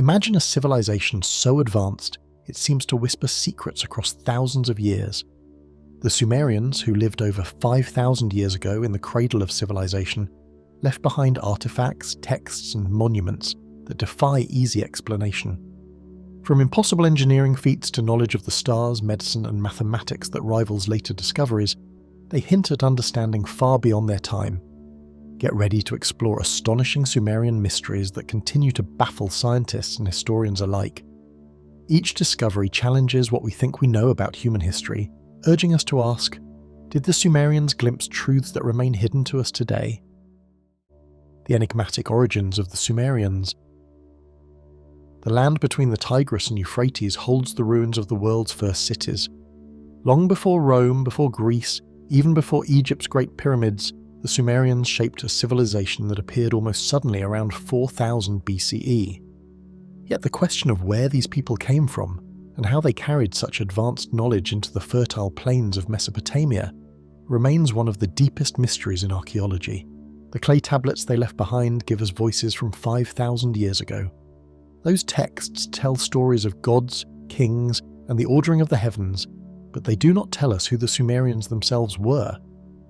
Imagine a civilization so advanced it seems to whisper secrets across thousands of years. The Sumerians, who lived over 5,000 years ago in the cradle of civilization, left behind artifacts, texts, and monuments that defy easy explanation. From impossible engineering feats to knowledge of the stars, medicine, and mathematics that rivals later discoveries, they hint at understanding far beyond their time. Get ready to explore astonishing Sumerian mysteries that continue to baffle scientists and historians alike. Each discovery challenges what we think we know about human history, urging us to ask, did the Sumerians glimpse truths that remain hidden to us today? The enigmatic origins of the Sumerians. The land between the Tigris and Euphrates holds the ruins of the world's first cities. Long before Rome, before Greece, even before Egypt's Great Pyramids, the Sumerians shaped a civilization that appeared almost suddenly around 4000 BCE. Yet the question of where these people came from, and how they carried such advanced knowledge into the fertile plains of Mesopotamia, remains one of the deepest mysteries in archaeology. The clay tablets they left behind give us voices from 5,000 years ago. Those texts tell stories of gods, kings, and the ordering of the heavens, but they do not tell us who the Sumerians themselves were.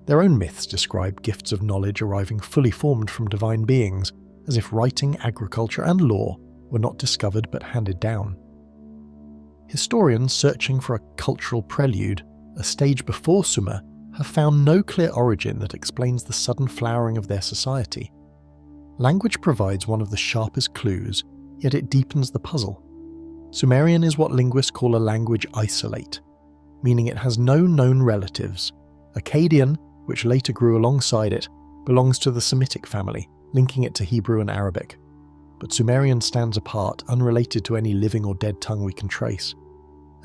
Their own myths describe gifts of knowledge arriving fully formed from divine beings, as if writing, agriculture, and law were not discovered but handed down. Historians searching for a cultural prelude, a stage before Sumer, have found no clear origin that explains the sudden flowering of their society. Language provides one of the sharpest clues, yet it deepens the puzzle. Sumerian is what linguists call a language isolate, meaning it has no known relatives. Akkadian, which later grew alongside it, belongs to the Semitic family, linking it to Hebrew and Arabic. But Sumerian stands apart, unrelated to any living or dead tongue we can trace.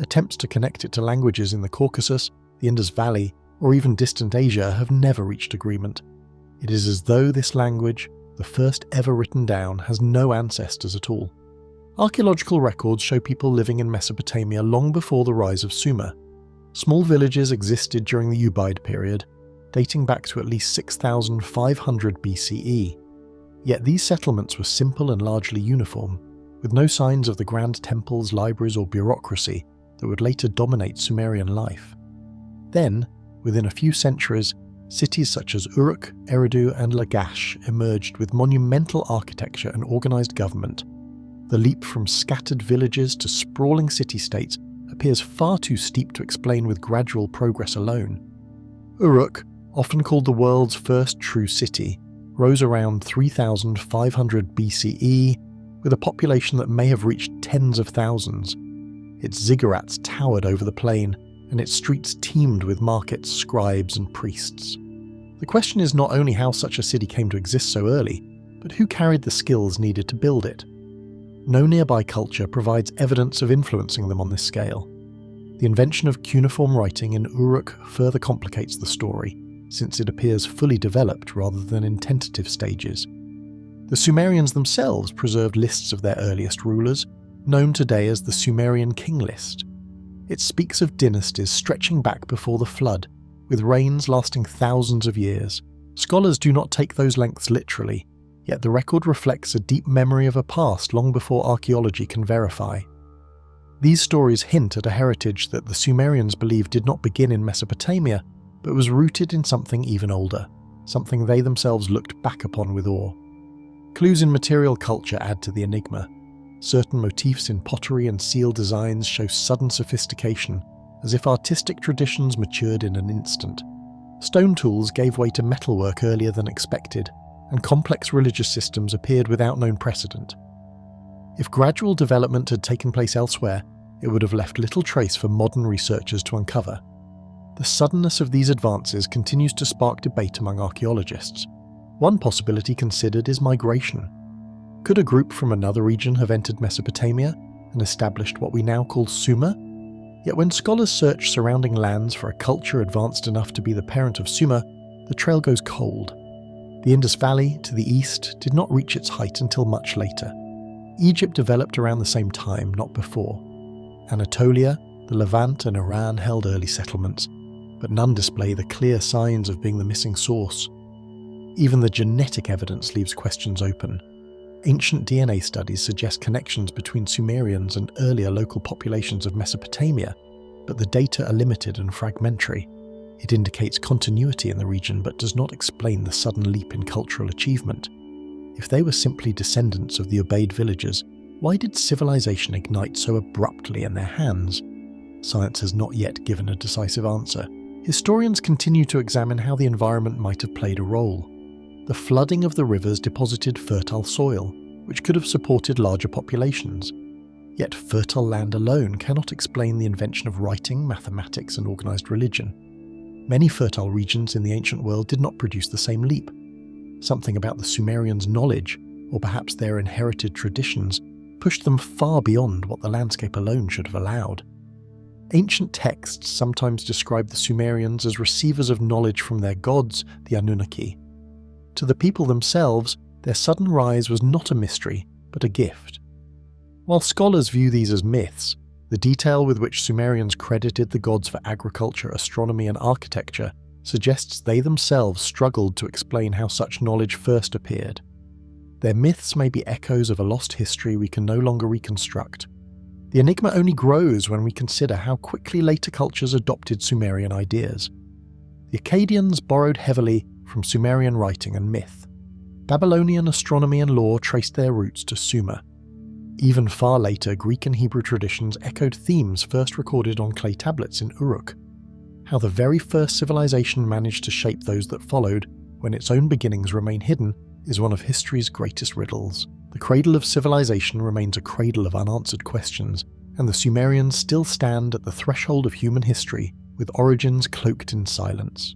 Attempts to connect it to languages in the Caucasus, the Indus Valley, or even distant Asia have never reached agreement. It is as though this language, the first ever written down, has no ancestors at all. Archaeological records show people living in Mesopotamia long before the rise of Sumer. Small villages existed during the Ubaid period, dating back to at least 6,500 BCE. Yet these settlements were simple and largely uniform, with no signs of the grand temples, libraries, or bureaucracy that would later dominate Sumerian life. Then, within a few centuries, cities such as Uruk, Eridu, and Lagash emerged with monumental architecture and organized government. The leap from scattered villages to sprawling city-states appears far too steep to explain with gradual progress alone. Uruk, often called the world's first true city, rose around 3,500 BCE, with a population that may have reached tens of thousands. Its ziggurats towered over the plain, and its streets teemed with markets, scribes, and priests. The question is not only how such a city came to exist so early, but who carried the skills needed to build it. No nearby culture provides evidence of influencing them on this scale. The invention of cuneiform writing in Uruk further complicates the story, since it appears fully developed rather than in tentative stages. The Sumerians themselves preserved lists of their earliest rulers, known today as the Sumerian king list. It speaks of dynasties stretching back before the flood, with reigns lasting thousands of years. Scholars do not take those lengths literally, yet the record reflects a deep memory of a past long before archaeology can verify. These stories hint at a heritage that the Sumerians believed did not begin in Mesopotamia, but was rooted in something even older, something they themselves looked back upon with awe. Clues in material culture add to the enigma. Certain motifs in pottery and seal designs show sudden sophistication, as if artistic traditions matured in an instant. Stone tools gave way to metalwork earlier than expected, and complex religious systems appeared without known precedent. If gradual development had taken place elsewhere, it would have left little trace for modern researchers to uncover. The suddenness of these advances continues to spark debate among archaeologists. One possibility considered is migration. Could a group from another region have entered Mesopotamia and established what we now call Sumer? Yet when scholars search surrounding lands for a culture advanced enough to be the parent of Sumer, the trail goes cold. The Indus Valley, to the east, did not reach its height until much later. Egypt developed around the same time, not before. Anatolia, the Levant, and Iran held early settlements, but none display the clear signs of being the missing source. Even the genetic evidence leaves questions open. Ancient DNA studies suggest connections between Sumerians and earlier local populations of Mesopotamia, but the data are limited and fragmentary. It indicates continuity in the region but does not explain the sudden leap in cultural achievement. If they were simply descendants of the Ubaid villagers, why did civilization ignite so abruptly in their hands? Science has not yet given a decisive answer. Historians continue to examine how the environment might have played a role. The flooding of the rivers deposited fertile soil, which could have supported larger populations. Yet fertile land alone cannot explain the invention of writing, mathematics, and organized religion. Many fertile regions in the ancient world did not produce the same leap. Something about the Sumerians' knowledge, or perhaps their inherited traditions, pushed them far beyond what the landscape alone should have allowed. Ancient texts sometimes describe the Sumerians as receivers of knowledge from their gods, the Anunnaki. To the people themselves, their sudden rise was not a mystery, but a gift. While scholars view these as myths, the detail with which Sumerians credited the gods for agriculture, astronomy, and architecture suggests they themselves struggled to explain how such knowledge first appeared. Their myths may be echoes of a lost history we can no longer reconstruct. The enigma only grows when we consider how quickly later cultures adopted Sumerian ideas. The Akkadians borrowed heavily from Sumerian writing and myth. Babylonian astronomy and law traced their roots to Sumer. Even far later, Greek and Hebrew traditions echoed themes first recorded on clay tablets in Uruk. How the very first civilization managed to shape those that followed, when its own beginnings remain hidden, is one of history's greatest riddles. The cradle of civilization remains a cradle of unanswered questions, and the Sumerians still stand at the threshold of human history, with origins cloaked in silence.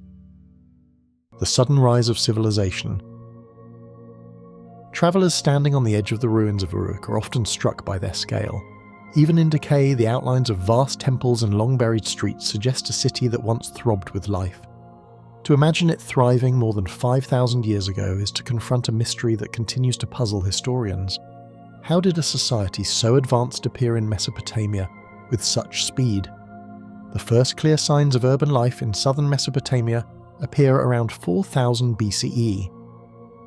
The sudden rise of civilization. Travelers standing on the edge of the ruins of Uruk are often struck by their scale. Even in decay, the outlines of vast temples and long-buried streets suggest a city that once throbbed with life. To imagine it thriving more than 5,000 years ago is to confront a mystery that continues to puzzle historians. How did a society so advanced appear in Mesopotamia with such speed? The first clear signs of urban life in southern Mesopotamia appear around 4000 BCE.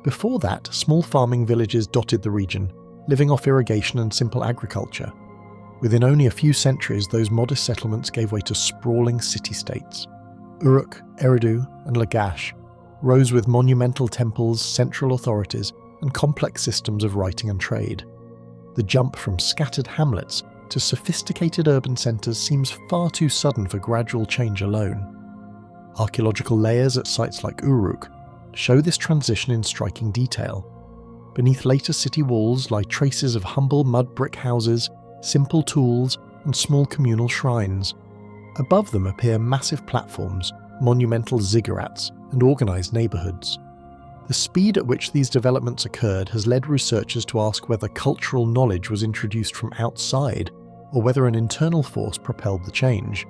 Before that, small farming villages dotted the region, living off irrigation and simple agriculture. Within only a few centuries, those modest settlements gave way to sprawling city-states. Uruk, Eridu, and Lagash rose with monumental temples, central authorities, and complex systems of writing and trade. The jump from scattered hamlets to sophisticated urban centres seems far too sudden for gradual change alone. Archaeological layers at sites like Uruk show this transition in striking detail. Beneath later city walls lie traces of humble mud brick houses, simple tools, and small communal shrines. Above them appear massive platforms, monumental ziggurats, and organised neighbourhoods. The speed at which these developments occurred has led researchers to ask whether cultural knowledge was introduced from outside, or whether an internal force propelled the change.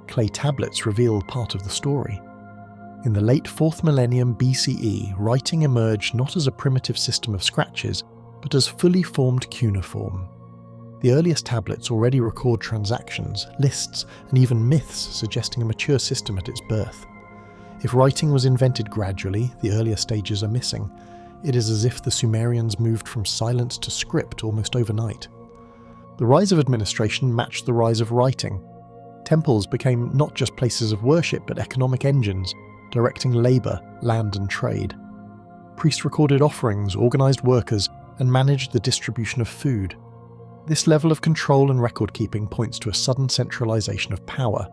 Clay tablets reveal part of the story. In the late 4th millennium BCE, writing emerged not as a primitive system of scratches, but as fully formed cuneiform. The earliest tablets already record transactions, lists, and even myths, suggesting a mature system at its birth. If writing was invented gradually, the earlier stages are missing. It is as if the Sumerians moved from silence to script almost overnight. The rise of administration matched the rise of writing. Temples became not just places of worship but economic engines, directing labour, land and trade. Priests recorded offerings, organised workers, and managed the distribution of food. This level of control and record-keeping points to a sudden centralisation of power.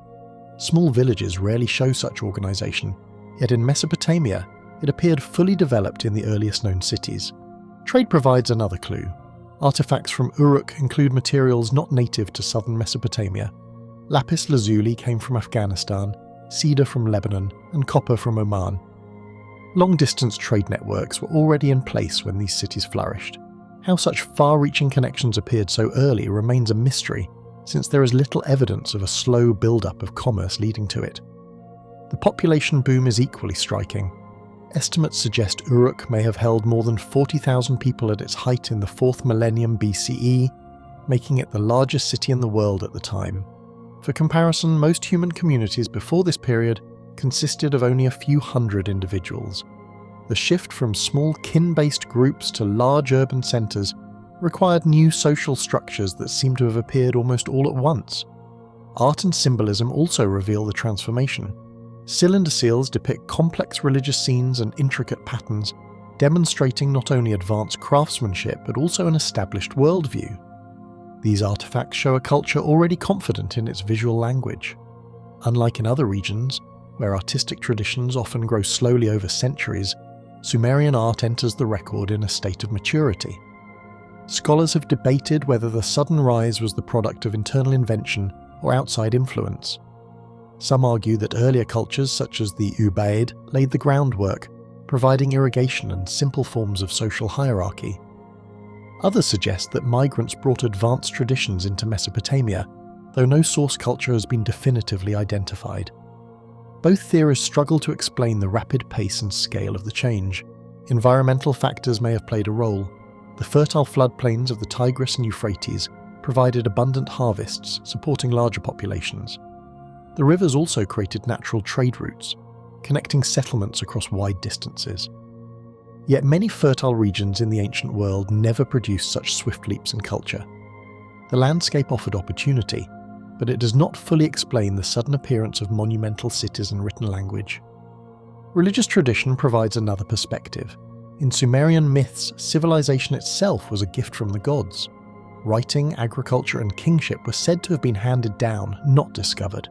Small villages rarely show such organisation, yet in Mesopotamia, it appeared fully developed in the earliest known cities. Trade provides another clue. Artefacts from Uruk include materials not native to southern Mesopotamia. Lapis lazuli came from Afghanistan, cedar from Lebanon, and copper from Oman. Long-distance trade networks were already in place when these cities flourished. How such far-reaching connections appeared so early remains a mystery, since there is little evidence of a slow build-up of commerce leading to it. The population boom is equally striking. Estimates suggest Uruk may have held more than 40,000 people at its height in the 4th millennium BCE, making it the largest city in the world at the time. For comparison, most human communities before this period consisted of only a few hundred individuals. The shift from small kin-based groups to large urban centres required new social structures that seem to have appeared almost all at once. Art and symbolism also reveal the transformation. Cylinder seals depict complex religious scenes and intricate patterns, demonstrating not only advanced craftsmanship but also an established worldview. These artifacts show a culture already confident in its visual language. Unlike in other regions, where artistic traditions often grow slowly over centuries, Sumerian art enters the record in a state of maturity. Scholars have debated whether the sudden rise was the product of internal invention or outside influence. Some argue that earlier cultures such as the Ubaid laid the groundwork, providing irrigation and simple forms of social hierarchy. Others suggest that migrants brought advanced traditions into Mesopotamia, though no source culture has been definitively identified. Both theories struggle to explain the rapid pace and scale of the change. Environmental factors may have played a role. The fertile floodplains of the Tigris and Euphrates provided abundant harvests, supporting larger populations. The rivers also created natural trade routes, connecting settlements across wide distances. Yet many fertile regions in the ancient world never produced such swift leaps in culture. The landscape offered opportunity, but it does not fully explain the sudden appearance of monumental cities and written language. Religious tradition provides another perspective. In Sumerian myths, civilization itself was a gift from the gods. Writing, agriculture, and kingship were said to have been handed down, not discovered.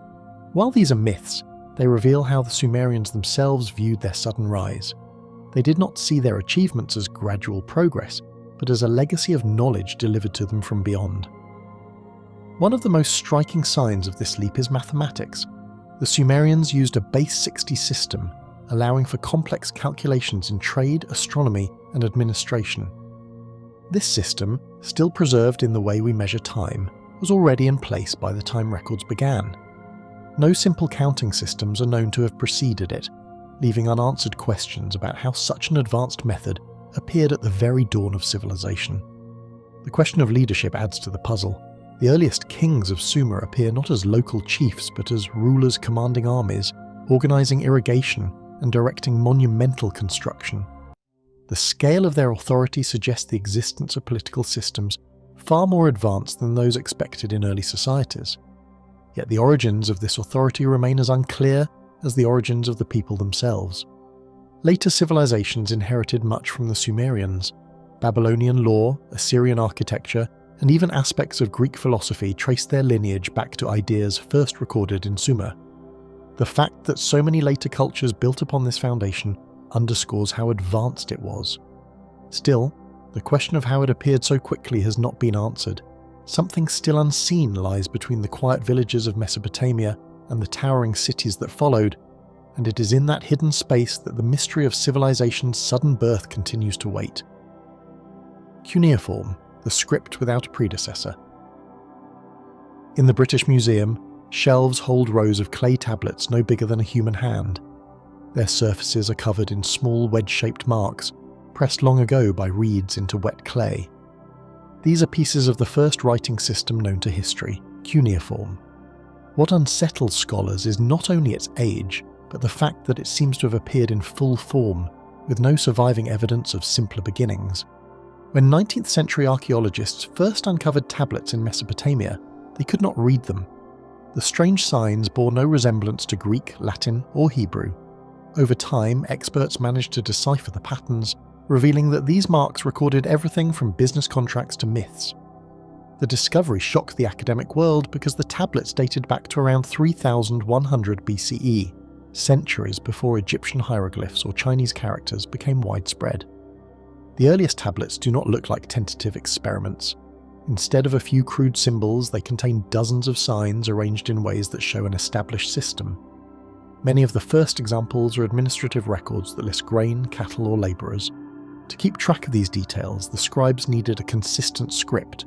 While these are myths, they reveal how the Sumerians themselves viewed their sudden rise. They did not see their achievements as gradual progress, but as a legacy of knowledge delivered to them from beyond. One of the most striking signs of this leap is mathematics. The Sumerians used a base 60 system, allowing for complex calculations in trade, astronomy, and administration. This system, still preserved in the way we measure time, was already in place by the time records began. No simple counting systems are known to have preceded it, leaving unanswered questions about how such an advanced method appeared at the very dawn of civilization. The question of leadership adds to the puzzle. The earliest kings of Sumer appear not as local chiefs but as rulers commanding armies, organizing irrigation, and directing monumental construction. The scale of their authority suggests the existence of political systems far more advanced than those expected in early societies. Yet the origins of this authority remain as unclear as the origins of the people themselves. Later civilizations inherited much from the Sumerians. Babylonian law, Assyrian architecture, and even aspects of Greek philosophy trace their lineage back to ideas first recorded in Sumer. The fact that so many later cultures built upon this foundation underscores how advanced it was. Still, the question of how it appeared so quickly has not been answered. Something still unseen lies between the quiet villages of Mesopotamia and the towering cities that followed, and it is in that hidden space that the mystery of civilization's sudden birth continues to wait. Cuneiform, the script without a predecessor. In the British Museum, shelves hold rows of clay tablets no bigger than a human hand. Their surfaces are covered in small wedge-shaped marks, pressed long ago by reeds into wet clay. These are pieces of the first writing system known to history, cuneiform. What unsettles scholars is not only its age, but the fact that it seems to have appeared in full form, with no surviving evidence of simpler beginnings. When 19th century archaeologists first uncovered tablets in Mesopotamia, they could not read them. The strange signs bore no resemblance to Greek, Latin, or Hebrew. Over time, experts managed to decipher the patterns, revealing that these marks recorded everything from business contracts to myths. The discovery shocked the academic world because the tablets dated back to around 3100 BCE, centuries before Egyptian hieroglyphs or Chinese characters became widespread. The earliest tablets do not look like tentative experiments. Instead of a few crude symbols, they contain dozens of signs arranged in ways that show an established system. Many of the first examples are administrative records that list grain, cattle, or labourers. To keep track of these details, the scribes needed a consistent script,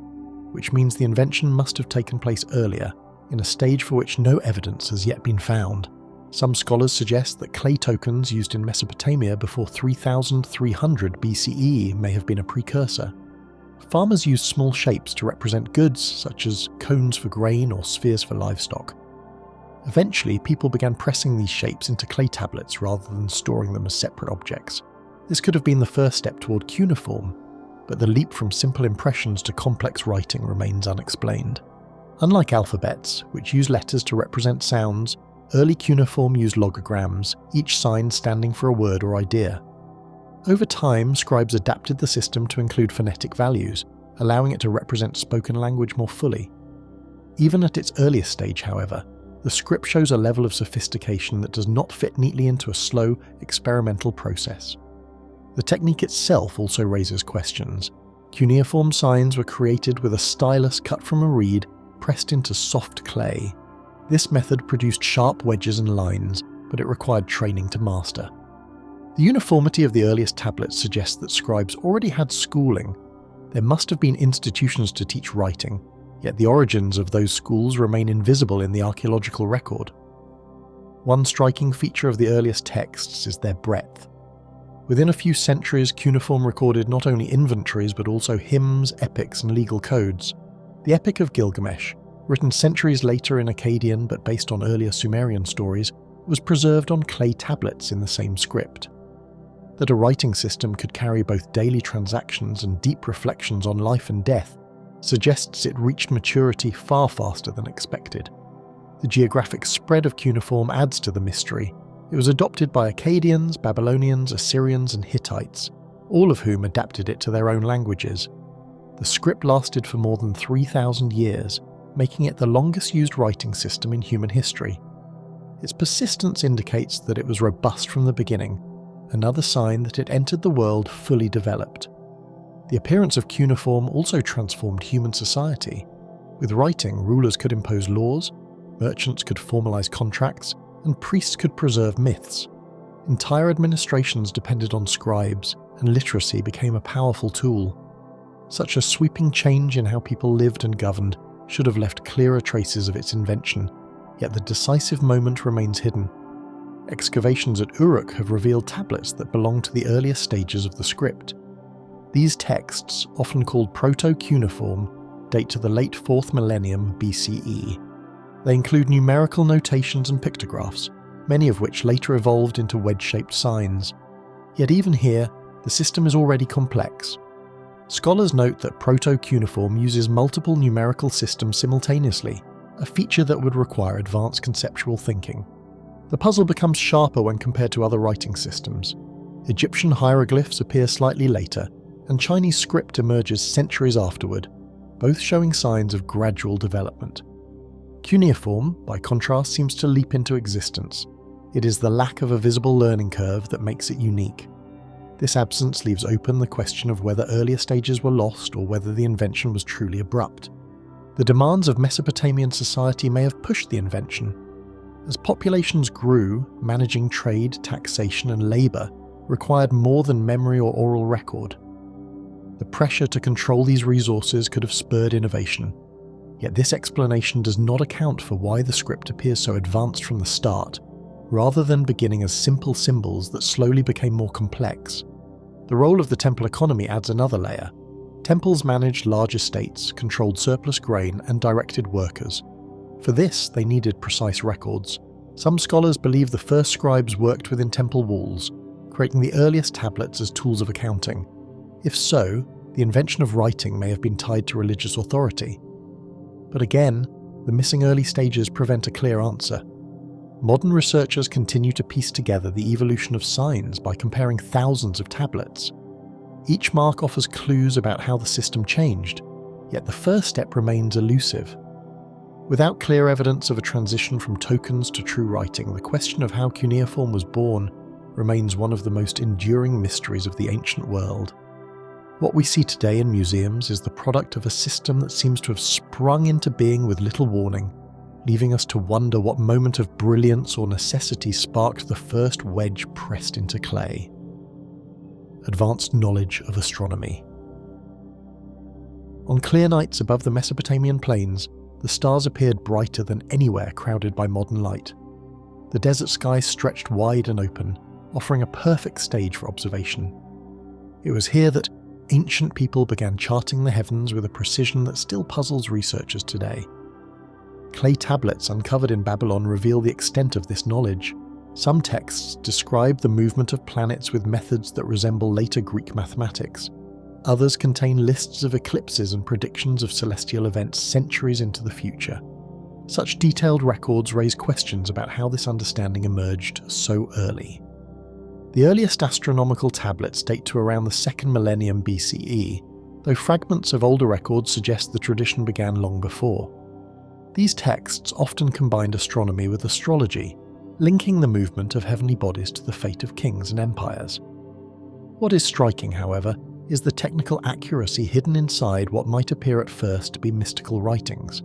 which means the invention must have taken place earlier, in a stage for which no evidence has yet been found. Some scholars suggest that clay tokens used in Mesopotamia before 3300 BCE may have been a precursor. Farmers used small shapes to represent goods, such as cones for grain or spheres for livestock. Eventually, people began pressing these shapes into clay tablets rather than storing them as separate objects. This could have been the first step toward cuneiform, but the leap from simple impressions to complex writing remains unexplained. Unlike alphabets, which use letters to represent sounds, early cuneiform used logograms, each sign standing for a word or idea. Over time, scribes adapted the system to include phonetic values, allowing it to represent spoken language more fully. Even at its earliest stage, however, the script shows a level of sophistication that does not fit neatly into a slow, experimental process. The technique itself also raises questions. Cuneiform signs were created with a stylus cut from a reed pressed into soft clay. This method produced sharp wedges and lines, but it required training to master. The uniformity of the earliest tablets suggests that scribes already had schooling. There must have been institutions to teach writing, yet the origins of those schools remain invisible in the archaeological record. One striking feature of the earliest texts is their breadth. Within a few centuries, cuneiform recorded not only inventories but also hymns, epics, and legal codes. The Epic of Gilgamesh, written centuries later in Akkadian but based on earlier Sumerian stories, was preserved on clay tablets in the same script. That a writing system could carry both daily transactions and deep reflections on life and death suggests it reached maturity far faster than expected. The geographic spread of cuneiform adds to the mystery. It was adopted by Akkadians, Babylonians, Assyrians, and Hittites, all of whom adapted it to their own languages. The script lasted for more than 3,000 years, making it the longest used writing system in human history. Its persistence indicates that it was robust from the beginning, another sign that it entered the world fully developed. The appearance of cuneiform also transformed human society. With writing, rulers could impose laws, merchants could formalize contracts, and priests could preserve myths. Entire administrations depended on scribes, and literacy became a powerful tool. Such a sweeping change in how people lived and governed should have left clearer traces of its invention, yet the decisive moment remains hidden. Excavations at Uruk have revealed tablets that belong to the earliest stages of the script. These texts, often called proto-cuneiform, date to the late 4th millennium BCE. They include numerical notations and pictographs, many of which later evolved into wedge-shaped signs. Yet even here, the system is already complex. Scholars note that proto-cuneiform uses multiple numerical systems simultaneously, a feature that would require advanced conceptual thinking. The puzzle becomes sharper when compared to other writing systems. Egyptian hieroglyphs appear slightly later, and Chinese script emerges centuries afterward, both showing signs of gradual development. Cuneiform, by contrast, seems to leap into existence. It is the lack of a visible learning curve that makes it unique. This absence leaves open the question of whether earlier stages were lost or whether the invention was truly abrupt. The demands of Mesopotamian society may have pushed the invention. As populations grew, managing trade, taxation, and labour required more than memory or oral record. The pressure to control these resources could have spurred innovation. Yet this explanation does not account for why the script appears so advanced from the start, rather than beginning as simple symbols that slowly became more complex. The role of the temple economy adds another layer. Temples managed large estates, controlled surplus grain, and directed workers. For this, they needed precise records. Some scholars believe the first scribes worked within temple walls, creating the earliest tablets as tools of accounting. If so, the invention of writing may have been tied to religious authority. But again, the missing early stages prevent a clear answer. Modern researchers continue to piece together the evolution of signs by comparing thousands of tablets. Each mark offers clues about how the system changed, yet the first step remains elusive. Without clear evidence of a transition from tokens to true writing, the question of how cuneiform was born remains one of the most enduring mysteries of the ancient world. What we see today in museums is the product of a system that seems to have sprung into being with little warning, leaving us to wonder what moment of brilliance or necessity sparked the first wedge pressed into clay. Advanced knowledge of astronomy. On clear nights above the Mesopotamian plains, the stars appeared brighter than anywhere crowded by modern light. The desert sky stretched wide and open, offering a perfect stage for observation. It was here that ancient people began charting the heavens with a precision that still puzzles researchers today. Clay tablets uncovered in Babylon reveal the extent of this knowledge. Some texts describe the movement of planets with methods that resemble later Greek mathematics. Others contain lists of eclipses and predictions of celestial events centuries into the future. Such detailed records raise questions about how this understanding emerged so early. The earliest astronomical tablets date to around the 2nd millennium BCE, though fragments of older records suggest the tradition began long before. These texts often combined astronomy with astrology, linking the movement of heavenly bodies to the fate of kings and empires. What is striking, however, is the technical accuracy hidden inside what might appear at first to be mystical writings.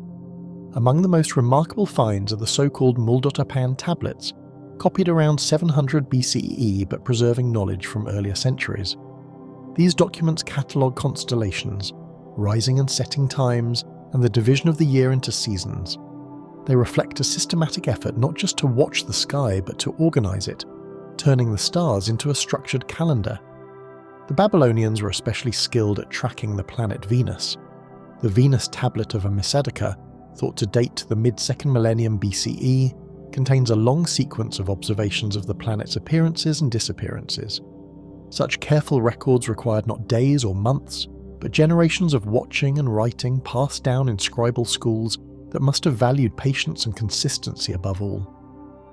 Among the most remarkable finds are the so-called Muldotapan tablets, copied around 700 BCE but preserving knowledge from earlier centuries. These documents catalogue constellations, rising and setting times, and the division of the year into seasons. They reflect a systematic effort not just to watch the sky but to organise it, turning the stars into a structured calendar. The Babylonians were especially skilled at tracking the planet Venus. The Venus tablet of Ammisaduqa, thought to date to the mid-2nd millennium BCE, contains a long sequence of observations of the planet's appearances and disappearances. Such careful records required not days or months, but generations of watching and writing passed down in scribal schools that must have valued patience and consistency above all.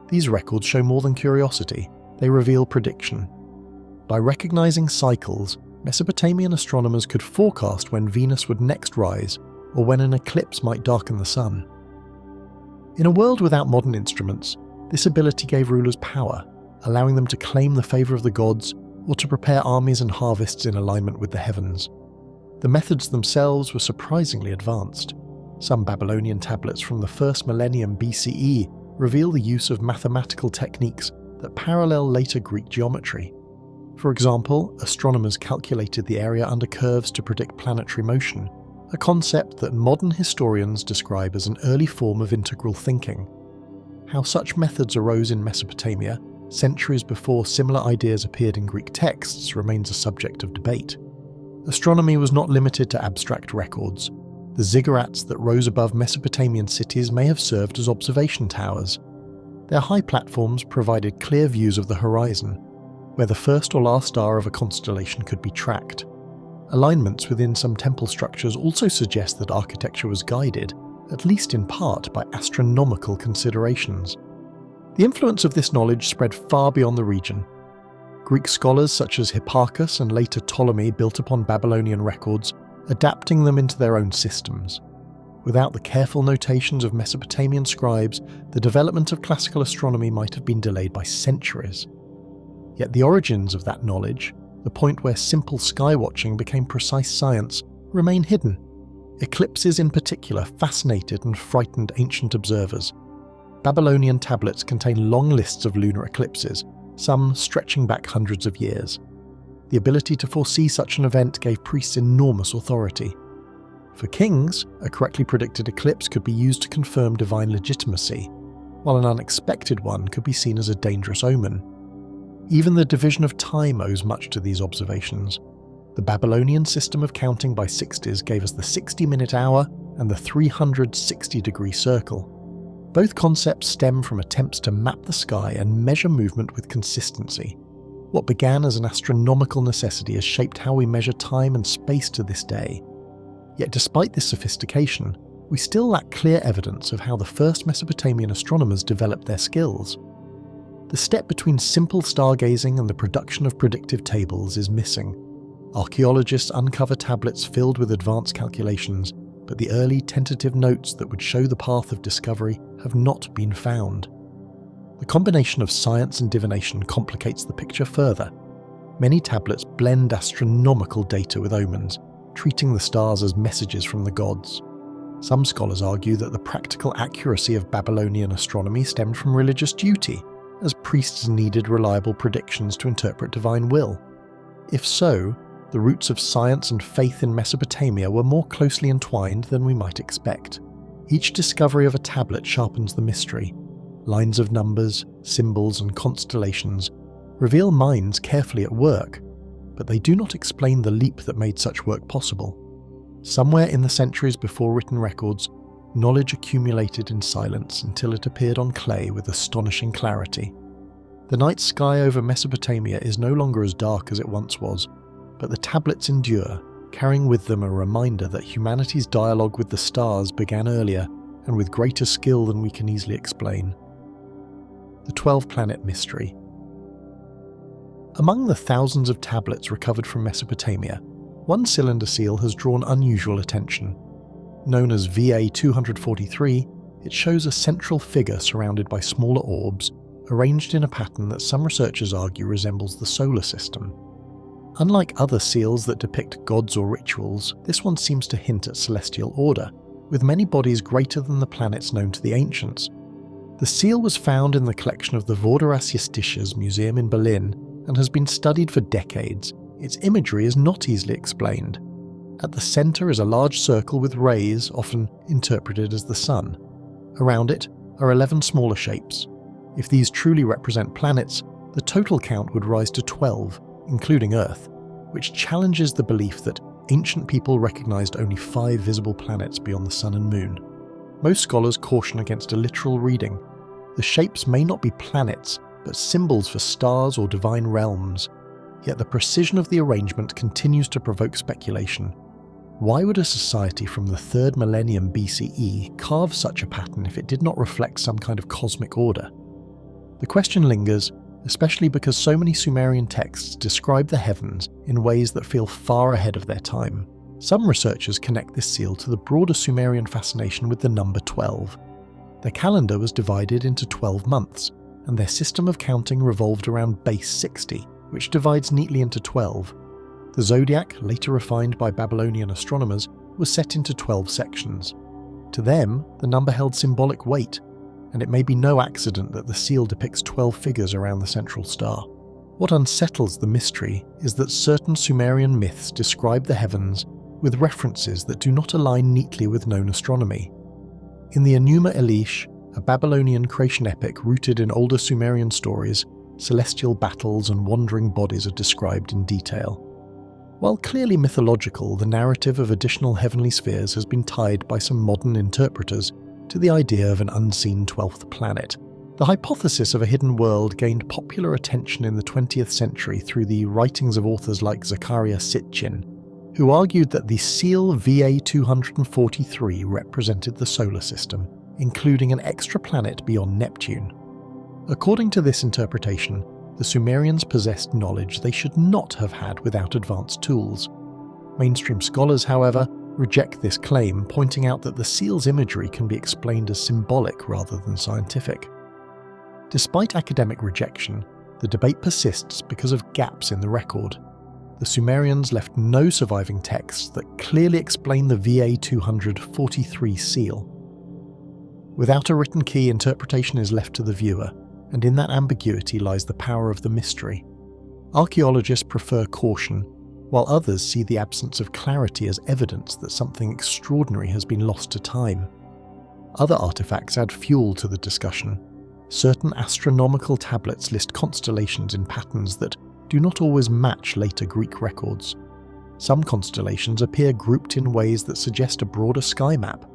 These records show more than curiosity, they reveal prediction. By recognizing cycles, Mesopotamian astronomers could forecast when Venus would next rise, or when an eclipse might darken the sun. In a world without modern instruments, this ability gave rulers power, allowing them to claim the favor of the gods or to prepare armies and harvests in alignment with the heavens. The methods themselves were surprisingly advanced. Some Babylonian tablets from the 1st millennium BCE reveal the use of mathematical techniques that parallel later Greek geometry. For example, astronomers calculated the area under curves to predict planetary motion, a concept that modern historians describe as an early form of integral thinking. How such methods arose in Mesopotamia, centuries before similar ideas appeared in Greek texts, remains a subject of debate. Astronomy was not limited to abstract records. The ziggurats that rose above Mesopotamian cities may have served as observation towers. Their high platforms provided clear views of the horizon, where the first or last star of a constellation could be tracked. Alignments within some temple structures also suggest that architecture was guided, at least in part, by astronomical considerations. The influence of this knowledge spread far beyond the region. Greek scholars such as Hipparchus and later Ptolemy built upon Babylonian records, adapting them into their own systems. Without the careful notations of Mesopotamian scribes, the development of classical astronomy might have been delayed by centuries. Yet the origins of that knowledge, the point where simple sky-watching became precise science, remain hidden. Eclipses in particular fascinated and frightened ancient observers. Babylonian tablets contain long lists of lunar eclipses, some stretching back hundreds of years. The ability to foresee such an event gave priests enormous authority. For kings, a correctly predicted eclipse could be used to confirm divine legitimacy, while an unexpected one could be seen as a dangerous omen. Even the division of time owes much to these observations. The Babylonian system of counting by 60s gave us the 60-minute hour and the 360-degree circle. Both concepts stem from attempts to map the sky and measure movement with consistency. What began as an astronomical necessity has shaped how we measure time and space to this day. Yet despite this sophistication, we still lack clear evidence of how the first Mesopotamian astronomers developed their skills. The step between simple stargazing and the production of predictive tables is missing. Archaeologists uncover tablets filled with advanced calculations, but the early tentative notes that would show the path of discovery have not been found. The combination of science and divination complicates the picture further. Many tablets blend astronomical data with omens, treating the stars as messages from the gods. Some scholars argue that the practical accuracy of Babylonian astronomy stemmed from religious duty, as priests needed reliable predictions to interpret divine will. If so, the roots of science and faith in Mesopotamia were more closely entwined than we might expect. Each discovery of a tablet sharpens the mystery. Lines of numbers, symbols, and constellations reveal minds carefully at work, but they do not explain the leap that made such work possible. Somewhere in the centuries before written records, knowledge accumulated in silence until it appeared on clay with astonishing clarity. The night sky over Mesopotamia is no longer as dark as it once was, but the tablets endure, carrying with them a reminder that humanity's dialogue with the stars began earlier and with greater skill than we can easily explain. The 12-planet mystery. Among the thousands of tablets recovered from Mesopotamia, one cylinder seal has drawn unusual attention. Known as VA-243, it shows a central figure surrounded by smaller orbs, arranged in a pattern that some researchers argue resembles the solar system. Unlike other seals that depict gods or rituals, this one seems to hint at celestial order, with many bodies greater than the planets known to the ancients. The seal was found in the collection of the Vorderasiatisches Museum in Berlin and has been studied for decades. Its imagery is not easily explained. At the centre is a large circle with rays, often interpreted as the sun. Around it are 11 smaller shapes. If these truly represent planets, the total count would rise to 12, including Earth, which challenges the belief that ancient people recognized only 5 visible planets beyond the Sun and Moon. Most scholars caution against a literal reading. The shapes may not be planets, but symbols for stars or divine realms. Yet the precision of the arrangement continues to provoke speculation. Why would a society from the 3rd millennium BCE carve such a pattern if it did not reflect some kind of cosmic order? The question lingers, especially because so many Sumerian texts describe the heavens in ways that feel far ahead of their time. Some researchers connect this seal to the broader Sumerian fascination with the number 12. Their calendar was divided into 12 months, and their system of counting revolved around base 60, which divides neatly into 12. The zodiac, later refined by Babylonian astronomers, was set into 12 sections. To them, the number held symbolic weight, and it may be no accident that the seal depicts 12 figures around the central star. What unsettles the mystery is that certain Sumerian myths describe the heavens with references that do not align neatly with known astronomy. In the Enuma Elish, a Babylonian creation epic rooted in older Sumerian stories, celestial battles and wandering bodies are described in detail. While clearly mythological, the narrative of additional heavenly spheres has been tied by some modern interpreters to the idea of an unseen 12th planet. The hypothesis of a hidden world gained popular attention in the 20th century through the writings of authors like Zecharia Sitchin, who argued that the seal VA-243 represented the solar system, including an extra planet beyond Neptune. According to this interpretation, the Sumerians possessed knowledge they should not have had without advanced tools. Mainstream scholars, however, reject this claim, pointing out that the seal's imagery can be explained as symbolic rather than scientific. Despite academic rejection, the debate persists because of gaps in the record. The Sumerians left no surviving texts that clearly explain the VA-243 seal. Without a written key, interpretation is left to the viewer, and in that ambiguity lies the power of the mystery. Archaeologists prefer caution, while others see the absence of clarity as evidence that something extraordinary has been lost to time. Other artifacts add fuel to the discussion. Certain astronomical tablets list constellations in patterns that do not always match later Greek records. Some constellations appear grouped in ways that suggest a broader sky map.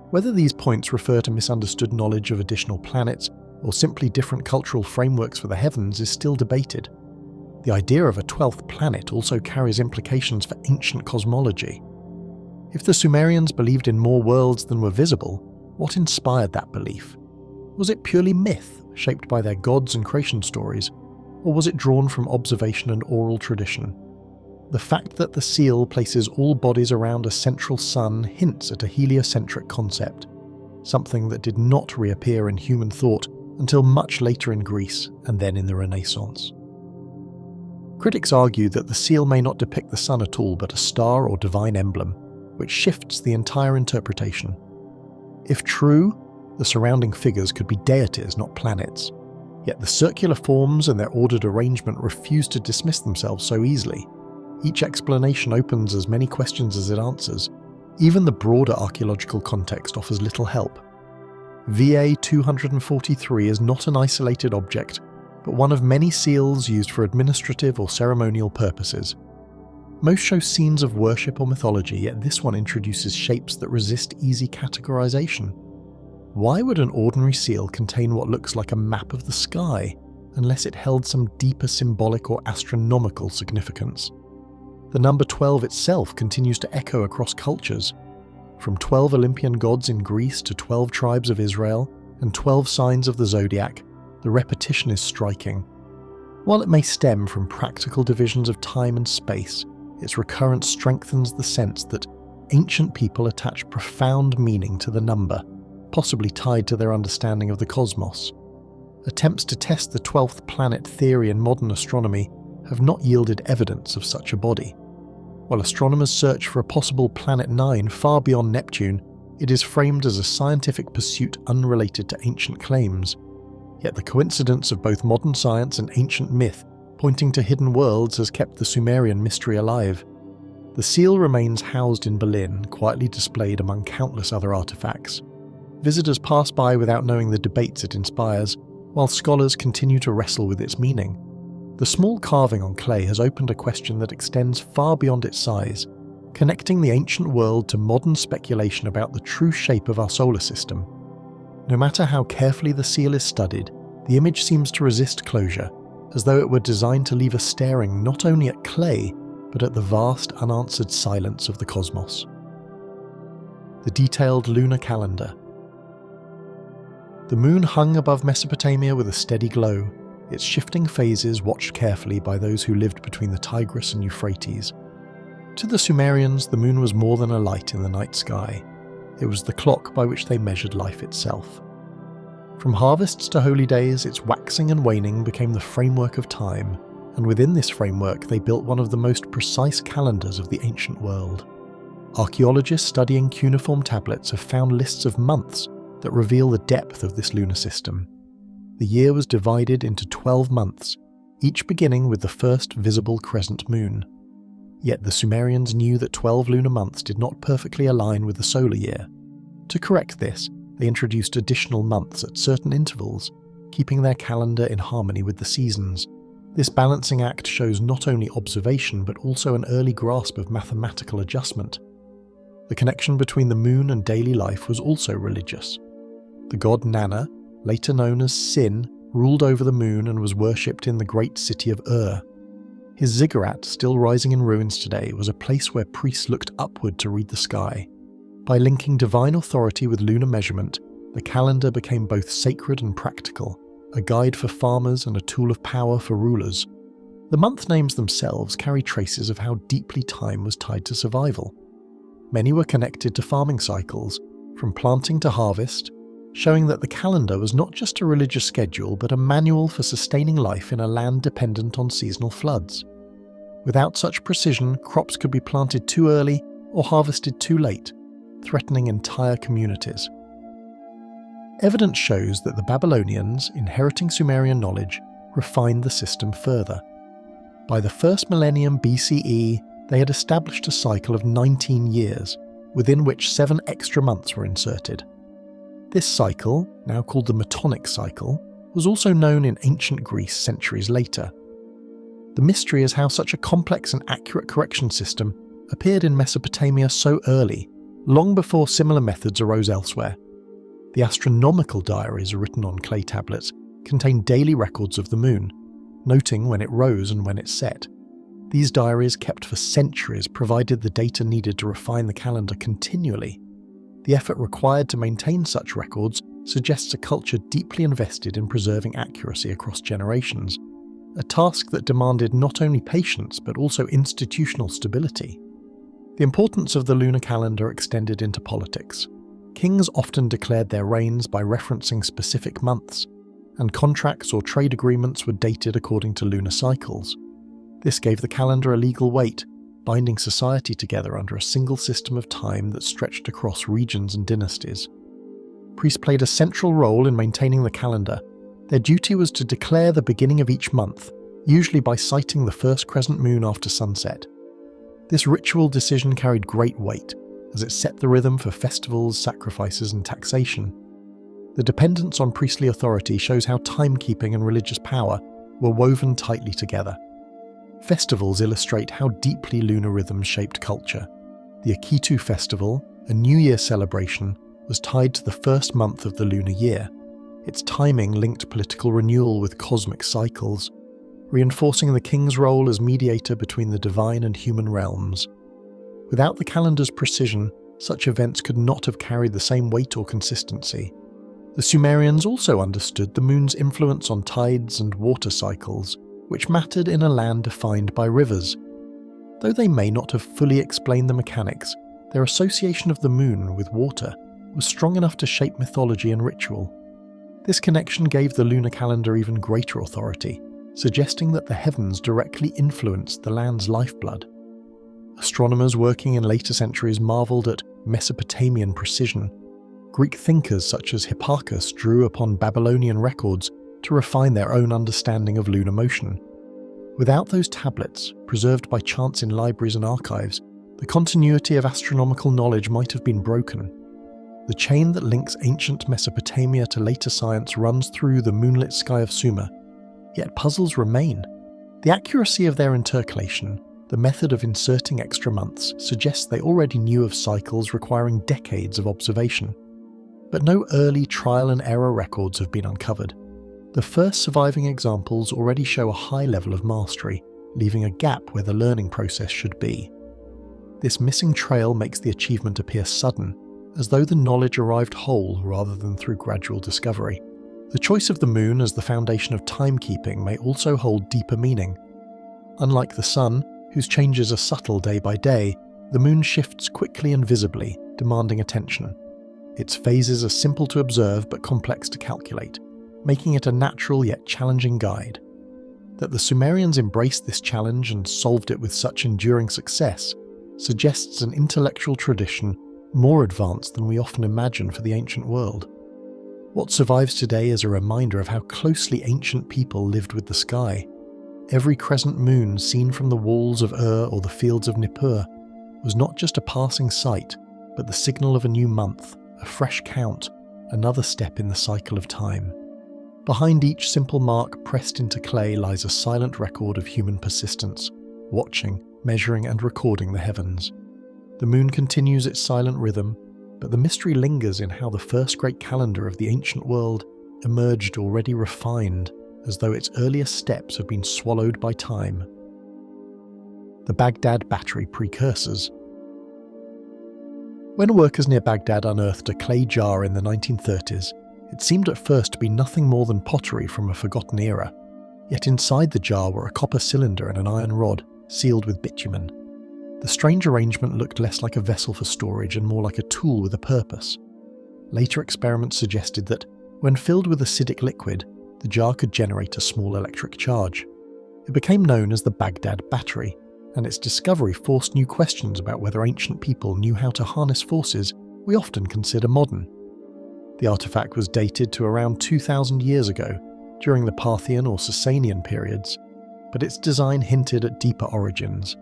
Whether these points refer to misunderstood knowledge of additional planets or simply different cultural frameworks for the heavens is still debated. The idea of a 12th planet also carries implications for ancient cosmology. If the Sumerians believed in more worlds than were visible, what inspired that belief? Was it purely myth, shaped by their gods and creation stories, or was it drawn from observation and oral tradition? The fact that the seal places all bodies around a central sun hints at a heliocentric concept, something that did not reappear in human thought until much later in Greece and then in the Renaissance. Critics argue that the seal may not depict the sun at all but a star or divine emblem, which shifts the entire interpretation. If true, the surrounding figures could be deities, not planets. Yet the circular forms and their ordered arrangement refuse to dismiss themselves so easily. Each explanation opens as many questions as it answers. Even the broader archaeological context offers little help. VA-243 is not an isolated object, but one of many seals used for administrative or ceremonial purposes. Most show scenes of worship or mythology, yet this one introduces shapes that resist easy categorization. Why would an ordinary seal contain what looks like a map of the sky? unless it held some deeper symbolic or astronomical significance. The number 12 itself continues to echo across cultures, from 12 Olympian gods in Greece to 12 tribes of Israel and 12 signs of the zodiac. The repetition is striking. While it may stem from practical divisions of time and space, its recurrence strengthens the sense that ancient people attach profound meaning to the number, possibly tied to their understanding of the cosmos. Attempts to test the 12th planet theory in modern astronomy have not yielded evidence of such a body. While astronomers search for a possible planet 9 far beyond Neptune, it is framed as a scientific pursuit unrelated to ancient claims. Yet the coincidence of both modern science and ancient myth pointing to hidden worlds has kept the Sumerian mystery alive. The seal remains housed in Berlin, quietly displayed among countless other artifacts. Visitors pass by without knowing the debates it inspires, while scholars continue to wrestle with its meaning. The small carving on clay has opened a question that extends far beyond its size, connecting the ancient world to modern speculation about the true shape of our solar system. No matter how carefully the seal is studied, the image seems to resist closure, as though it were designed to leave us staring not only at clay, but at the vast unanswered silence of the cosmos. The detailed lunar calendar. The moon hung above Mesopotamia with a steady glow, its shifting phases watched carefully by those who lived between the Tigris and Euphrates. To the Sumerians, the moon was more than a light in the night sky. It was the clock by which they measured life itself. From harvests to holy days, its waxing and waning became the framework of time, and within this framework they built one of the most precise calendars of the ancient world. Archaeologists studying cuneiform tablets have found lists of months that reveal the depth of this lunar system. The year was divided into 12 months, each beginning with the first visible crescent moon. Yet the Sumerians knew that 12 lunar months did not perfectly align with the solar year. To correct this, they introduced additional months at certain intervals, keeping their calendar in harmony with the seasons. This balancing act shows not only observation but also an early grasp of mathematical adjustment. The connection between the moon and daily life was also religious. The god Nana, later known as Sin, ruled over the moon and was worshipped in the great city of His Ziggurat, still rising in ruins today, was a place where priests looked upward to read the sky. By linking divine authority with lunar measurement, the calendar became both sacred and practical, a guide for farmers and a tool of power for rulers. The month names themselves carry traces of how deeply time was tied to survival. Many were connected to farming cycles, from planting to harvest, showing that the calendar was not just a religious schedule but a manual for sustaining life in a land dependent on seasonal floods. Without such precision, crops could be planted too early or harvested too late, threatening entire communities. Evidence shows that the Babylonians, inheriting Sumerian knowledge, refined the system further. By the first millennium BCE, they had established a cycle of 19 years, within which 7 extra months were inserted. This cycle, now called the Metonic cycle, was also known in ancient Greece centuries later. The mystery is how such a complex and accurate correction system appeared in Mesopotamia so early, long before similar methods arose elsewhere. The astronomical diaries written on clay tablets contain daily records of the moon, noting when it rose and when it set. These diaries, kept for centuries, provided the data needed to refine the calendar continually. The effort required to maintain such records suggests a culture deeply invested in preserving accuracy across generations, a task that demanded not only patience but also institutional stability. The importance of the lunar calendar extended into politics. Kings often declared their reigns by referencing specific months, and contracts or trade agreements were dated according to lunar cycles. This gave the calendar a legal weight, binding society together under a single system of time that stretched across regions and dynasties. Priests played a central role in maintaining the calendar. Their duty was to declare the beginning of each month, usually by citing the first crescent moon after sunset. This ritual decision carried great weight, as it set the rhythm for festivals, sacrifices, and taxation. The dependence on priestly authority shows how timekeeping and religious power were woven tightly together. Festivals illustrate how deeply lunar rhythms shaped culture. The Akitu festival, a New Year celebration, was tied to the first month of the lunar year. its timing linked political renewal with cosmic cycles, reinforcing the king's role as mediator between the divine and human realms. Without the calendar's precision, such events could not have carried the same weight or consistency. The Sumerians also understood the moon's influence on tides and water cycles, which mattered in a land defined by rivers. Though they may not have fully explained the mechanics, their association of the moon with water was strong enough to shape mythology and ritual. This connection gave the lunar calendar even greater authority, suggesting that the heavens directly influenced the land's lifeblood. Astronomers working in later centuries marveled at Mesopotamian precision. Greek thinkers such as Hipparchus drew upon Babylonian records to refine their own understanding of lunar motion. Without those tablets, preserved by chance in libraries and archives, the continuity of astronomical knowledge might have been broken. The chain that links ancient Mesopotamia to later science runs through the moonlit sky of Sumer, yet puzzles remain. The accuracy of their intercalation, the method of inserting extra months, suggests they already knew of cycles requiring decades of observation. But no early trial and error records have been uncovered. The first surviving examples already show a high level of mastery, leaving a gap where the learning process should be. This missing trail makes the achievement appear sudden, as though the knowledge arrived whole rather than through gradual discovery. The choice of the moon as the foundation of timekeeping may also hold deeper meaning. Unlike the sun, whose changes are subtle day by day, the moon shifts quickly and visibly, demanding attention. Its phases are simple to observe but complex to calculate, making it a natural yet challenging guide. That the Sumerians embraced this challenge and solved it with such enduring success suggests an intellectual tradition more advanced than we often imagine for the ancient world. What survives today is a reminder of how closely ancient people lived with the sky. Every crescent moon seen from the walls of Ur or the fields of Nippur was not just a passing sight, but the signal of a new month, a fresh count, another step in the cycle of time. Behind each simple mark pressed into clay lies a silent record of human persistence, watching, measuring and recording the heavens. The moon continues its silent rhythm, but the mystery lingers in how the first great calendar of the ancient world emerged already refined, as though its earliest steps had been swallowed by time. The Baghdad battery precursors. When workers near Baghdad unearthed a clay jar in the 1930s, it seemed at first to be nothing more than pottery from a forgotten era. Yet inside the jar were a copper cylinder and an iron rod, sealed with bitumen. The strange arrangement looked less like a vessel for storage and more like a tool with a purpose. Later experiments suggested that, when filled with acidic liquid, the jar could generate a small electric charge. It became known as the Baghdad battery, and its discovery forced new questions about whether ancient people knew how to harness forces we often consider modern. The artifact was dated to around 2,000 years ago, during the Parthian or Sasanian periods, but its design hinted at deeper origins.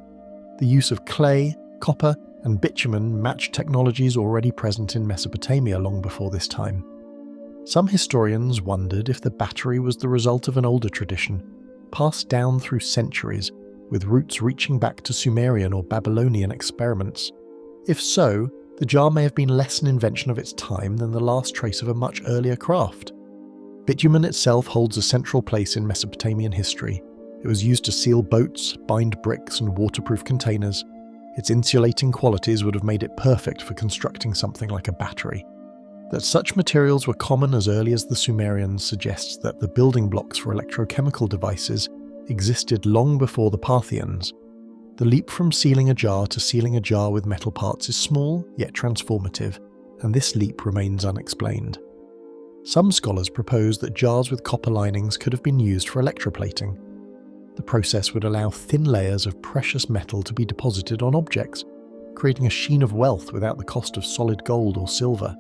The use of clay, copper, and bitumen matched technologies already present in Mesopotamia long before this time. Some historians wondered if the battery was the result of an older tradition, passed down through centuries, with roots reaching back to Sumerian or Babylonian experiments. If so, the jar may have been less an invention of its time than the last trace of a much earlier craft. Bitumen itself holds a central place in Mesopotamian history. It was used to seal boats, bind bricks, and waterproof containers. Its insulating qualities would have made it perfect for constructing something like a battery. That such materials were common as early as the Sumerians suggests that the building blocks for electrochemical devices existed long before the Parthians. The leap from sealing a jar to sealing a jar with metal parts is small, yet transformative, and this leap remains unexplained. Some scholars propose that jars with copper linings could have been used for electroplating. The process would allow thin layers of precious metal to be deposited on objects, creating a sheen of wealth without the cost of solid gold or silver.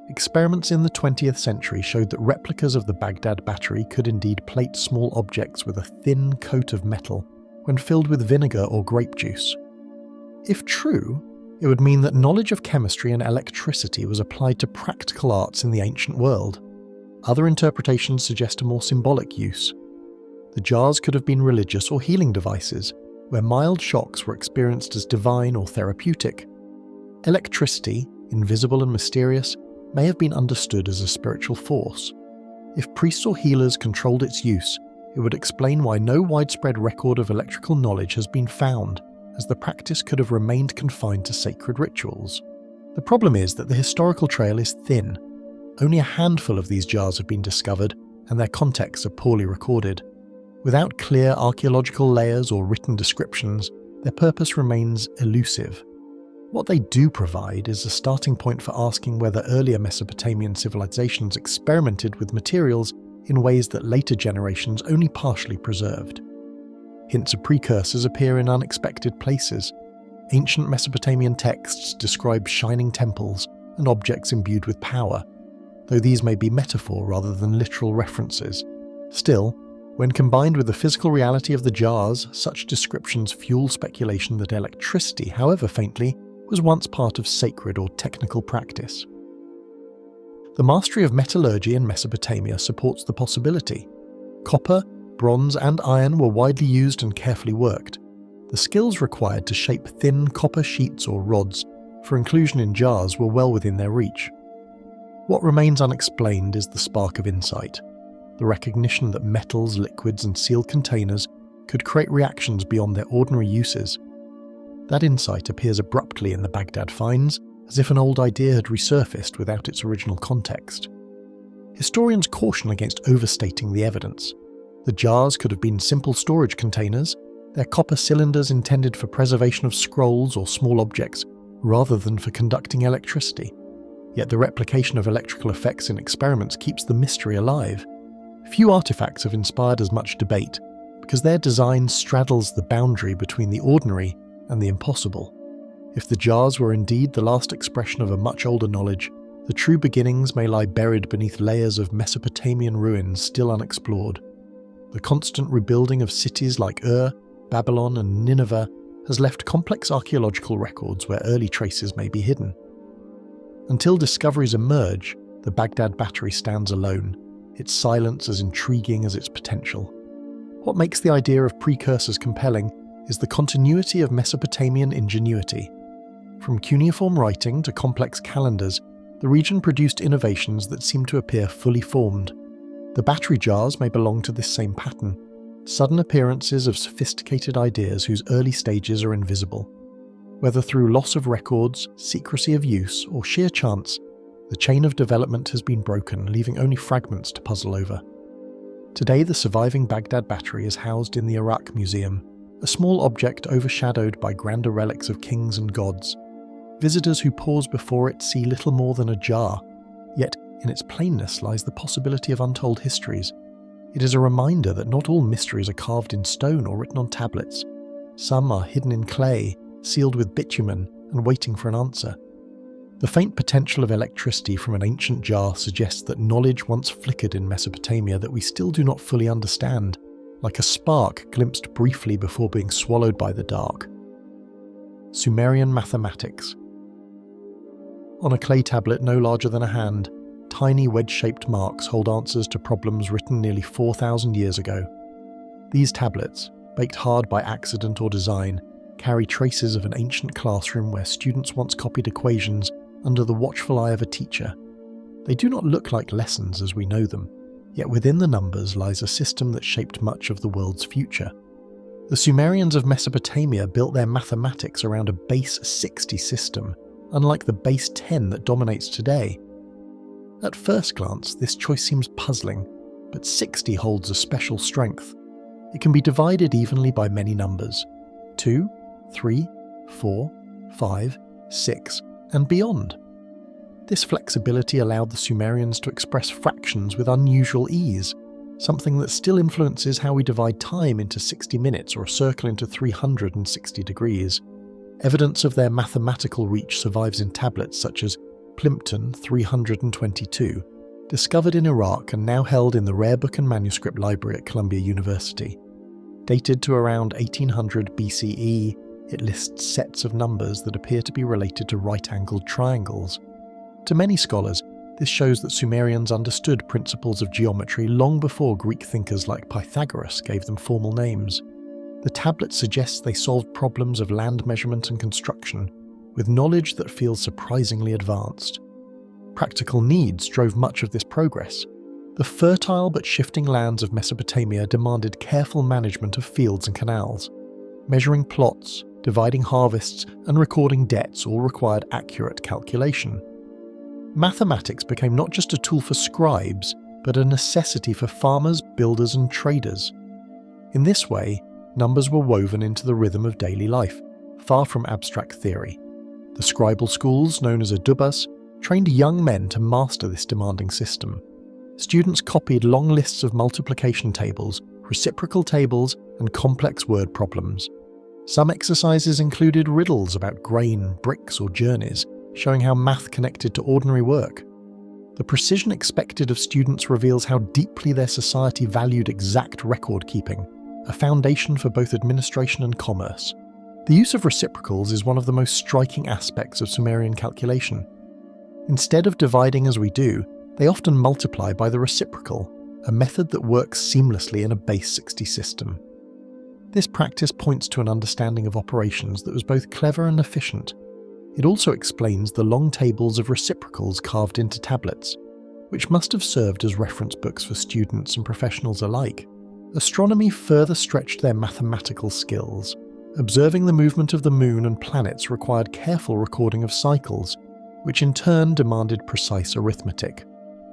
Experiments in the 20th century showed that replicas of the Baghdad battery could indeed plate small objects with a thin coat of metal when filled with vinegar or grape juice. If true, it would mean that knowledge of chemistry and electricity was applied to practical arts in the ancient world. Other interpretations suggest a more symbolic use. The jars could have been religious or healing devices, where mild shocks were experienced as divine or therapeutic. Electricity, invisible and mysterious, may have been understood as a spiritual force, If priests or healers controlled its use, it would explain why no widespread record of electrical knowledge has been found, as the practice could have remained confined to sacred rituals. The problem is that the historical trail is thin. Only a handful of these jars have been discovered, and their contexts are poorly recorded. Without clear archaeological layers or written descriptions, their purpose remains elusive. What they do provide is a starting point for asking whether earlier Mesopotamian civilizations experimented with materials in ways that later generations only partially preserved. Hints of precursors appear in unexpected places. Ancient Mesopotamian texts describe shining temples and objects imbued with power, though these may be metaphor rather than literal references. Still, when combined with the physical reality of the jars, such descriptions fuel speculation that electricity, however faintly, was once part of sacred or technical practice. The mastery of metallurgy in Mesopotamia supports the possibility. Copper, bronze, and iron were widely used and carefully worked. The skills required to shape thin copper sheets or rods for inclusion in jars were well within their reach. What remains unexplained is the spark of insight, the recognition that metals, liquids, and sealed containers could create reactions beyond their ordinary uses. That insight appears abruptly in the Baghdad finds, as if an old idea had resurfaced without its original context. Historians caution against overstating the evidence. The jars could have been simple storage containers, their copper cylinders intended for preservation of scrolls or small objects, rather than for conducting electricity. Yet the replication of electrical effects in experiments keeps the mystery alive. Few artifacts have inspired as much debate, because their design straddles the boundary between the ordinary and the impossible. If the jars were indeed the last expression of a much older knowledge, the true beginnings may lie buried beneath layers of Mesopotamian ruins still unexplored. The constant rebuilding of cities like Ur, Babylon, and Nineveh has left complex archaeological records where early traces may be hidden. Until discoveries emerge, the Baghdad Battery stands alone, its silence as intriguing as its potential. What makes the idea of precursors compelling is the continuity of Mesopotamian ingenuity. From cuneiform writing to complex calendars, the region produced innovations that seem to appear fully formed. The battery jars may belong to this same pattern, sudden appearances of sophisticated ideas whose early stages are invisible. Whether through loss of records, secrecy of use, or sheer chance, the chain of development has been broken, leaving only fragments to puzzle over. Today, the surviving Baghdad Battery is housed in the Iraq Museum, a small object overshadowed by grander relics of kings and gods. Visitors who pause before it see little more than a jar, yet in its plainness lies the possibility of untold histories. It is a reminder that not all mysteries are carved in stone or written on tablets. Some are hidden in clay, sealed with bitumen, and waiting for an answer. The faint potential of electricity from an ancient jar suggests that knowledge once flickered in Mesopotamia that we still do not fully understand, like a spark glimpsed briefly before being swallowed by the dark. Sumerian mathematics. On a clay tablet no larger than a hand, tiny wedge-shaped marks hold answers to problems written nearly 4,000 years ago. These tablets, baked hard by accident or design, carry traces of an ancient classroom where students once copied equations under the watchful eye of a teacher. They do not look like lessons as we know them, yet within the numbers lies a system that shaped much of the world's future. The Sumerians of Mesopotamia built their mathematics around a base 60 system, unlike the base 10 that dominates today. At first glance, this choice seems puzzling, but 60 holds a special strength. It can be divided evenly by many numbers: 2, 3, 4, 5, 6, and beyond. This flexibility allowed the Sumerians to express fractions with unusual ease, something that still influences how we divide time into 60 minutes or a circle into 360 degrees. Evidence of their mathematical reach survives in tablets such as Plimpton 322, discovered in Iraq and now held in the Rare Book and Manuscript Library at Columbia University. Dated to around 1800 BCE, it lists sets of numbers that appear to be related to right-angled triangles. To many scholars, this shows that Sumerians understood principles of geometry long before Greek thinkers like Pythagoras gave them formal names. The tablet suggests they solved problems of land measurement and construction, with knowledge that feels surprisingly advanced. Practical needs drove much of this progress. The fertile but shifting lands of Mesopotamia demanded careful management of fields and canals. Measuring plots, dividing harvests, and recording debts all required accurate calculation. Mathematics became not just a tool for scribes, but a necessity for farmers, builders, and traders. In this way, numbers were woven into the rhythm of daily life, far from abstract theory. The scribal schools, known as adubas, trained young men to master this demanding system. Students copied long lists of multiplication tables, reciprocal tables, and complex word problems. Some exercises included riddles about grain, bricks, or journeys, showing how math connected to ordinary work. The precision expected of students reveals how deeply their society valued exact record-keeping, a foundation for both administration and commerce. The use of reciprocals is one of the most striking aspects of Sumerian calculation. Instead of dividing as we do, they often multiply by the reciprocal, a method that works seamlessly in a base 60 system. This practice points to an understanding of operations that was both clever and efficient. It also explains the long tables of reciprocals carved into tablets, which must have served as reference books for students and professionals alike. Astronomy further stretched their mathematical skills. Observing the movement of the moon and planets required careful recording of cycles, which in turn demanded precise arithmetic.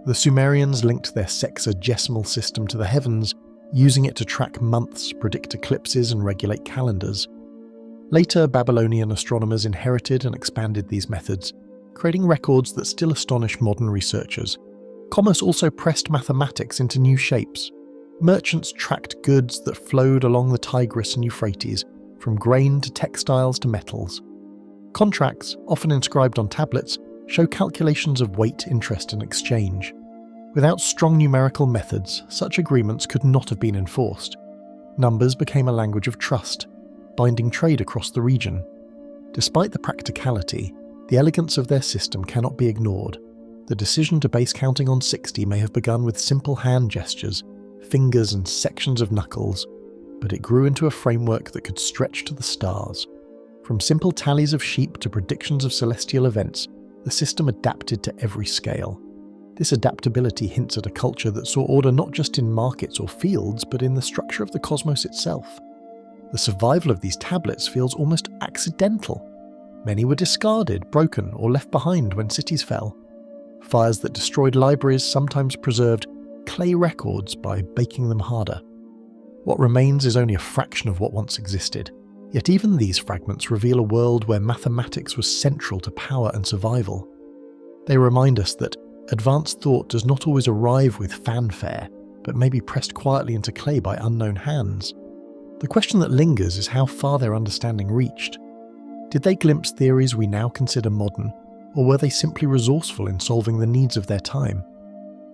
The Sumerians linked their sexagesimal system to the heavens, using it to track months, predict eclipses, and regulate calendars. Later, Babylonian astronomers inherited and expanded these methods, creating records that still astonish modern researchers. Commerce also pressed mathematics into new shapes. Merchants tracked goods that flowed along the Tigris and Euphrates, from grain to textiles to metals. Contracts, often inscribed on tablets, show calculations of weight, interest, and exchange. Without strong numerical methods, such agreements could not have been enforced. Numbers became a language of trust, binding trade across the region. Despite the practicality, the elegance of their system cannot be ignored. The decision to base counting on 60 may have begun with simple hand gestures, fingers and sections of knuckles, but it grew into a framework that could stretch to the stars. From simple tallies of sheep to predictions of celestial events, the system adapted to every scale. This adaptability hints at a culture that saw order not just in markets or fields, but in the structure of the cosmos itself. The survival of these tablets feels almost accidental. Many were discarded, broken, or left behind when cities fell. Fires that destroyed libraries sometimes preserved clay records by baking them harder. What remains is only a fraction of what once existed, yet even these fragments reveal a world where mathematics was central to power and survival. They remind us that advanced thought does not always arrive with fanfare, but may be pressed quietly into clay by unknown hands. The question that lingers is how far their understanding reached. Did they glimpse theories we now consider modern, or were they simply resourceful in solving the needs of their time?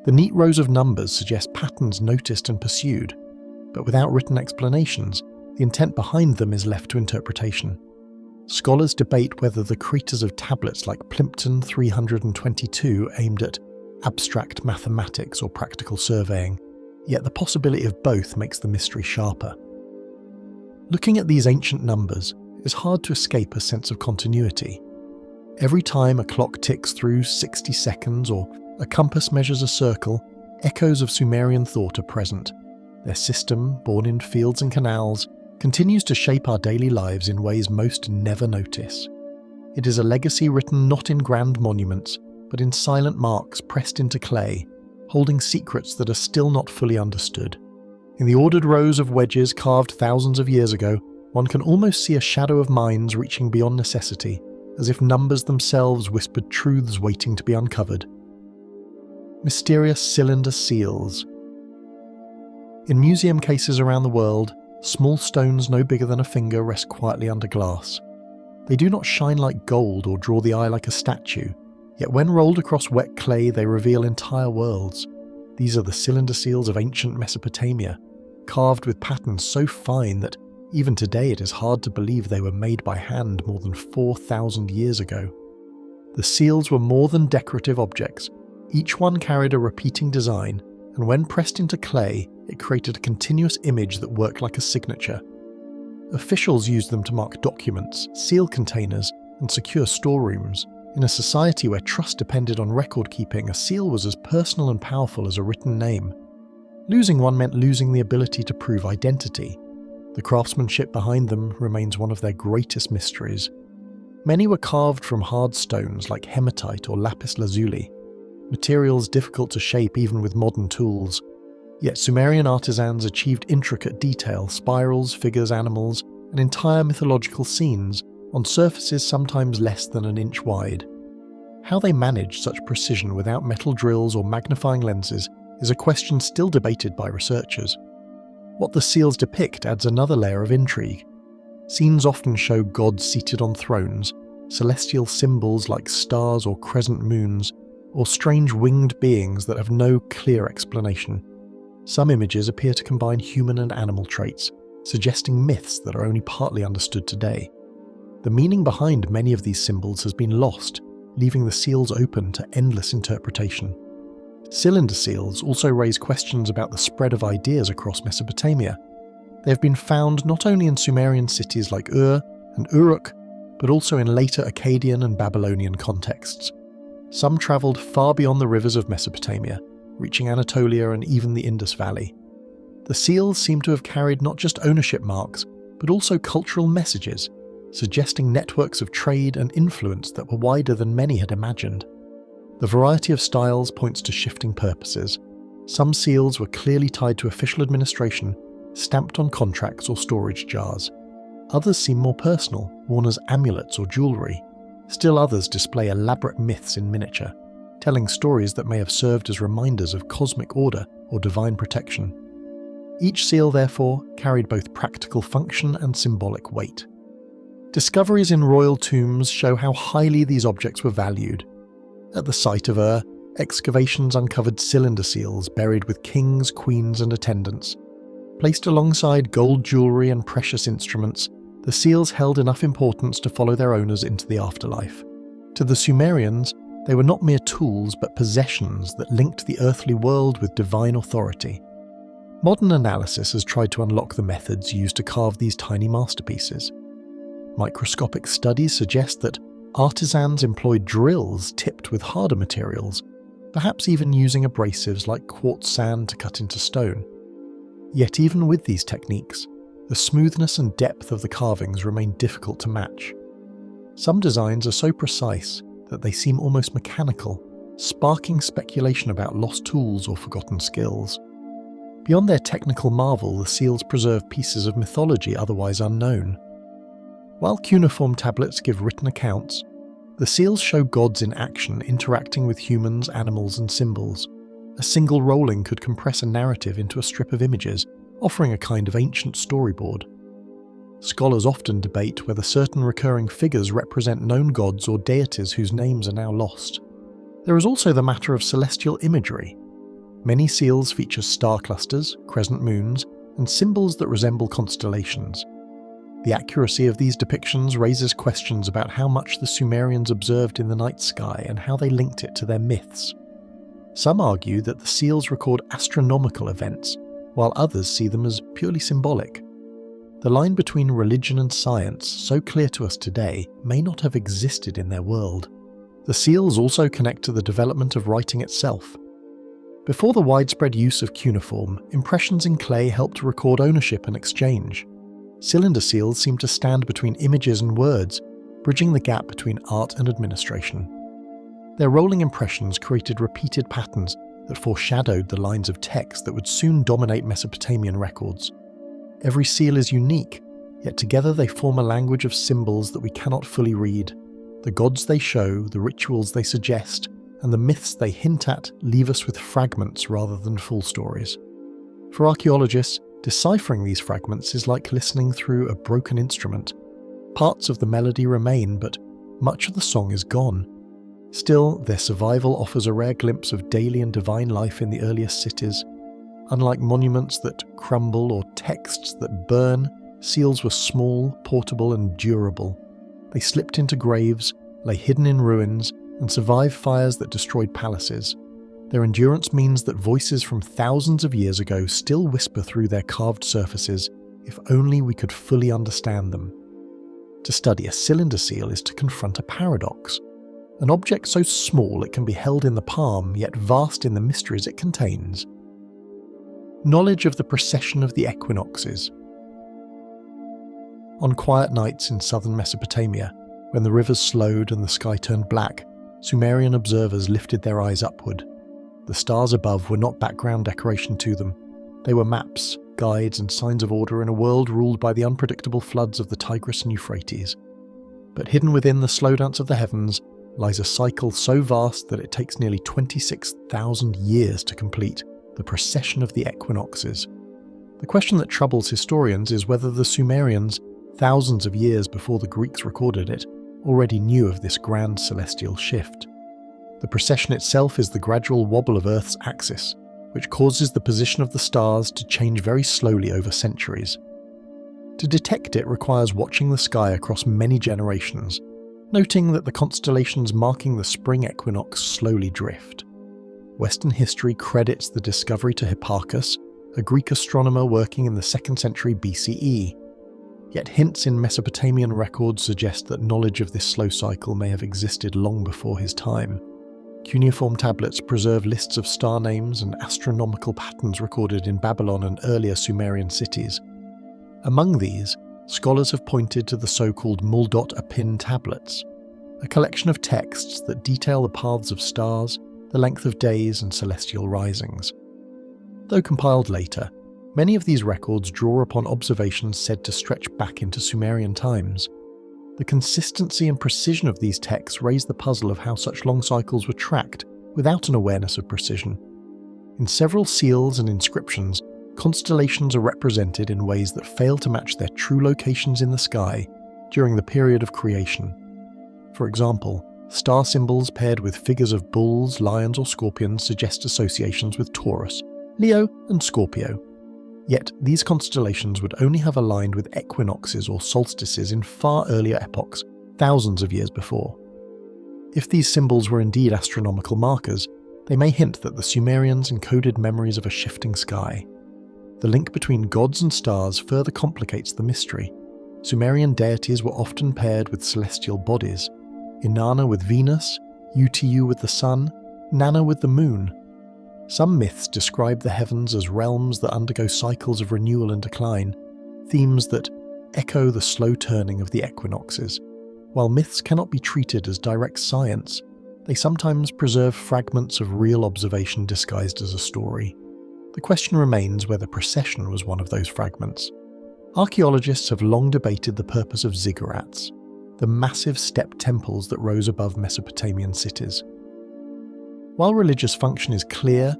The neat rows of numbers suggest patterns noticed and pursued, but without written explanations, the intent behind them is left to interpretation. Scholars debate whether the creators of tablets like Plimpton 322 aimed at abstract mathematics or practical surveying, yet the possibility of both makes the mystery sharper. Looking at these ancient numbers, it's hard to escape a sense of continuity. Every time a clock ticks through 60 seconds or a compass measures a circle, echoes of Sumerian thought are present. Their system, born in fields and canals, continues to shape our daily lives in ways most never notice. It is a legacy written not in grand monuments, but in silent marks pressed into clay, holding secrets that are still not fully understood. In the ordered rows of wedges carved thousands of years ago, one can almost see a shadow of minds reaching beyond necessity, as if numbers themselves whispered truths waiting to be uncovered. Mysterious cylinder seals. In museum cases around the world, small stones no bigger than a finger rest quietly under glass. They do not shine like gold or draw the eye like a statue, yet when rolled across wet clay they reveal entire worlds. These are the cylinder seals of ancient Mesopotamia, carved with patterns so fine that even today it is hard to believe they were made by hand more than 4,000 years ago. The seals were more than decorative objects. Each one carried a repeating design, and when pressed into clay, it created a continuous image that worked like a signature. Officials used them to mark documents, seal containers, and secure storerooms, In a society where trust depended on record keeping, a seal was as personal and powerful as a written name. Losing one meant losing the ability to prove identity. The craftsmanship behind them remains one of their greatest mysteries. Many were carved from hard stones like hematite or lapis lazuli, materials difficult to shape even with modern tools. Yet Sumerian artisans achieved intricate detail, spirals, figures, animals, and entire mythological scenes on surfaces sometimes less than an inch wide. How they managed such precision without metal drills or magnifying lenses is a question still debated by researchers. What the seals depict adds another layer of intrigue. Scenes often show gods seated on thrones, celestial symbols like stars or crescent moons, or strange winged beings that have no clear explanation. Some images appear to combine human and animal traits, suggesting myths that are only partly understood today. The meaning behind many of these symbols has been lost, leaving the seals open to endless interpretation. Cylinder seals also raise questions about the spread of ideas across Mesopotamia. They have been found not only in Sumerian cities like Ur and Uruk, but also in later Akkadian and Babylonian contexts. Some travelled far beyond the rivers of Mesopotamia, reaching Anatolia and even the Indus Valley. The seals seem to have carried not just ownership marks, but also cultural messages, suggesting networks of trade and influence that were wider than many had imagined. The variety of styles points to shifting purposes. Some seals were clearly tied to official administration, stamped on contracts or storage jars. Others seem more personal, worn as amulets or jewellery. Still others display elaborate myths in miniature, telling stories that may have served as reminders of cosmic order or divine protection. Each seal, therefore, carried both practical function and symbolic weight. Discoveries in royal tombs show how highly these objects were valued. At the site of Ur, excavations uncovered cylinder seals buried with kings, queens, and attendants. Placed alongside gold jewellery and precious instruments, the seals held enough importance to follow their owners into the afterlife. To the Sumerians, they were not mere tools but possessions that linked the earthly world with divine authority. Modern analysis has tried to unlock the methods used to carve these tiny masterpieces. Microscopic studies suggest that artisans employed drills tipped with harder materials, perhaps even using abrasives like quartz sand to cut into stone. Yet even with these techniques, the smoothness and depth of the carvings remain difficult to match. Some designs are so precise that they seem almost mechanical, sparking speculation about lost tools or forgotten skills. Beyond their technical marvel, the seals preserve pieces of mythology otherwise unknown. While cuneiform tablets give written accounts, the seals show gods in action interacting with humans, animals, and symbols. A single rolling could compress a narrative into a strip of images, offering a kind of ancient storyboard. Scholars often debate whether certain recurring figures represent known gods or deities whose names are now lost. There is also the matter of celestial imagery. Many seals feature star clusters, crescent moons, and symbols that resemble constellations. The accuracy of these depictions raises questions about how much the Sumerians observed in the night sky and how they linked it to their myths. Some argue that the seals record astronomical events, while others see them as purely symbolic. The line between religion and science, so clear to us today, may not have existed in their world. The seals also connect to the development of writing itself. Before the widespread use of cuneiform, impressions in clay helped to record ownership and exchange. Cylinder seals seem to stand between images and words, bridging the gap between art and administration. Their rolling impressions created repeated patterns that foreshadowed the lines of text that would soon dominate Mesopotamian records. Every seal is unique, yet together they form a language of symbols that we cannot fully read. The gods they show, the rituals they suggest, and the myths they hint at leave us with fragments rather than full stories. For archaeologists, deciphering these fragments is like listening through a broken instrument. Parts of the melody remain, but much of the song is gone. Still, their survival offers a rare glimpse of daily and divine life in the earliest cities. Unlike monuments that crumble or texts that burn, seals were small, portable, and durable. They slipped into graves, lay hidden in ruins, and survived fires that destroyed palaces. Their endurance means that voices from thousands of years ago still whisper through their carved surfaces, if only we could fully understand them. To study a cylinder seal is to confront a paradox. an object so small it can be held in the palm, yet vast in the mysteries it contains. Knowledge of the precession of the equinoxes. On quiet nights in southern Mesopotamia, when the rivers slowed and the sky turned black, Sumerian observers lifted their eyes upward. The stars above were not background decoration to them. They were maps, guides, and signs of order in a world ruled by the unpredictable floods of the Tigris and Euphrates. But hidden within the slow dance of the heavens lies a cycle so vast that it takes nearly 26,000 years to complete, the precession of the equinoxes. The question that troubles historians is whether the Sumerians, thousands of years before the Greeks recorded it, already knew of this grand celestial shift. The precession itself is the gradual wobble of Earth's axis, which causes the position of the stars to change very slowly over centuries. To detect it requires watching the sky across many generations, noting that the constellations marking the spring equinox slowly drift. Western history credits the discovery to Hipparchus, a Greek astronomer working in the 2nd century BCE. Yet hints in Mesopotamian records suggest that knowledge of this slow cycle may have existed long before his time. Cuneiform tablets preserve lists of star names and astronomical patterns recorded in Babylon and earlier Sumerian cities. Among these, scholars have pointed to the so-called Muldot Apin tablets, a collection of texts that detail the paths of stars, the length of days, and celestial risings. Though compiled later, many of these records draw upon observations said to stretch back into Sumerian times. The consistency and precision of these texts raise the puzzle of how such long cycles were tracked without an awareness of precision. In several seals and inscriptions, constellations are represented in ways that fail to match their true locations in the sky during the period of creation. For example, star symbols paired with figures of bulls, lions, or scorpions suggest associations with Taurus, Leo, and Scorpio. Yet these constellations would only have aligned with equinoxes or solstices in far earlier epochs, thousands of years before. If these symbols were indeed astronomical markers, they may hint that the Sumerians encoded memories of a shifting sky. The link between gods and stars further complicates the mystery. Sumerian deities were often paired with celestial bodies, Inanna with Venus, Utu with the sun, Nanna with the moon. Some myths describe the heavens as realms that undergo cycles of renewal and decline, themes that echo the slow turning of the equinoxes. While myths cannot be treated as direct science, they sometimes preserve fragments of real observation disguised as a story. The question remains whether precession was one of those fragments. Archaeologists have long debated the purpose of ziggurats, the massive step temples that rose above Mesopotamian cities. While religious function is clear,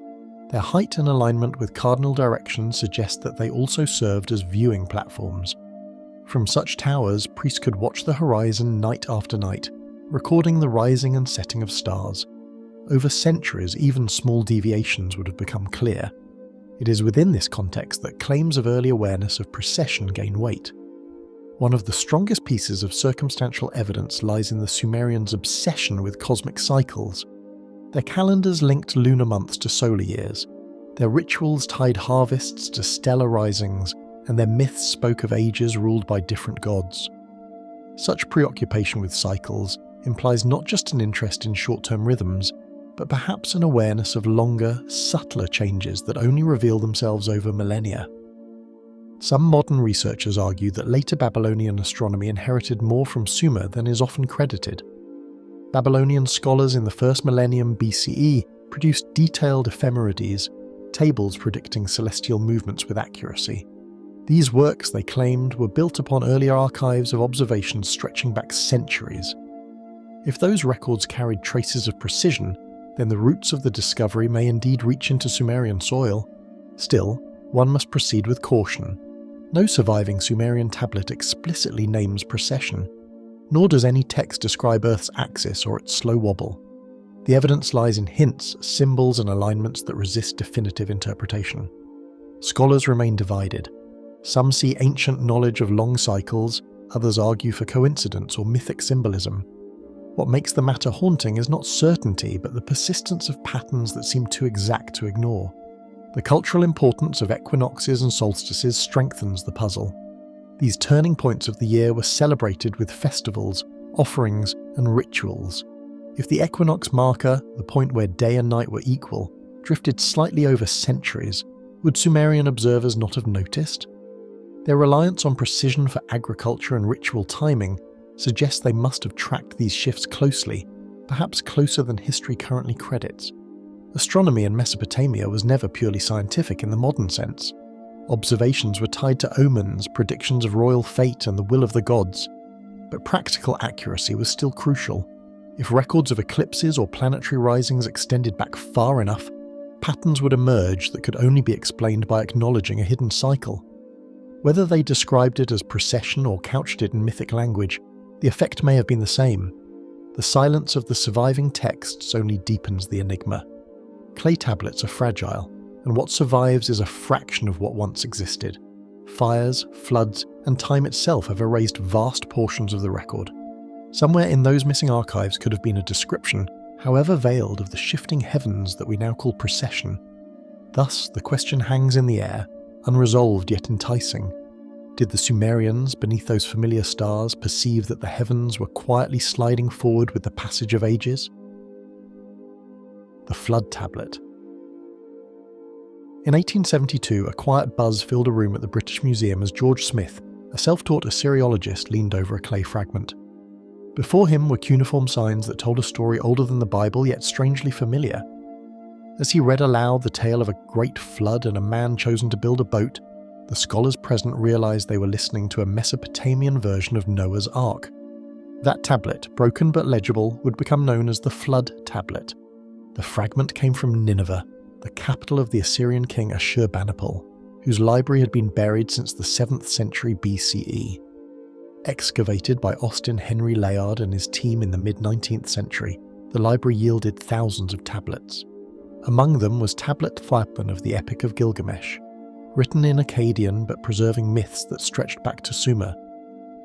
their height and alignment with cardinal directions suggest that they also served as viewing platforms. From such towers, priests could watch the horizon night after night, recording the rising and setting of stars. Over centuries, even small deviations would have become clear. It is within this context that claims of early awareness of precession gain weight. One of the strongest pieces of circumstantial evidence lies in the Sumerians' obsession with cosmic cycles. Their calendars linked lunar months to solar years, their rituals tied harvests to stellar risings, and their myths spoke of ages ruled by different gods. Such preoccupation with cycles implies not just an interest in short-term rhythms, but perhaps an awareness of longer, subtler changes that only reveal themselves over millennia. Some modern researchers argue that later Babylonian astronomy inherited more from Sumer than is often credited. Babylonian scholars in the 1st millennium BCE produced detailed ephemerides, tables predicting celestial movements with accuracy. These works, they claimed, were built upon earlier archives of observations stretching back centuries. If those records carried traces of precision, then the roots of the discovery may indeed reach into Sumerian soil. Still, one must proceed with caution. No surviving Sumerian tablet explicitly names precession, nor does any text describe Earth's axis or its slow wobble. The evidence lies in hints, symbols, and alignments that resist definitive interpretation. Scholars remain divided. Some see ancient knowledge of long cycles, others argue for coincidence or mythic symbolism. What makes the matter haunting is not certainty, but the persistence of patterns that seem too exact to ignore. The cultural importance of equinoxes and solstices strengthens the puzzle. These turning points of the year were celebrated with festivals, offerings, and rituals. If the equinox marker, the point where day and night were equal, drifted slightly over centuries, would Sumerian observers not have noticed? Their reliance on precision for agriculture and ritual timing suggests they must have tracked these shifts closely, perhaps closer than history currently credits. Astronomy in Mesopotamia was never purely scientific in the modern sense. Observations were tied to omens, predictions of royal fate and the will of the gods. But practical accuracy was still crucial. If records of eclipses or planetary risings extended back far enough, patterns would emerge that could only be explained by acknowledging a hidden cycle. Whether they described it as precession or couched it in mythic language, the effect may have been the same. The silence of the surviving texts only deepens the enigma. Clay tablets are fragile, and what survives is a fraction of what once existed. Fires, floods, and time itself have erased vast portions of the record. Somewhere in those missing archives could have been a description, however veiled, of the shifting heavens that we now call precession. Thus, the question hangs in the air, unresolved yet enticing. Did the Sumerians, beneath those familiar stars, perceive that the heavens were quietly sliding forward with the passage of ages? The Flood Tablet. In 1872, a quiet buzz filled a room at the British Museum as George Smith, a self-taught Assyriologist, leaned over a clay fragment. Before him were cuneiform signs that told a story older than the Bible, yet strangely familiar. As he read aloud the tale of a great flood and a man chosen to build a boat, the scholars present realized they were listening to a Mesopotamian version of Noah's Ark. That tablet, broken but legible, would become known as the Flood Tablet. The fragment came from Nineveh, the capital of the Assyrian king Ashurbanipal, whose library had been buried since the 7th century BCE. Excavated by Austin Henry Layard and his team in the mid-19th century, the library yielded thousands of tablets. Among them was Tablet 5 of the Epic of Gilgamesh, written in Akkadian but preserving myths that stretched back to Sumer.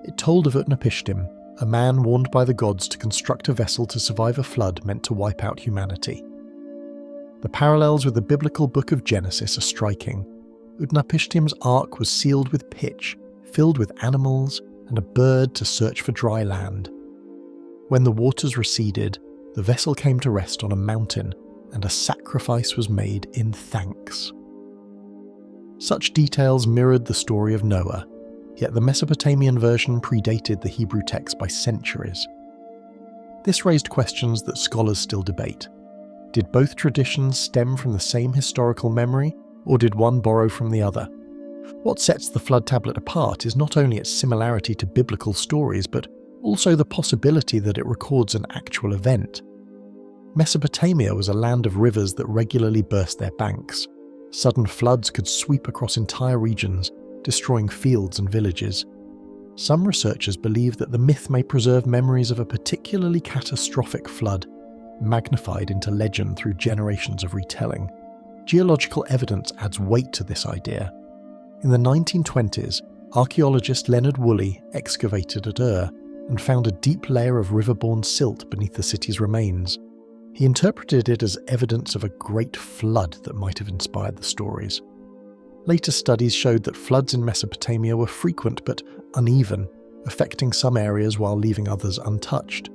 It told of Utnapishtim, a man warned by the gods to construct a vessel to survive a flood meant to wipe out humanity. The parallels with the biblical book of Genesis are striking. Utnapishtim's ark was sealed with pitch, filled with animals, and a bird to search for dry land. When the waters receded, the vessel came to rest on a mountain, and a sacrifice was made in thanks. Such details mirrored the story of Noah, yet the Mesopotamian version predated the Hebrew text by centuries. This raised questions that scholars still debate. Did both traditions stem from the same historical memory, or did one borrow from the other? What sets the Flood Tablet apart is not only its similarity to biblical stories, but also the possibility that it records an actual event. Mesopotamia was a land of rivers that regularly burst their banks. Sudden floods could sweep across entire regions, destroying fields and villages. Some researchers believe that the myth may preserve memories of a particularly catastrophic flood, magnified into legend through generations of retelling. Geological evidence adds weight to this idea. In the 1920s, archaeologist Leonard Woolley excavated at Ur and found a deep layer of river-borne silt beneath the city's remains. He interpreted it as evidence of a great flood that might have inspired the stories. Later studies showed that floods in Mesopotamia were frequent but uneven, affecting some areas while leaving others untouched.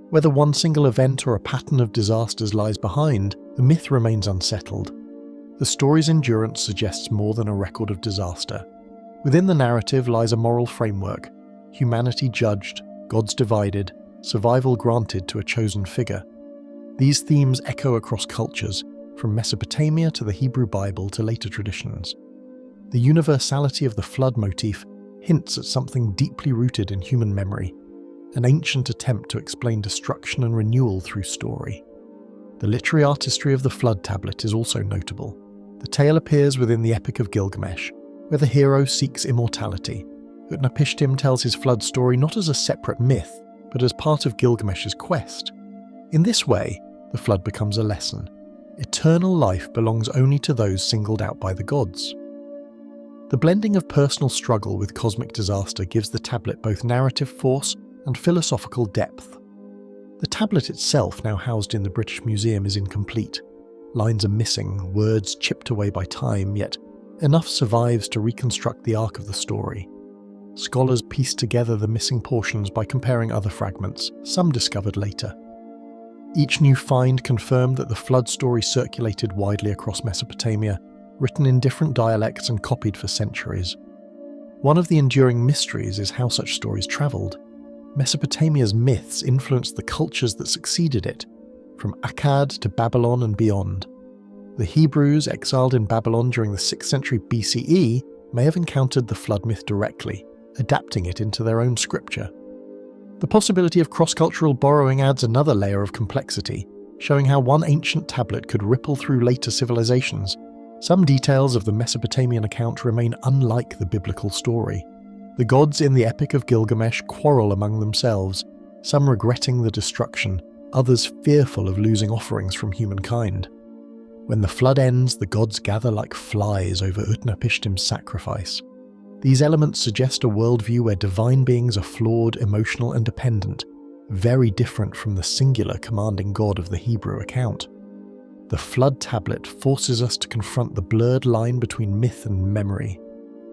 Whether one single event or a pattern of disasters lies behind, the myth remains unsettled. The story's endurance suggests more than a record of disaster. Within the narrative lies a moral framework: humanity judged, gods divided, survival granted to a chosen figure. These themes echo across cultures, from Mesopotamia to the Hebrew Bible to later traditions. The universality of the flood motif hints at something deeply rooted in human memory, an ancient attempt to explain destruction and renewal through story. The literary artistry of the Flood Tablet is also notable. The tale appears within the Epic of Gilgamesh, where the hero seeks immortality. Utnapishtim tells his flood story not as a separate myth, but as part of Gilgamesh's quest. In this way, the flood becomes a lesson. Eternal life belongs only to those singled out by the gods. The blending of personal struggle with cosmic disaster gives the tablet both narrative force and philosophical depth. The tablet itself, now housed in the British Museum, is incomplete. Lines are missing, words chipped away by time, yet enough survives to reconstruct the arc of the story. Scholars piece together the missing portions by comparing other fragments, some discovered later. Each new find confirmed that the flood story circulated widely across Mesopotamia, written in different dialects and copied for centuries. One of the enduring mysteries is how such stories travelled. Mesopotamia's myths influenced the cultures that succeeded it, from Akkad to Babylon and beyond. The Hebrews exiled in Babylon during the 6th century BCE may have encountered the flood myth directly, adapting it into their own scripture. The possibility of cross-cultural borrowing adds another layer of complexity, showing how one ancient tablet could ripple through later civilizations. Some details of the Mesopotamian account remain unlike the biblical story. The gods in the Epic of Gilgamesh quarrel among themselves, some regretting the destruction, others fearful of losing offerings from humankind. When the flood ends, the gods gather like flies over Utnapishtim's sacrifice. These elements suggest a worldview where divine beings are flawed, emotional and dependent, very different from the singular commanding God of the Hebrew account. The flood tablet forces us to confront the blurred line between myth and memory.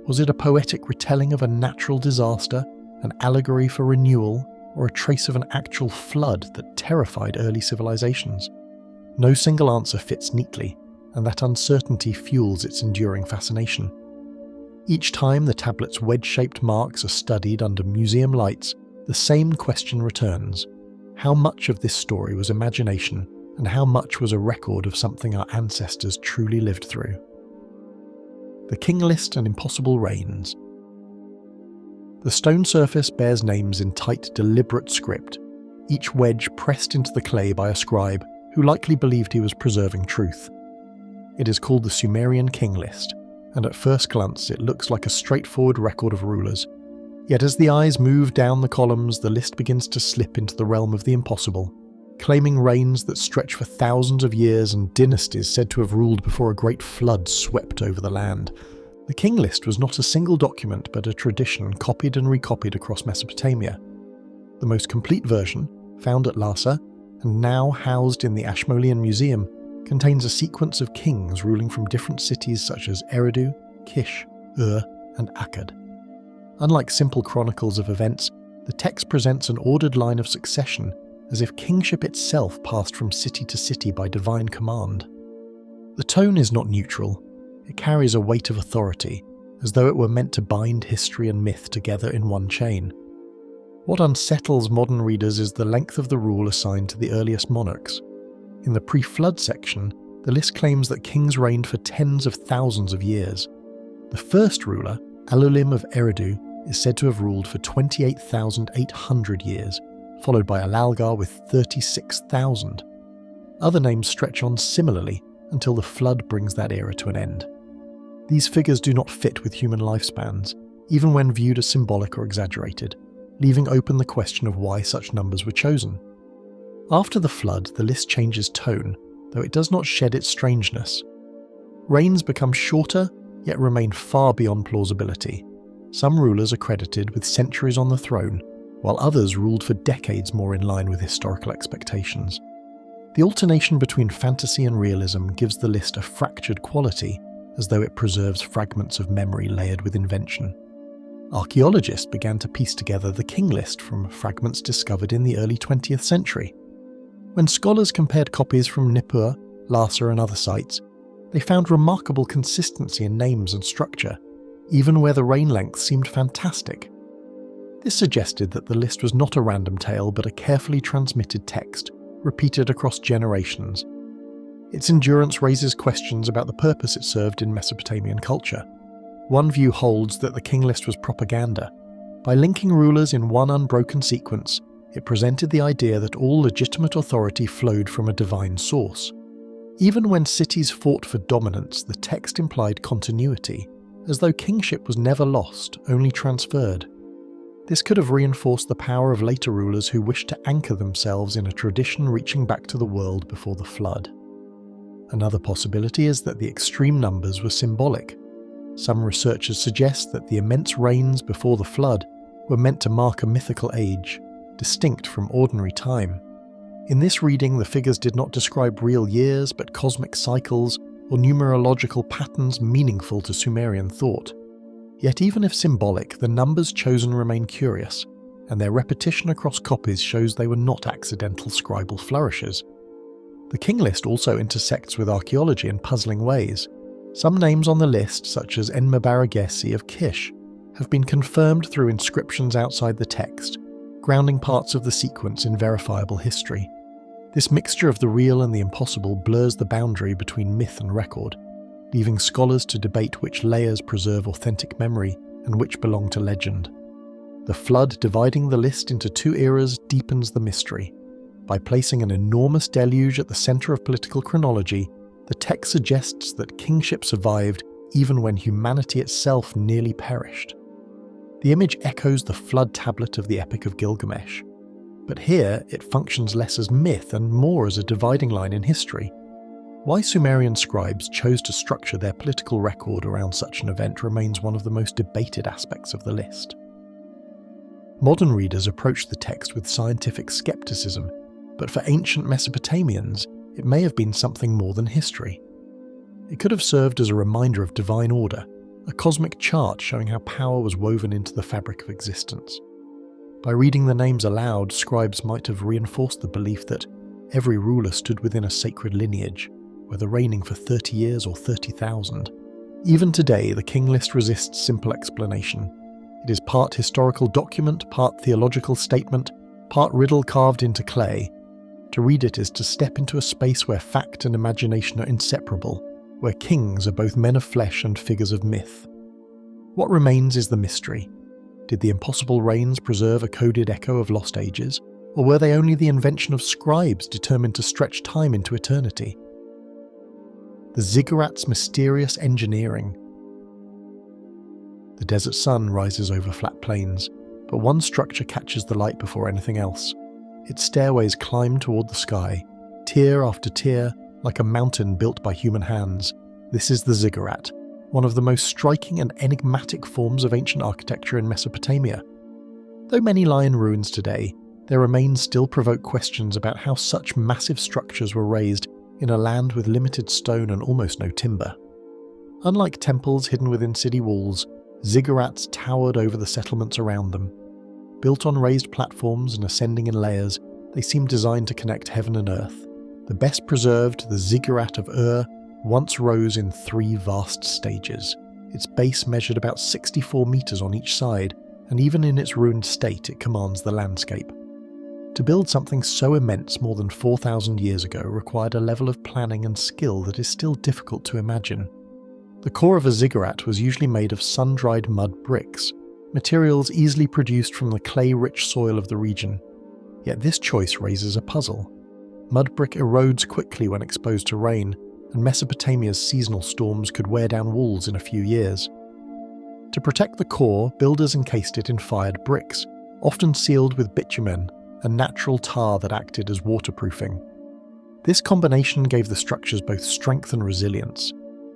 Was it a poetic retelling of a natural disaster, an allegory for renewal, or a trace of an actual flood that terrified early civilizations? No single answer fits neatly, and that uncertainty fuels its enduring fascination. Each time the tablet's wedge-shaped marks are studied under museum lights, the same question returns. How much of this story was imagination, and how much was a record of something our ancestors truly lived through? The king list and impossible reigns. The stone surface bears names in tight, deliberate script, each wedge pressed into the clay by a scribe who likely believed he was preserving truth. It is called the Sumerian king list, and at first glance it looks like a straightforward record of rulers. Yet as the eyes move down the columns, the list begins to slip into the realm of the impossible, claiming reigns that stretch for thousands of years and dynasties said to have ruled before a great flood swept over the land. The king list was not a single document but a tradition copied and recopied across Mesopotamia. The most complete version, found at Lhasa and now housed in the Ashmolean Museum, contains a sequence of kings ruling from different cities such as Eridu, Kish, Ur, and Akkad. Unlike simple chronicles of events, the text presents an ordered line of succession, as if kingship itself passed from city to city by divine command. The tone is not neutral. It carries a weight of authority, as though it were meant to bind history and myth together in one chain. What unsettles modern readers is the length of the rule assigned to the earliest monarchs. In the pre-flood section, the list claims that kings reigned for tens of thousands of years. The first ruler, Alulim of Eridu, is said to have ruled for 28,800 years, followed by Alalgar with 36,000. Other names stretch on similarly until the flood brings that era to an end. These figures do not fit with human lifespans, even when viewed as symbolic or exaggerated, leaving open the question of why such numbers were chosen. After the flood, the list changes tone, though it does not shed its strangeness. Reigns become shorter, yet remain far beyond plausibility. Some rulers are credited with centuries on the throne, while others ruled for decades more in line with historical expectations. The alternation between fantasy and realism gives the list a fractured quality, as though it preserves fragments of memory layered with invention. Archaeologists began to piece together the king list from fragments discovered in the early 20th century. When scholars compared copies from Nippur, Lhasa and other sites, they found remarkable consistency in names and structure, even where the reign length seemed fantastic. This suggested that the list was not a random tale but a carefully transmitted text, repeated across generations. Its endurance raises questions about the purpose it served in Mesopotamian culture. One view holds that the king list was propaganda. By linking rulers in one unbroken sequence, it presented the idea that all legitimate authority flowed from a divine source. Even when cities fought for dominance, the text implied continuity, as though kingship was never lost, only transferred. This could have reinforced the power of later rulers who wished to anchor themselves in a tradition reaching back to the world before the flood. Another possibility is that the extreme numbers were symbolic. Some researchers suggest that the immense reigns before the flood were meant to mark a mythical age, distinct from ordinary time. In this reading, the figures did not describe real years, but cosmic cycles or numerological patterns meaningful to Sumerian thought. Yet even if symbolic, the numbers chosen remain curious, and their repetition across copies shows they were not accidental scribal flourishes. The king list also intersects with archaeology in puzzling ways. Some names on the list, such as Enuma of Kish, have been confirmed through inscriptions outside the text, grounding parts of the sequence in verifiable history. This mixture of the real and the impossible blurs the boundary between myth and record, leaving scholars to debate which layers preserve authentic memory and which belong to legend. The flood dividing the list into two eras deepens the mystery. By placing an enormous deluge at the centre of political chronology, the text suggests that kingship survived even when humanity itself nearly perished. The image echoes the flood tablet of the Epic of Gilgamesh, but here it functions less as myth and more as a dividing line in history. Why Sumerian scribes chose to structure their political record around such an event remains one of the most debated aspects of the list. Modern readers approach the text with scientific skepticism, but for ancient Mesopotamians, it may have been something more than history. It could have served as a reminder of divine order, a cosmic chart showing how power was woven into the fabric of existence. By reading the names aloud, scribes might have reinforced the belief that every ruler stood within a sacred lineage, whether reigning for 30 years or 30,000. Even today, the king list resists simple explanation. It is part historical document, part theological statement, part riddle carved into clay. To read it is to step into a space where fact and imagination are inseparable, where kings are both men of flesh and figures of myth. What remains is the mystery. Did the impossible reigns preserve a coded echo of lost ages, or were they only the invention of scribes determined to stretch time into eternity? The Ziggurat's mysterious engineering. The desert sun rises over flat plains, but one structure catches the light before anything else. Its stairways climb toward the sky, tier after tier, like a mountain built by human hands. This is the Ziggurat, one of the most striking and enigmatic forms of ancient architecture in Mesopotamia. Though many lie in ruins today, their remains still provoke questions about how such massive structures were raised in a land with limited stone and almost no timber. Unlike temples hidden within city walls, ziggurats towered over the settlements around them. Built on raised platforms and ascending in layers, they seemed designed to connect heaven and earth. The best preserved, the Ziggurat of Ur, once rose in 3 vast stages. Its base measured about 64 meters on each side, and even in its ruined state it commands the landscape. To build something so immense more than 4,000 years ago required a level of planning and skill that is still difficult to imagine. The core of a ziggurat was usually made of sun-dried mud bricks, materials easily produced from the clay-rich soil of the region. Yet this choice raises a puzzle. Mud brick erodes quickly when exposed to rain, and Mesopotamia's seasonal storms could wear down walls in a few years. To protect the core, builders encased it in fired bricks, often sealed with bitumen, a natural tar that acted as waterproofing. This combination gave the structures both strength and resilience,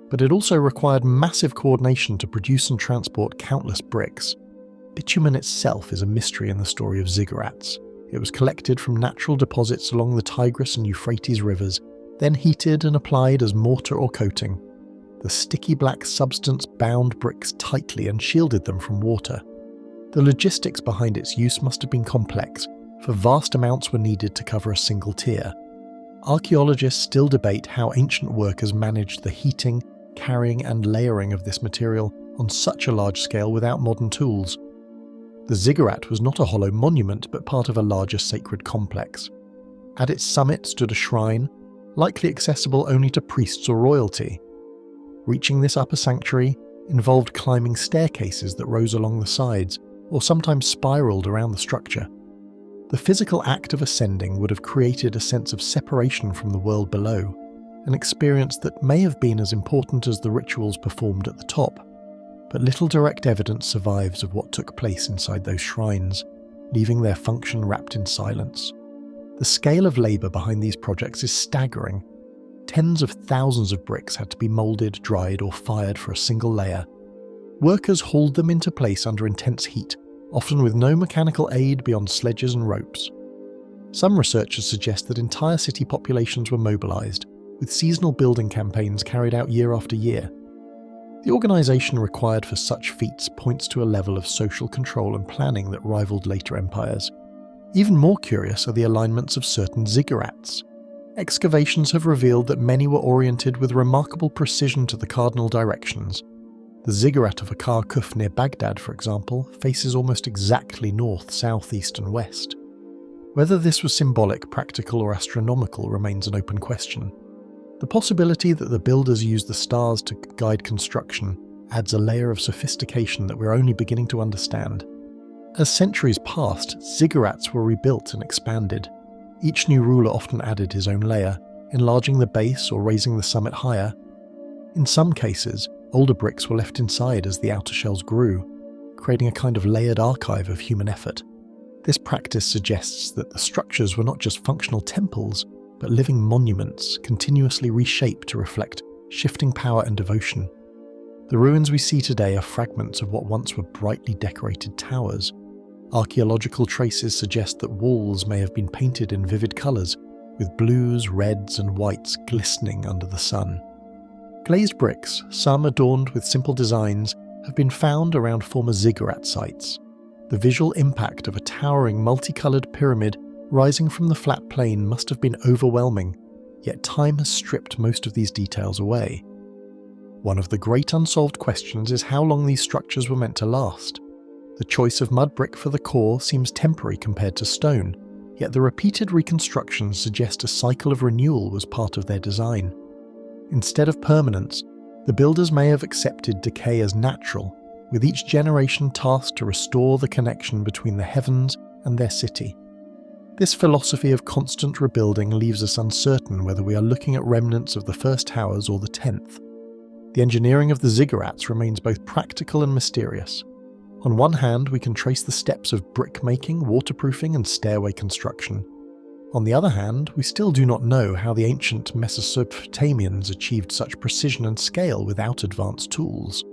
but it also required massive coordination to produce and transport countless bricks. Bitumen itself is a mystery in the story of ziggurats. It was collected from natural deposits along the Tigris and Euphrates rivers, then heated and applied as mortar or coating. The sticky black substance bound bricks tightly and shielded them from water. The logistics behind its use must have been complex, for vast amounts were needed to cover a single tier. Archaeologists still debate how ancient workers managed the heating, carrying and layering of this material on such a large scale without modern tools. The ziggurat was not a hollow monument, but part of a larger sacred complex. At its summit stood a shrine, likely accessible only to priests or royalty. Reaching this upper sanctuary involved climbing staircases that rose along the sides, or sometimes spiraled around the structure. The physical act of ascending would have created a sense of separation from the world below, an experience that may have been as important as the rituals performed at the top. But little direct evidence survives of what took place inside those shrines, leaving their function wrapped in silence. The scale of labour behind these projects is staggering. Tens of thousands of bricks had to be moulded, dried or fired for a single layer. Workers hauled them into place under intense heat, often with no mechanical aid beyond sledges and ropes. Some researchers suggest that entire city populations were mobilised, with seasonal building campaigns carried out year after year. The organisation required for such feats points to a level of social control and planning that rivaled later empires. Even more curious are the alignments of certain ziggurats. Excavations have revealed that many were oriented with remarkable precision to the cardinal directions. The Ziggurat of Akar Kuf near Baghdad, for example, faces almost exactly north, south, east and west. Whether this was symbolic, practical or astronomical remains an open question. The possibility that the builders used the stars to guide construction adds a layer of sophistication that we're only beginning to understand. As centuries passed, ziggurats were rebuilt and expanded. Each new ruler often added his own layer, enlarging the base or raising the summit higher. In some cases, older bricks were left inside as the outer shells grew, creating a kind of layered archive of human effort. This practice suggests that the structures were not just functional temples, but living monuments continuously reshaped to reflect shifting power and devotion. The ruins we see today are fragments of what once were brightly decorated towers. Archaeological traces suggest that walls may have been painted in vivid colours, with blues, reds and whites glistening under the sun. Glazed bricks, some adorned with simple designs, have been found around former ziggurat sites. The visual impact of a towering multicoloured pyramid rising from the flat plain must have been overwhelming, yet time has stripped most of these details away. One of the great unsolved questions is how long these structures were meant to last. The choice of mud brick for the core seems temporary compared to stone, yet the repeated reconstructions suggest a cycle of renewal was part of their design. Instead of permanence, the builders may have accepted decay as natural, with each generation tasked to restore the connection between the heavens and their city. This philosophy of constant rebuilding leaves us uncertain whether we are looking at remnants of the first towers or the 10th. The engineering of the ziggurats remains both practical and mysterious. On one hand, we can trace the steps of brick making, waterproofing and stairway construction. On the other hand, we still do not know how the ancient Mesopotamians achieved such precision and scale without advanced tools.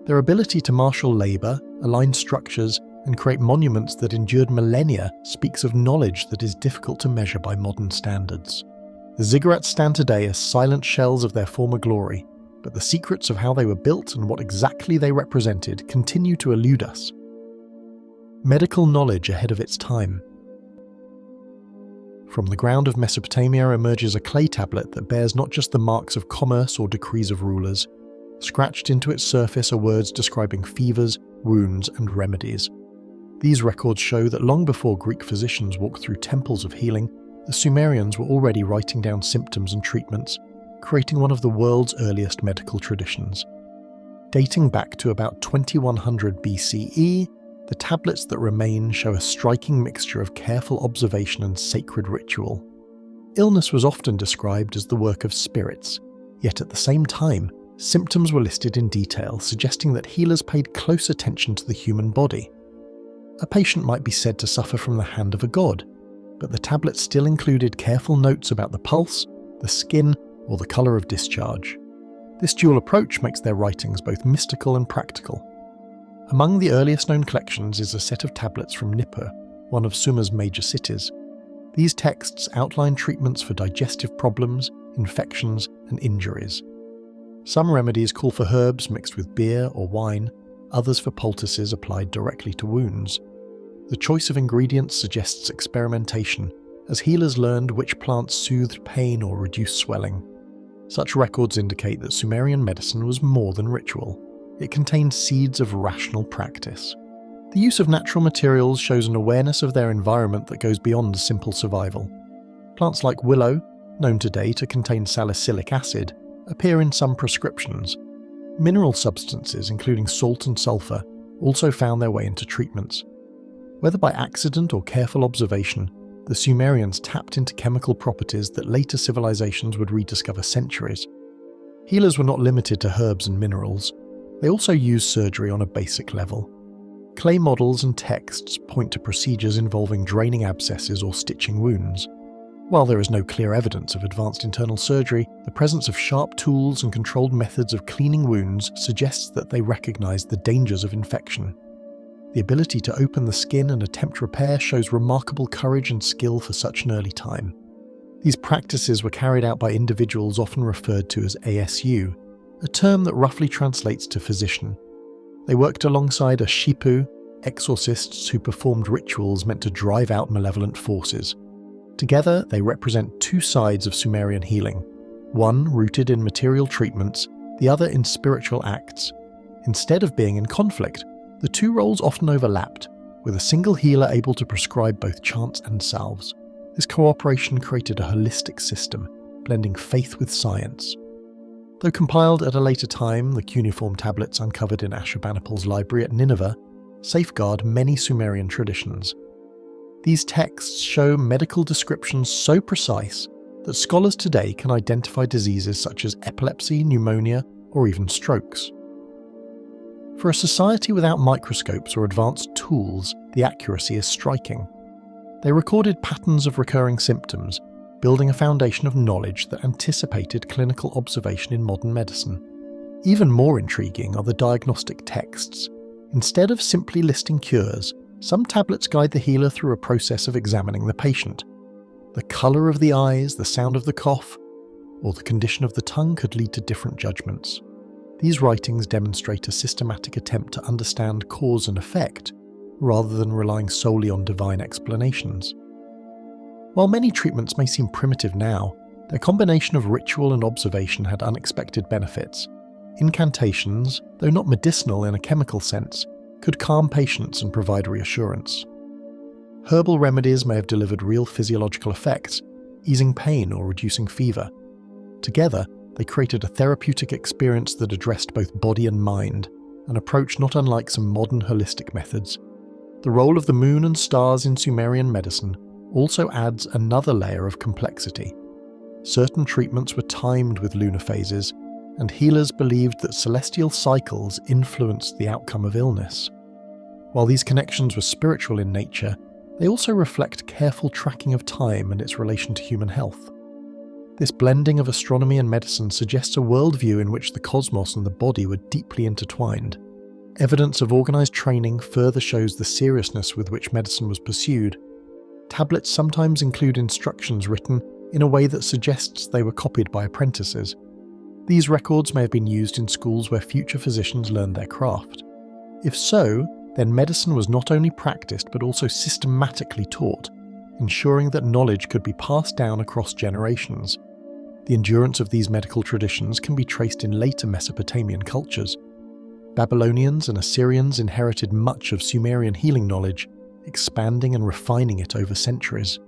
Their ability to marshal labour, align structures, and create monuments that endured millennia speaks of knowledge that is difficult to measure by modern standards. The ziggurats stand today as silent shells of their former glory, but the secrets of how they were built and what exactly they represented continue to elude us. Medical knowledge ahead of its time. From the ground of Mesopotamia emerges a clay tablet that bears not just the marks of commerce or decrees of rulers. Scratched into its surface are words describing fevers, wounds, and remedies. These records show that long before Greek physicians walked through temples of healing, the Sumerians were already writing down symptoms and treatments, creating one of the world's earliest medical traditions. Dating back to about 2100 BCE, the tablets that remain show a striking mixture of careful observation and sacred ritual. Illness was often described as the work of spirits, yet at the same time, symptoms were listed in detail, suggesting that healers paid close attention to the human body. A patient might be said to suffer from the hand of a god, but the tablets still included careful notes about the pulse, the skin, or the colour of discharge. This dual approach makes their writings both mystical and practical. Among the earliest known collections is a set of tablets from Nippur, one of Sumer's major cities. These texts outline treatments for digestive problems, infections, and injuries. Some remedies call for herbs mixed with beer or wine, others for poultices applied directly to wounds. The choice of ingredients suggests experimentation, as healers learned which plants soothed pain or reduced swelling. Such records indicate that Sumerian medicine was more than ritual. It contained seeds of rational practice. The use of natural materials shows an awareness of their environment that goes beyond simple survival. Plants like willow, known today to contain salicylic acid, appear in some prescriptions. Mineral substances, including salt and sulfur, also found their way into treatments. Whether by accident or careful observation, the Sumerians tapped into chemical properties that later civilizations would rediscover centuries. Healers were not limited to herbs and minerals. They also used surgery on a basic level. Clay models and texts point to procedures involving draining abscesses or stitching wounds. While there is no clear evidence of advanced internal surgery, the presence of sharp tools and controlled methods of cleaning wounds suggests that they recognized the dangers of infection. The ability to open the skin and attempt repair shows remarkable courage and skill for such an early time. These practices were carried out by individuals often referred to as ASU, a term that roughly translates to physician. They worked alongside a shipu, exorcists who performed rituals meant to drive out malevolent forces. Together, they represent two sides of Sumerian healing, one rooted in material treatments, the other in spiritual acts. Instead of being in conflict, the two roles often overlapped, with a single healer able to prescribe both chants and salves. This cooperation created a holistic system, blending faith with science. Though compiled at a later time, the cuneiform tablets uncovered in Ashurbanipal's library at Nineveh safeguard many Sumerian traditions. These texts show medical descriptions so precise that scholars today can identify diseases such as epilepsy, pneumonia, or even strokes. For a society without microscopes or advanced tools, the accuracy is striking. They recorded patterns of recurring symptoms, building a foundation of knowledge that anticipated clinical observation in modern medicine. Even more intriguing are the diagnostic texts. Instead of simply listing cures, some tablets guide the healer through a process of examining the patient. The colour of the eyes, the sound of the cough, or the condition of the tongue could lead to different judgments. These writings demonstrate a systematic attempt to understand cause and effect, rather than relying solely on divine explanations. While many treatments may seem primitive now, their combination of ritual and observation had unexpected benefits. Incantations, though not medicinal in a chemical sense, could calm patients and provide reassurance. Herbal remedies may have delivered real physiological effects, easing pain or reducing fever. Together, they created a therapeutic experience that addressed both body and mind, an approach not unlike some modern holistic methods. The role of the moon and stars in Sumerian medicine also adds another layer of complexity. Certain treatments were timed with lunar phases, and healers believed that celestial cycles influenced the outcome of illness. While these connections were spiritual in nature, they also reflect careful tracking of time and its relation to human health. This blending of astronomy and medicine suggests a worldview in which the cosmos and the body were deeply intertwined. Evidence of organised training further shows the seriousness with which medicine was pursued. Tablets sometimes include instructions written in a way that suggests they were copied by apprentices. These records may have been used in schools where future physicians learned their craft. If so, then medicine was not only practiced but also systematically taught, ensuring that knowledge could be passed down across generations. The endurance of these medical traditions can be traced in later Mesopotamian cultures. Babylonians and Assyrians inherited much of Sumerian healing knowledge, expanding and refining it over centuries.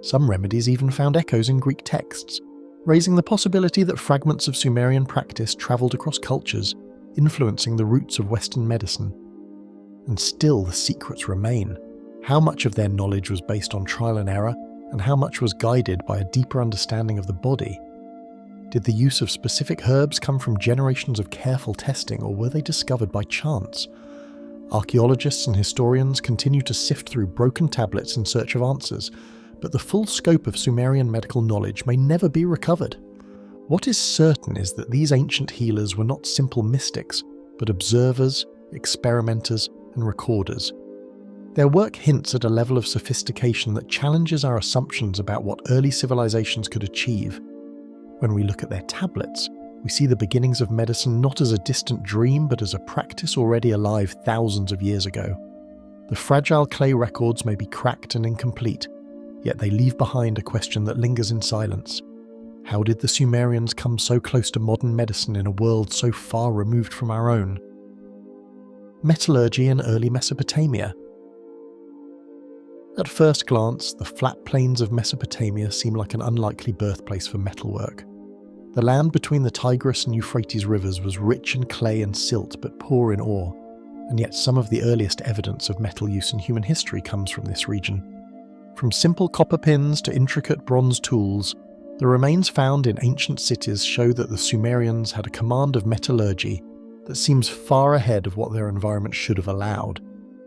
Some remedies even found echoes in Greek texts, raising the possibility that fragments of Sumerian practice travelled across cultures, influencing the roots of Western medicine. And still the secrets remain. How much of their knowledge was based on trial and error, and how much was guided by a deeper understanding of the body? Did the use of specific herbs come from generations of careful testing, or were they discovered by chance? Archaeologists and historians continue to sift through broken tablets in search of answers, but the full scope of Sumerian medical knowledge may never be recovered. What is certain is that these ancient healers were not simple mystics, but observers, experimenters, and recorders. Their work hints at a level of sophistication that challenges our assumptions about what early civilizations could achieve. When we look at their tablets, we see the beginnings of medicine not as a distant dream but as a practice already alive thousands of years ago. The fragile clay records may be cracked and incomplete, yet they leave behind a question that lingers in silence. How did the Sumerians come so close to modern medicine in a world so far removed from our own? Metallurgy in early Mesopotamia. At first glance, the flat plains of Mesopotamia seem like an unlikely birthplace for metalwork. The land between the Tigris and Euphrates rivers was rich in clay and silt but poor in ore, and yet some of the earliest evidence of metal use in human history comes from this region. From simple copper pins to intricate bronze tools, the remains found in ancient cities show that the Sumerians had a command of metallurgy that seems far ahead of what their environment should have allowed.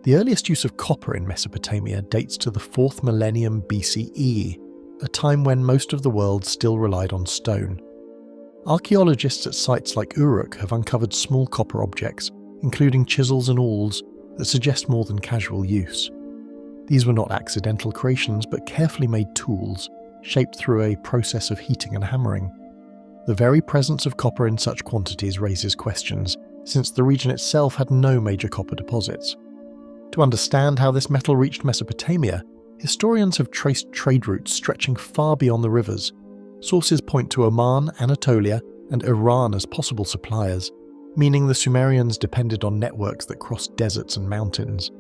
The earliest use of copper in Mesopotamia dates to the 4th millennium BCE, a time when most of the world still relied on stone. Archaeologists at sites like Uruk have uncovered small copper objects, including chisels and awls, that suggest more than casual use. These were not accidental creations, but carefully made tools, shaped through a process of heating and hammering. The very presence of copper in such quantities raises questions, since the region itself had no major copper deposits. To understand how this metal reached Mesopotamia, Historians have traced trade routes stretching far beyond the rivers. Sources point to Oman, Anatolia, and Iran as possible suppliers, meaning the Sumerians depended on networks that crossed deserts and mountains.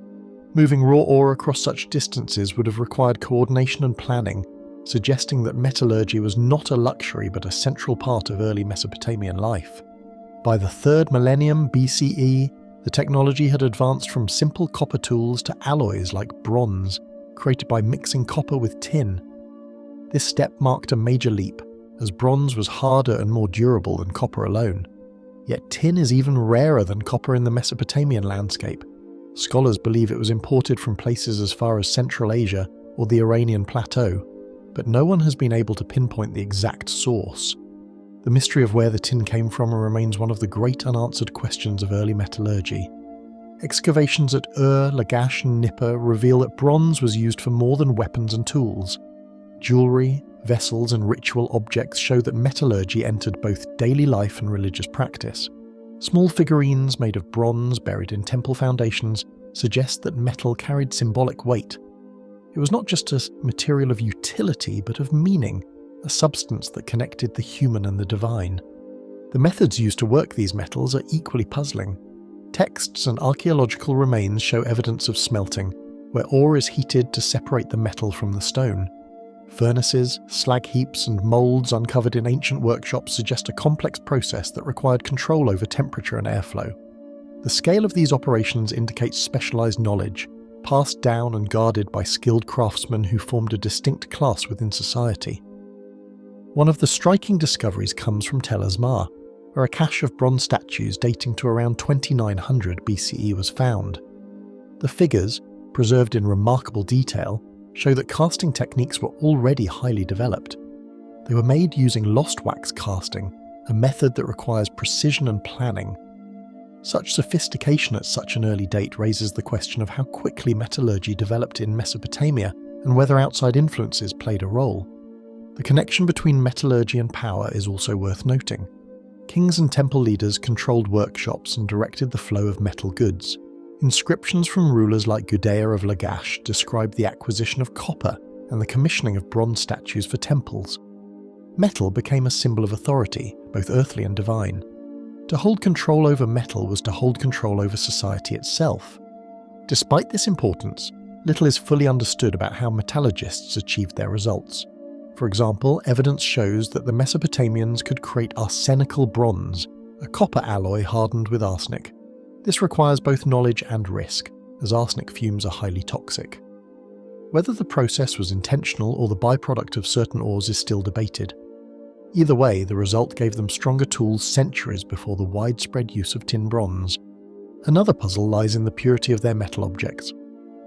Moving raw ore across such distances would have required coordination and planning, suggesting that metallurgy was not a luxury but a central part of early Mesopotamian life. By the 3rd millennium BCE, the technology had advanced from simple copper tools to alloys like bronze, created by mixing copper with tin. This step marked a major leap, as bronze was harder and more durable than copper alone. Yet tin is even rarer than copper in the Mesopotamian landscape. Scholars believe it was imported from places as far as Central Asia or the Iranian plateau, but no one has been able to pinpoint the exact source. The mystery of where the tin came from remains one of the great unanswered questions of early metallurgy. Excavations at Ur, Lagash and Nippur reveal that bronze was used for more than weapons and tools. Jewellery, vessels and ritual objects show that metallurgy entered both daily life and religious practice. Small figurines made of bronze buried in temple foundations suggest that metal carried symbolic weight. It was not just a material of utility, but of meaning, a substance that connected the human and the divine. The methods used to work these metals are equally puzzling. Texts and archaeological remains show evidence of smelting, where ore is heated to separate the metal from the stone. Furnaces, slag heaps and moulds uncovered in ancient workshops suggest a complex process that required control over temperature and airflow. The scale of these operations indicates specialized knowledge, passed down and guarded by skilled craftsmen who formed a distinct class within society. One of the striking discoveries comes from Tel Asmar, where a cache of bronze statues dating to around 2900 BCE was found. The figures, preserved in remarkable detail, show that casting techniques were already highly developed. They were made using lost wax casting, a method that requires precision and planning. Such sophistication at such an early date raises the question of how quickly metallurgy developed in Mesopotamia and whether outside influences played a role. The connection between metallurgy and power is also worth noting. Kings and temple leaders controlled workshops and directed the flow of metal goods. Inscriptions from rulers like Gudea of Lagash describe the acquisition of copper and the commissioning of bronze statues for temples. Metal became a symbol of authority, both earthly and divine. To hold control over metal was to hold control over society itself. Despite this importance, little is fully understood about how metallurgists achieved their results. For example, evidence shows that the Mesopotamians could create arsenical bronze, a copper alloy hardened with arsenic. This requires both knowledge and risk, as arsenic fumes are highly toxic. Whether the process was intentional or the byproduct of certain ores is still debated. Either way, the result gave them stronger tools centuries before the widespread use of tin bronze. Another puzzle lies in the purity of their metal objects.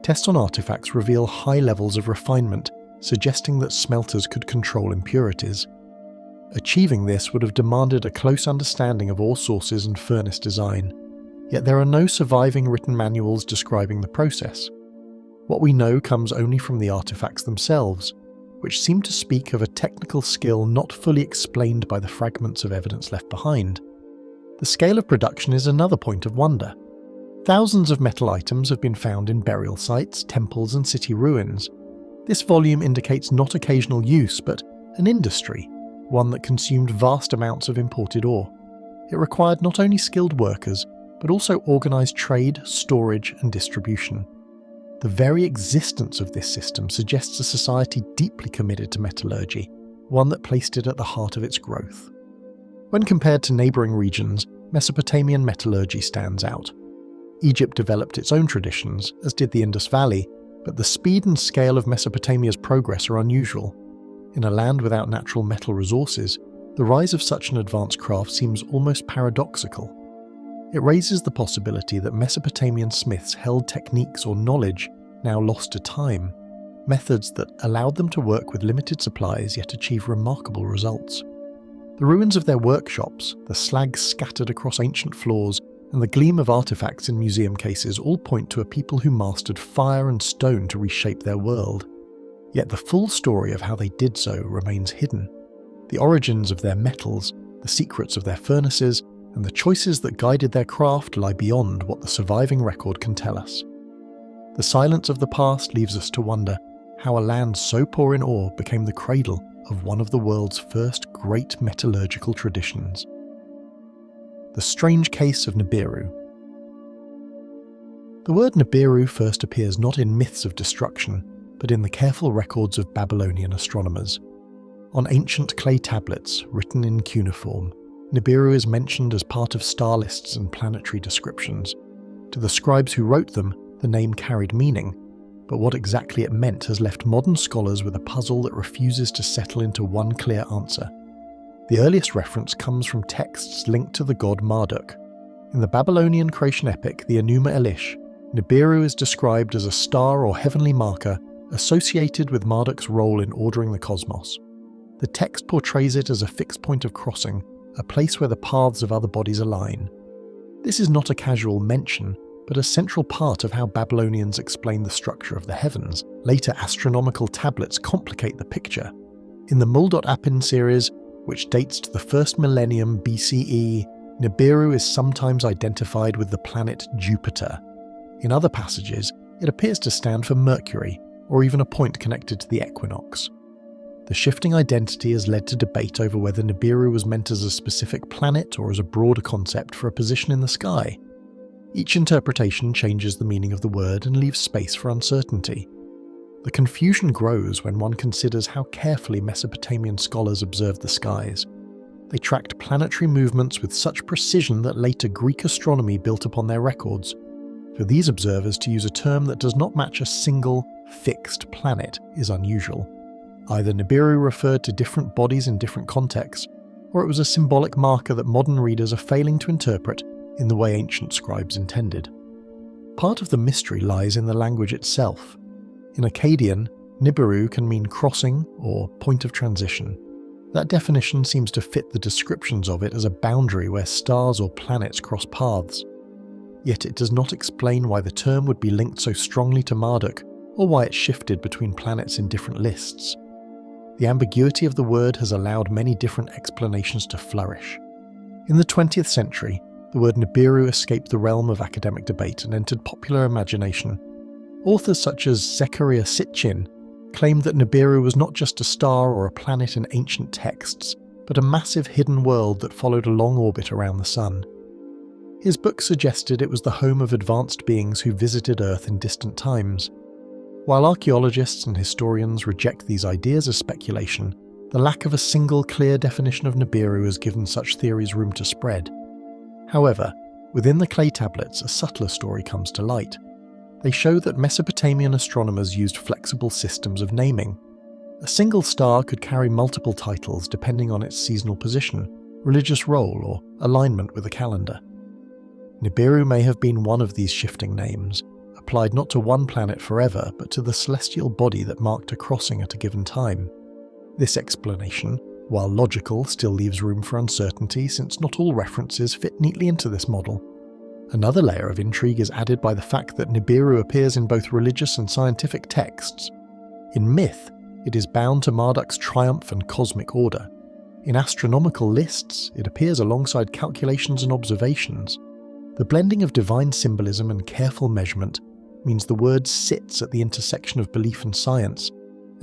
Tests on artifacts reveal high levels of refinement, suggesting that smelters could control impurities. Achieving this would have demanded a close understanding of ore sources and furnace design. Yet there are no surviving written manuals describing the process. What we know comes only from the artifacts themselves, which seem to speak of a technical skill not fully explained by the fragments of evidence left behind. The scale of production is another point of wonder. Thousands of metal items have been found in burial sites, temples and city ruins. This volume indicates not occasional use, but an industry, one that consumed vast amounts of imported ore. It required not only skilled workers, but also organised trade, storage and distribution. The very existence of this system suggests a society deeply committed to metallurgy, one that placed it at the heart of its growth. When compared to neighbouring regions, Mesopotamian metallurgy stands out. Egypt developed its own traditions, as did the Indus Valley, but the speed and scale of Mesopotamia's progress are unusual. In a land without natural metal resources, the rise of such an advanced craft seems almost paradoxical. It raises the possibility that Mesopotamian smiths held techniques or knowledge now lost to time, methods that allowed them to work with limited supplies yet achieve remarkable results. The ruins of their workshops, the slag scattered across ancient floors, and the gleam of artifacts in museum cases all point to a people who mastered fire and stone to reshape their world. Yet the full story of how they did so remains hidden. The origins of their metals, the secrets of their furnaces, and the choices that guided their craft lie beyond what the surviving record can tell us. The silence of the past leaves us to wonder, how a land so poor in ore became the cradle of one of the world's first great metallurgical traditions. The strange case of Nibiru. The word Nibiru first appears not in myths of destruction, but in the careful records of Babylonian astronomers. On ancient clay tablets written in cuneiform, Nibiru is mentioned as part of star lists and planetary descriptions. To the scribes who wrote them, the name carried meaning, but what exactly it meant has left modern scholars with a puzzle that refuses to settle into one clear answer. The earliest reference comes from texts linked to the god Marduk. In the Babylonian creation epic, the Enuma Elish, Nibiru is described as a star or heavenly marker associated with Marduk's role in ordering the cosmos. The text portrays it as a fixed point of crossing, a place where the paths of other bodies align. This is not a casual mention, but a central part of how Babylonians explain the structure of the heavens. Later astronomical tablets complicate the picture. In the Mul.Apin series, which dates to the 1st millennium BCE, Nibiru is sometimes identified with the planet Jupiter. In other passages, it appears to stand for Mercury, or even a point connected to the equinox. The shifting identity has led to debate over whether Nibiru was meant as a specific planet or as a broader concept for a position in the sky. Each interpretation changes the meaning of the word and leaves space for uncertainty. The confusion grows when one considers how carefully Mesopotamian scholars observed the skies. They tracked planetary movements with such precision that later Greek astronomy built upon their records. For these observers to use a term that does not match a single, fixed planet is unusual. Either Nibiru referred to different bodies in different contexts, or it was a symbolic marker that modern readers are failing to interpret in the way ancient scribes intended. Part of the mystery lies in the language itself. In Akkadian, Nibiru can mean crossing or point of transition. That definition seems to fit the descriptions of it as a boundary where stars or planets cross paths. Yet it does not explain why the term would be linked so strongly to Marduk, or why it shifted between planets in different lists. The ambiguity of the word has allowed many different explanations to flourish. In the 20th century, the word Nibiru escaped the realm of academic debate and entered popular imagination. Authors such as Zechariah Sitchin claimed that Nibiru was not just a star or a planet in ancient texts, but a massive hidden world that followed a long orbit around the sun. His book suggested it was the home of advanced beings who visited Earth in distant times. While archaeologists and historians reject these ideas as speculation, the lack of a single clear definition of Nibiru has given such theories room to spread. However, within the clay tablets, a subtler story comes to light. They show that Mesopotamian astronomers used flexible systems of naming. A single star could carry multiple titles depending on its seasonal position, religious role, or alignment with a calendar. Nibiru may have been one of these shifting names, applied not to one planet forever, but to the celestial body that marked a crossing at a given time. This explanation, while logical, still leaves room for uncertainty since not all references fit neatly into this model. Another layer of intrigue is added by the fact that Nibiru appears in both religious and scientific texts. In myth, it is bound to Marduk's triumph and cosmic order. In astronomical lists, it appears alongside calculations and observations. The blending of divine symbolism and careful measurement means the word sits at the intersection of belief and science,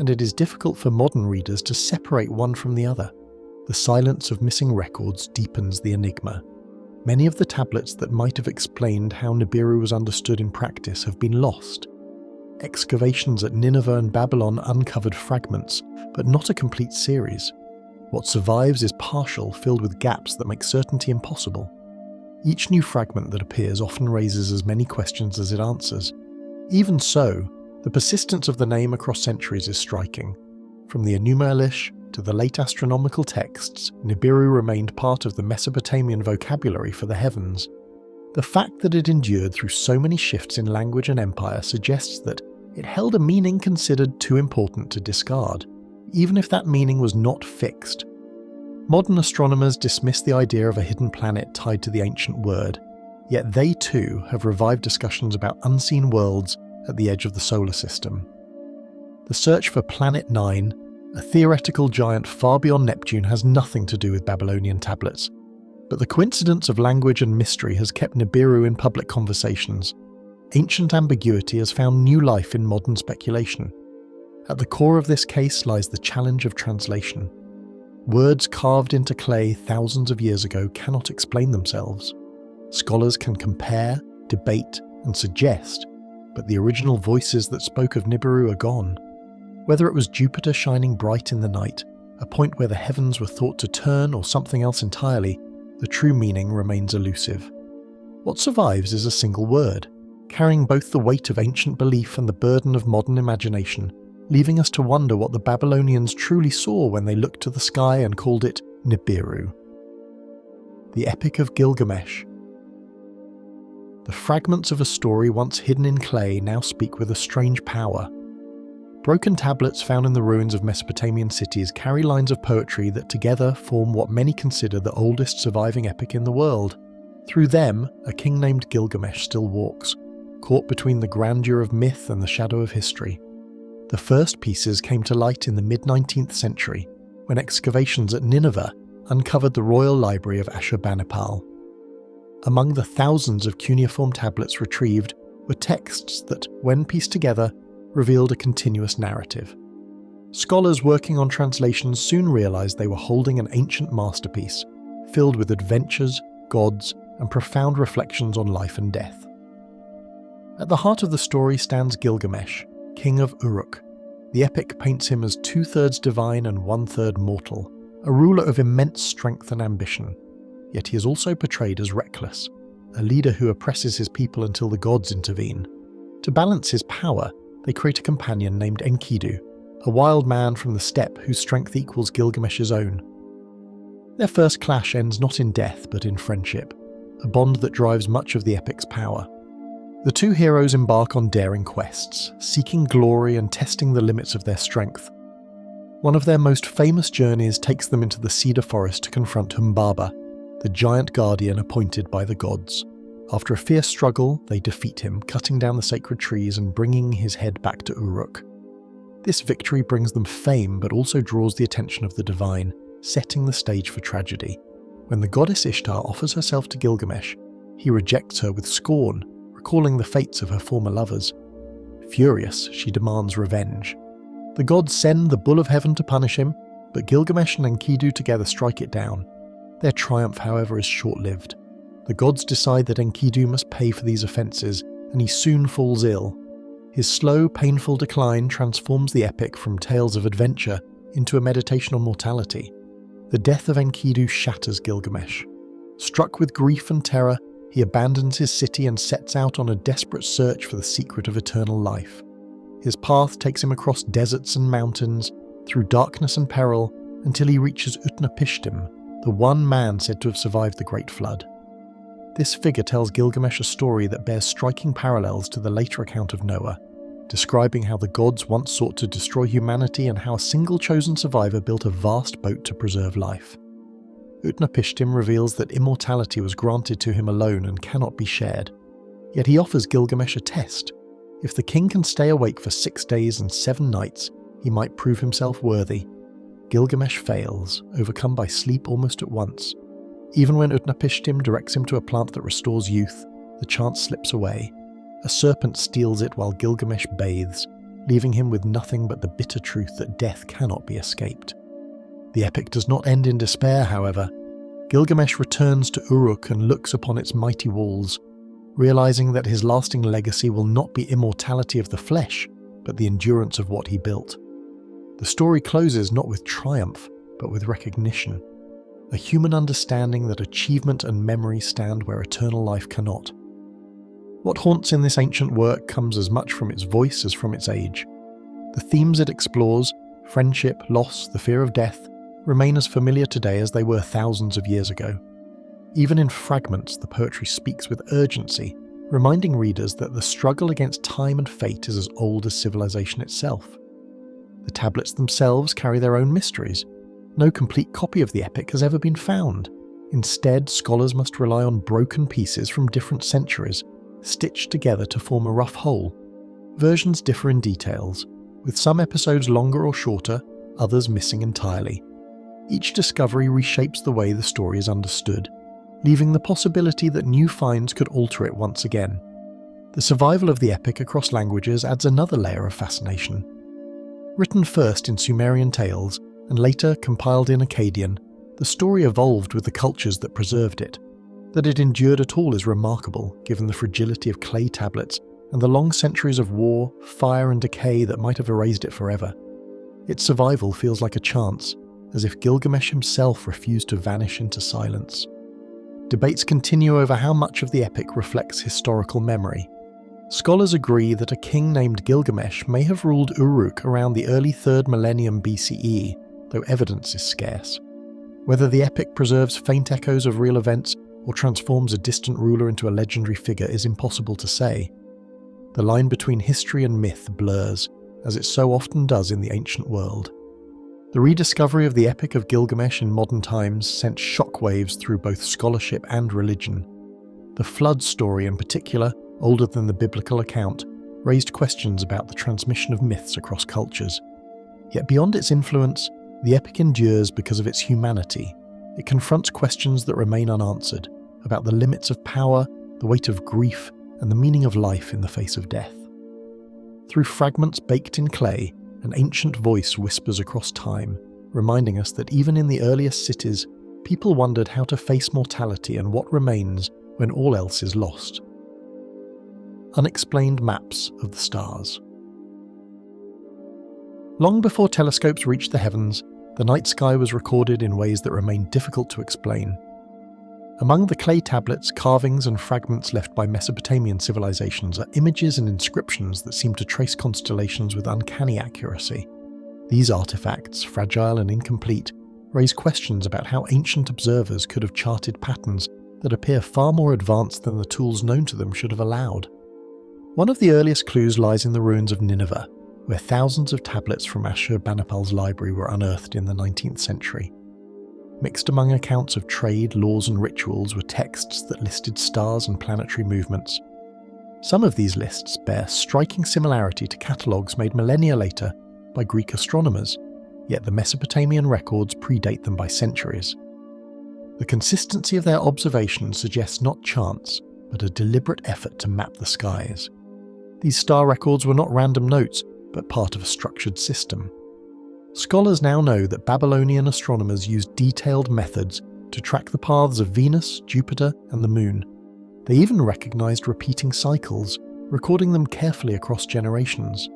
and it is difficult for modern readers to separate one from the other. The silence of missing records deepens the enigma. Many of the tablets that might have explained how Nibiru was understood in practice have been lost. Excavations at Nineveh and Babylon uncovered fragments, but not a complete series. What survives is partial, filled with gaps that make certainty impossible. Each new fragment that appears often raises as many questions as it answers. Even so, the persistence of the name across centuries is striking. From the Enuma Elish to the late astronomical texts, Nibiru remained part of the Mesopotamian vocabulary for the heavens. The fact that it endured through so many shifts in language and empire suggests that it held a meaning considered too important to discard, even if that meaning was not fixed. Modern astronomers dismiss the idea of a hidden planet tied to the ancient word, yet they too have revived discussions about unseen worlds at the edge of the solar system. The search for Planet 9, a theoretical giant far beyond Neptune, has nothing to do with Babylonian tablets, but the coincidence of language and mystery has kept Nibiru in public conversations. Ancient ambiguity has found new life in modern speculation. At the core of this case lies the challenge of translation. Words carved into clay thousands of years ago cannot explain themselves. Scholars can compare, debate, and suggest, but the original voices that spoke of Nibiru are gone. Whether it was Jupiter shining bright in the night, a point where the heavens were thought to turn, or something else entirely, the true meaning remains elusive. What survives is a single word, carrying both the weight of ancient belief and the burden of modern imagination, leaving us to wonder what the Babylonians truly saw when they looked to the sky and called it Nibiru. The Epic of Gilgamesh. The fragments of a story once hidden in clay now speak with a strange power. Broken tablets found in the ruins of Mesopotamian cities carry lines of poetry that together form what many consider the oldest surviving epic in the world. Through them, a king named Gilgamesh still walks, caught between the grandeur of myth and the shadow of history. The first pieces came to light in the mid-19th century, when excavations at Nineveh uncovered the royal library of Ashurbanipal. Among the thousands of cuneiform tablets retrieved were texts that, when pieced together, revealed a continuous narrative. Scholars working on translations soon realized they were holding an ancient masterpiece, filled with adventures, gods, and profound reflections on life and death. At the heart of the story stands Gilgamesh, king of Uruk. The epic paints him as 2/3 divine and 1/3 mortal, a ruler of immense strength and ambition. Yet he is also portrayed as reckless, a leader who oppresses his people until the gods intervene. To balance his power, they create a companion named Enkidu, a wild man from the steppe whose strength equals Gilgamesh's own. Their first clash ends not in death but in friendship, a bond that drives much of the epic's power. The two heroes embark on daring quests, seeking glory and testing the limits of their strength. One of their most famous journeys takes them into the cedar forest to confront Humbaba, the giant guardian appointed by the gods. After a fierce struggle, they defeat him, cutting down the sacred trees and bringing his head back to Uruk. This victory brings them fame but also draws the attention of the divine, setting the stage for tragedy. When the goddess Ishtar offers herself to Gilgamesh, he rejects her with scorn, recalling the fates of her former lovers. Furious, she demands revenge. The gods send the Bull of Heaven to punish him, but Gilgamesh and Enkidu together strike it down. Their triumph, however, is short-lived. The gods decide that Enkidu must pay for these offences, and he soon falls ill. His slow, painful decline transforms the epic from tales of adventure into a meditation on mortality. The death of Enkidu shatters Gilgamesh. Struck with grief and terror, he abandons his city and sets out on a desperate search for the secret of eternal life. His path takes him across deserts and mountains, through darkness and peril, until he reaches Utnapishtim, the one man said to have survived the Great Flood. This figure tells Gilgamesh a story that bears striking parallels to the later account of Noah, describing how the gods once sought to destroy humanity and how a single chosen survivor built a vast boat to preserve life. Utnapishtim reveals that immortality was granted to him alone and cannot be shared. Yet he offers Gilgamesh a test. If the king can stay awake for 6 days and 7 nights, he might prove himself worthy. Gilgamesh fails, overcome by sleep almost at once. Even when Utnapishtim directs him to a plant that restores youth, the chance slips away. A serpent steals it while Gilgamesh bathes, leaving him with nothing but the bitter truth that death cannot be escaped. The epic does not end in despair, however. Gilgamesh returns to Uruk and looks upon its mighty walls, realizing that his lasting legacy will not be immortality of the flesh, but the endurance of what he built. The story closes not with triumph, but with recognition. A human understanding that achievement and memory stand where eternal life cannot. What haunts in this ancient work comes as much from its voice as from its age. The themes it explores, friendship, loss, the fear of death, remain as familiar today as they were thousands of years ago. Even in fragments, the poetry speaks with urgency, reminding readers that the struggle against time and fate is as old as civilization itself. The tablets themselves carry their own mysteries. No complete copy of the epic has ever been found. Instead, scholars must rely on broken pieces from different centuries, stitched together to form a rough whole. Versions differ in details, with some episodes longer or shorter, others missing entirely. Each discovery reshapes the way the story is understood, leaving the possibility that new finds could alter it once again. The survival of the epic across languages adds another layer of fascination. Written first in Sumerian tales and later compiled in Akkadian, the story evolved with the cultures that preserved it. That it endured at all is remarkable, given the fragility of clay tablets and the long centuries of war, fire and decay that might have erased it forever. Its survival feels like a chance, as if Gilgamesh himself refused to vanish into silence. Debates continue over how much of the epic reflects historical memory. Scholars agree that a king named Gilgamesh may have ruled Uruk around the early 3rd millennium BCE, though evidence is scarce. Whether the epic preserves faint echoes of real events or transforms a distant ruler into a legendary figure is impossible to say. The line between history and myth blurs, as it so often does in the ancient world. The rediscovery of the Epic of Gilgamesh in modern times sent shockwaves through both scholarship and religion. The flood story in particular, older than the biblical account, raised questions about the transmission of myths across cultures. Yet beyond its influence, the epic endures because of its humanity. It confronts questions that remain unanswered, about the limits of power, the weight of grief, and the meaning of life in the face of death. Through fragments baked in clay, an ancient voice whispers across time, reminding us that even in the earliest cities, people wondered how to face mortality and what remains when all else is lost. Unexplained maps of the stars. Long before telescopes reached the heavens, the night sky was recorded in ways that remain difficult to explain. Among the clay tablets, carvings and fragments left by Mesopotamian civilizations are images and inscriptions that seem to trace constellations with uncanny accuracy. These artifacts, fragile and incomplete, raise questions about how ancient observers could have charted patterns that appear far more advanced than the tools known to them should have allowed. One of the earliest clues lies in the ruins of Nineveh, where thousands of tablets from Ashurbanipal's library were unearthed in the 19th century. Mixed among accounts of trade, laws and rituals were texts that listed stars and planetary movements. Some of these lists bear striking similarity to catalogues made millennia later by Greek astronomers, yet the Mesopotamian records predate them by centuries. The consistency of their observations suggests not chance, but a deliberate effort to map the skies. These star records were not random notes, but part of a structured system. Scholars now know that Babylonian astronomers used detailed methods to track the paths of Venus, Jupiter, and the Moon. They even recognized repeating cycles, recording them carefully across generations.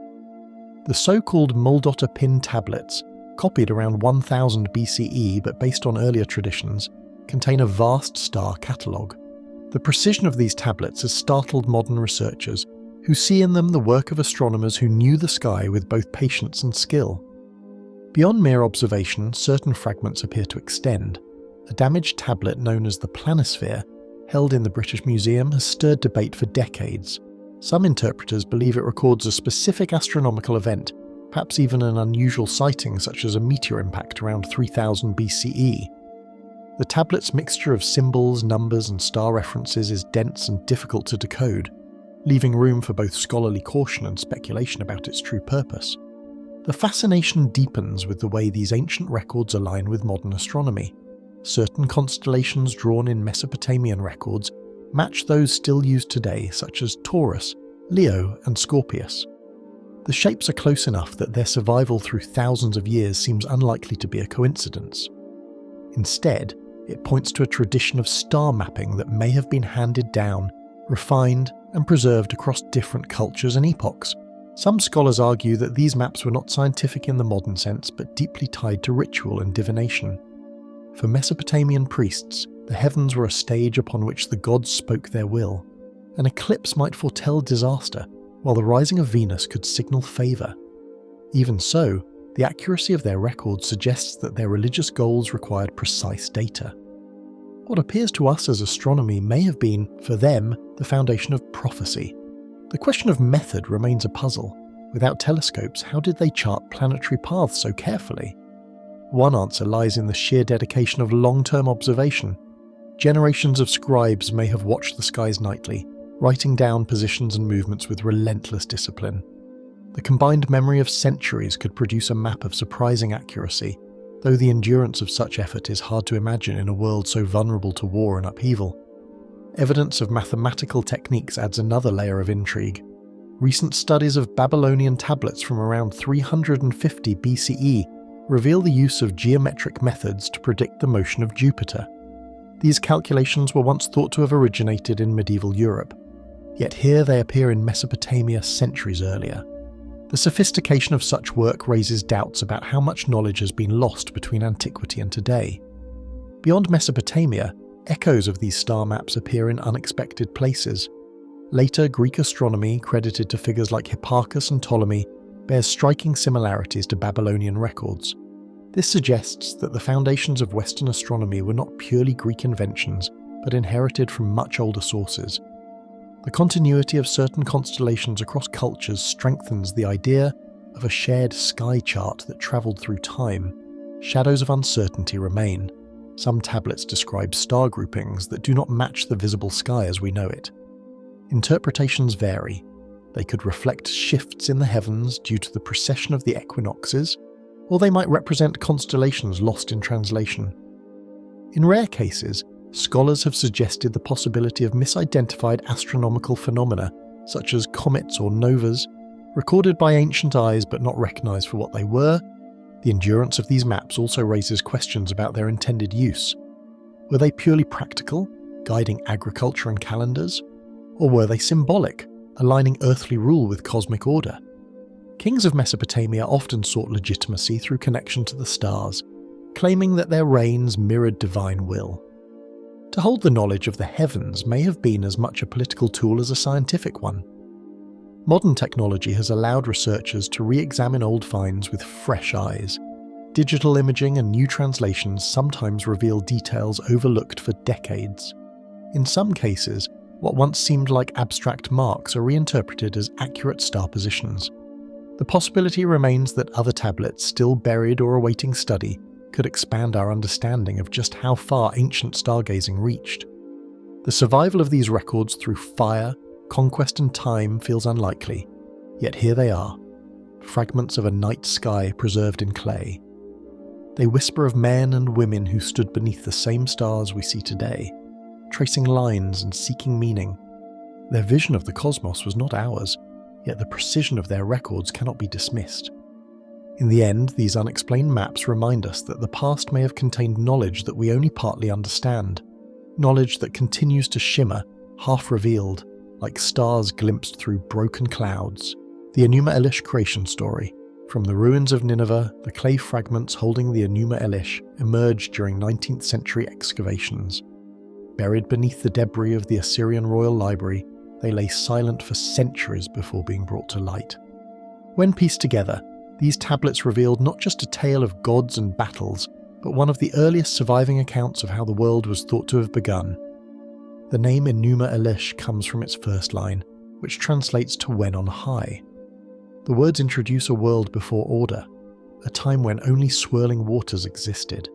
The so-called Muldotter pin tablets, copied around 1000 BCE but based on earlier traditions, contain a vast star catalogue. The precision of these tablets has startled modern researchers, who see in them the work of astronomers who knew the sky with both patience and skill. Beyond mere observation, certain fragments appear to extend. A damaged tablet known as the planisphere, held in the British Museum, has stirred debate for decades. Some interpreters believe it records a specific astronomical event, perhaps even an unusual sighting such as a meteor impact around 3000 BCE. The tablet's mixture of symbols, numbers and star references is dense and difficult to decode, leaving room for both scholarly caution and speculation about its true purpose. The fascination deepens with the way these ancient records align with modern astronomy. Certain constellations drawn in Mesopotamian records match those still used today, such as Taurus, Leo, and Scorpius. The shapes are close enough that their survival through thousands of years seems unlikely to be a coincidence. Instead, it points to a tradition of star mapping that may have been handed down, refined, and preserved across different cultures and epochs. Some scholars argue that these maps were not scientific in the modern sense, but deeply tied to ritual and divination. For Mesopotamian priests, the heavens were a stage upon which the gods spoke their will. An eclipse might foretell disaster, while the rising of Venus could signal favour. Even so, the accuracy of their records suggests that their religious goals required precise data. What appears to us as astronomy may have been, for them, the foundation of prophecy. The question of method remains a puzzle. Without telescopes, how did they chart planetary paths so carefully? One answer lies in the sheer dedication of long-term observation. Generations of scribes may have watched the skies nightly, writing down positions and movements with relentless discipline. The combined memory of centuries could produce a map of surprising accuracy, though the endurance of such effort is hard to imagine in a world so vulnerable to war and upheaval. Evidence of mathematical techniques adds another layer of intrigue. Recent studies of Babylonian tablets from around 350 BCE reveal the use of geometric methods to predict the motion of Jupiter. These calculations were once thought to have originated in medieval Europe, yet here they appear in Mesopotamia centuries earlier. The sophistication of such work raises doubts about how much knowledge has been lost between antiquity and today. Beyond Mesopotamia, echoes of these star maps appear in unexpected places. Later Greek astronomy, credited to figures like Hipparchus and Ptolemy, bears striking similarities to Babylonian records. This suggests that the foundations of Western astronomy were not purely Greek inventions, but inherited from much older sources. The continuity of certain constellations across cultures strengthens the idea of a shared sky chart that travelled through time. Shadows of uncertainty remain. Some tablets describe star groupings that do not match the visible sky as we know it. Interpretations vary. They could reflect shifts in the heavens due to the precession of the equinoxes, or they might represent constellations lost in translation. In rare cases, scholars have suggested the possibility of misidentified astronomical phenomena, such as comets or novas, recorded by ancient eyes but not recognised for what they were. The endurance of these maps also raises questions about their intended use. Were they purely practical, guiding agriculture and calendars? Or were they symbolic, aligning earthly rule with cosmic order? Kings of Mesopotamia often sought legitimacy through connection to the stars, claiming that their reigns mirrored divine will. To hold the knowledge of the heavens may have been as much a political tool as a scientific one. Modern technology has allowed researchers to re-examine old finds with fresh eyes. Digital imaging and new translations sometimes reveal details overlooked for decades. In some cases, what once seemed like abstract marks are reinterpreted as accurate star positions. The possibility remains that other tablets still buried or awaiting study could expand our understanding of just how far ancient stargazing reached. The survival of these records through fire, conquest and time feels unlikely, yet here they are, fragments of a night sky preserved in clay. They whisper of men and women who stood beneath the same stars we see today, tracing lines and seeking meaning. Their vision of the cosmos was not ours, yet the precision of their records cannot be dismissed. In the end, these unexplained maps remind us that the past may have contained knowledge that we only partly understand, knowledge that continues to shimmer, half-revealed, like stars glimpsed through broken clouds. The Enuma Elish creation story. From the ruins of Nineveh, the clay fragments holding the Enuma Elish emerged during 19th century excavations. Buried beneath the debris of the Assyrian royal library, they lay silent for centuries before being brought to light. When pieced together, these tablets revealed not just a tale of gods and battles, but one of the earliest surviving accounts of how the world was thought to have begun. The name Enuma Elish comes from its first line, which translates to when on high. The words introduce a world before order, a time when only swirling waters existed.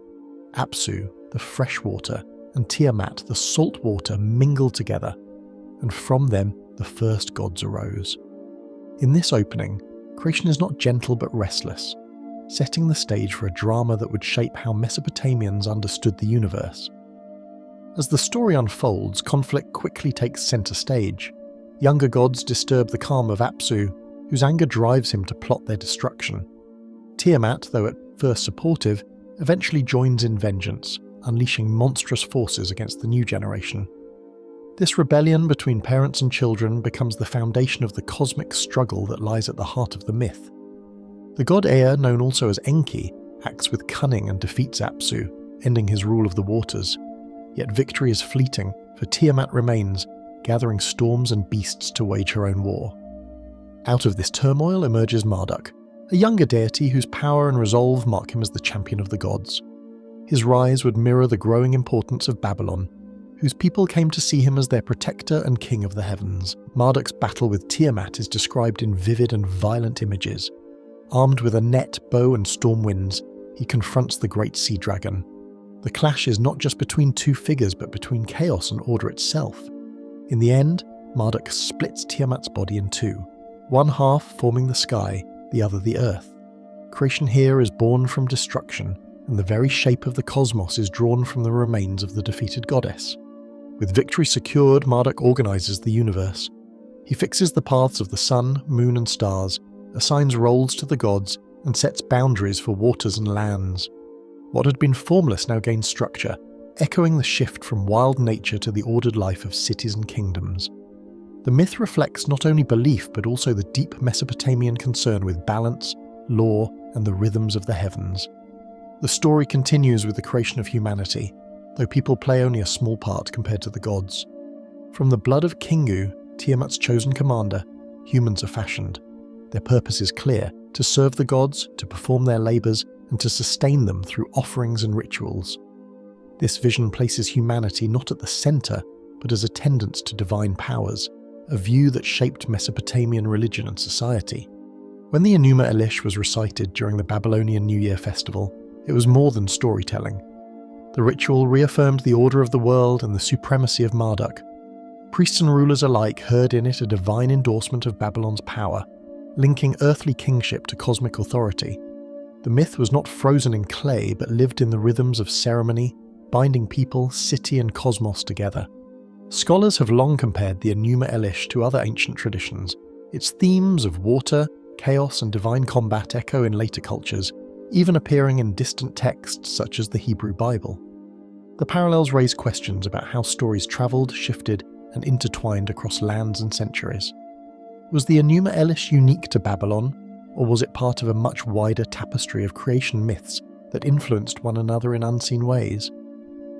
Apsu, the fresh water, and Tiamat, the salt water, mingled together, and from them the first gods arose. In this opening, creation is not gentle but restless, setting the stage for a drama that would shape how Mesopotamians understood the universe. As the story unfolds, conflict quickly takes centre stage. Younger gods disturb the calm of Apsu, whose anger drives him to plot their destruction. Tiamat, though at first supportive, eventually joins in vengeance, unleashing monstrous forces against the new generation. This rebellion between parents and children becomes the foundation of the cosmic struggle that lies at the heart of the myth. The god Ea, known also as Enki, acts with cunning and defeats Apsu, ending his rule of the waters. Yet victory is fleeting, for Tiamat remains, gathering storms and beasts to wage her own war. Out of this turmoil emerges Marduk, a younger deity whose power and resolve mark him as the champion of the gods. His rise would mirror the growing importance of Babylon, whose people came to see him as their protector and king of the heavens. Marduk's battle with Tiamat is described in vivid and violent images. Armed with a net, bow and storm winds, he confronts the great sea dragon. The clash is not just between two figures but between chaos and order itself. In the end, Marduk splits Tiamat's body in two, one half forming the sky, the other the earth. Creation here is born from destruction, and the very shape of the cosmos is drawn from the remains of the defeated goddess. With victory secured, Marduk organizes the universe. He fixes the paths of the sun, moon and stars, assigns roles to the gods, and sets boundaries for waters and lands. What had been formless now gains structure, echoing the shift from wild nature to the ordered life of cities and kingdoms. The myth reflects not only belief but also the deep Mesopotamian concern with balance, law, and the rhythms of the heavens. The story continues with the creation of humanity, though people play only a small part compared to the gods. From the blood of Kingu, Tiamat's chosen commander, humans are fashioned. Their purpose is clear: to serve the gods, to perform their labours, and to sustain them through offerings and rituals. This vision places humanity not at the centre, but as attendants to divine powers, a view that shaped Mesopotamian religion and society. When the Enuma Elish was recited during the Babylonian New Year festival, it was more than storytelling. The ritual reaffirmed the order of the world and the supremacy of Marduk. Priests and rulers alike heard in it a divine endorsement of Babylon's power, linking earthly kingship to cosmic authority. The myth was not frozen in clay but lived in the rhythms of ceremony, binding people, city and cosmos together. Scholars have long compared the Enuma Elish to other ancient traditions. Its themes of water, chaos and divine combat echo in later cultures, even appearing in distant texts such as the Hebrew Bible. The parallels raise questions about how stories travelled, shifted, and intertwined across lands and centuries. Was the Enuma Elish unique to Babylon, or was it part of a much wider tapestry of creation myths that influenced one another in unseen ways?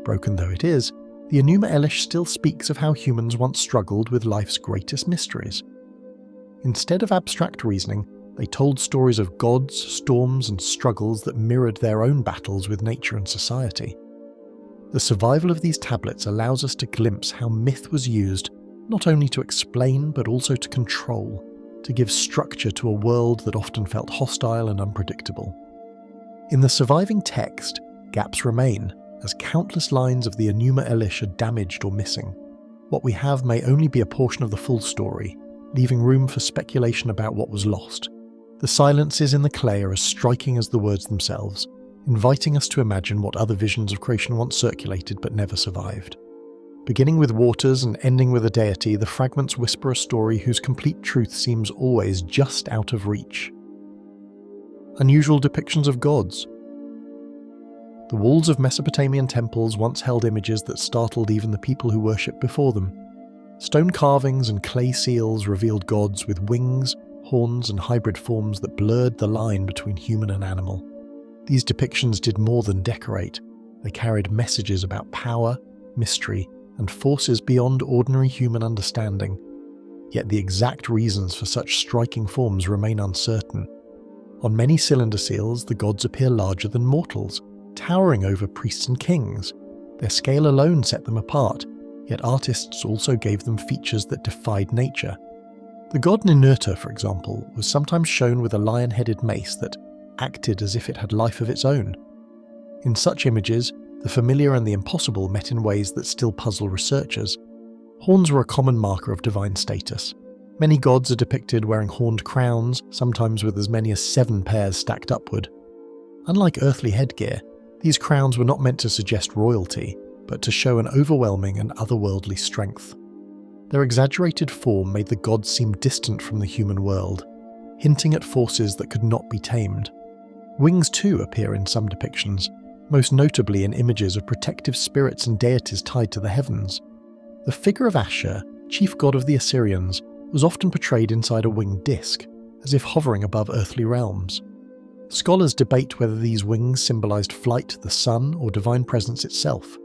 Broken though it is, the Enuma Elish still speaks of how humans once struggled with life's greatest mysteries. Instead of abstract reasoning, they told stories of gods, storms, and struggles that mirrored their own battles with nature and society. The survival of these tablets allows us to glimpse how myth was used not only to explain but also to control, to give structure to a world that often felt hostile and unpredictable. In the surviving text, gaps remain, as countless lines of the Enuma Elish are damaged or missing. What we have may only be a portion of the full story, leaving room for speculation about what was lost. The silences in the clay are as striking as the words themselves, inviting us to imagine what other visions of creation once circulated but never survived. Beginning with waters and ending with a deity, the fragments whisper a story whose complete truth seems always just out of reach. Unusual depictions of gods. The walls of Mesopotamian temples once held images that startled even the people who worshipped before them. Stone carvings and clay seals revealed gods with wings, horns and hybrid forms that blurred the line between human and animal. These depictions did more than decorate. They carried messages about power, mystery, and forces beyond ordinary human understanding. Yet the exact reasons for such striking forms remain uncertain. On many cylinder seals, the gods appear larger than mortals, towering over priests and kings. Their scale alone set them apart, yet artists also gave them features that defied nature. The god Ninurta, for example, was sometimes shown with a lion-headed mace that acted as if it had life of its own. In such images, the familiar and the impossible met in ways that still puzzle researchers. Horns were a common marker of divine status. Many gods are depicted wearing horned crowns, sometimes with as many as 7 pairs stacked upward. Unlike earthly headgear, these crowns were not meant to suggest royalty, but to show an overwhelming and otherworldly strength. Their exaggerated form made the gods seem distant from the human world, hinting at forces that could not be tamed. Wings too appear in some depictions, most notably in images of protective spirits and deities tied to the heavens. The figure of Ashur, chief god of the Assyrians, was often portrayed inside a winged disc, as if hovering above earthly realms. Scholars debate whether these wings symbolized flight to the sun or divine presence itself.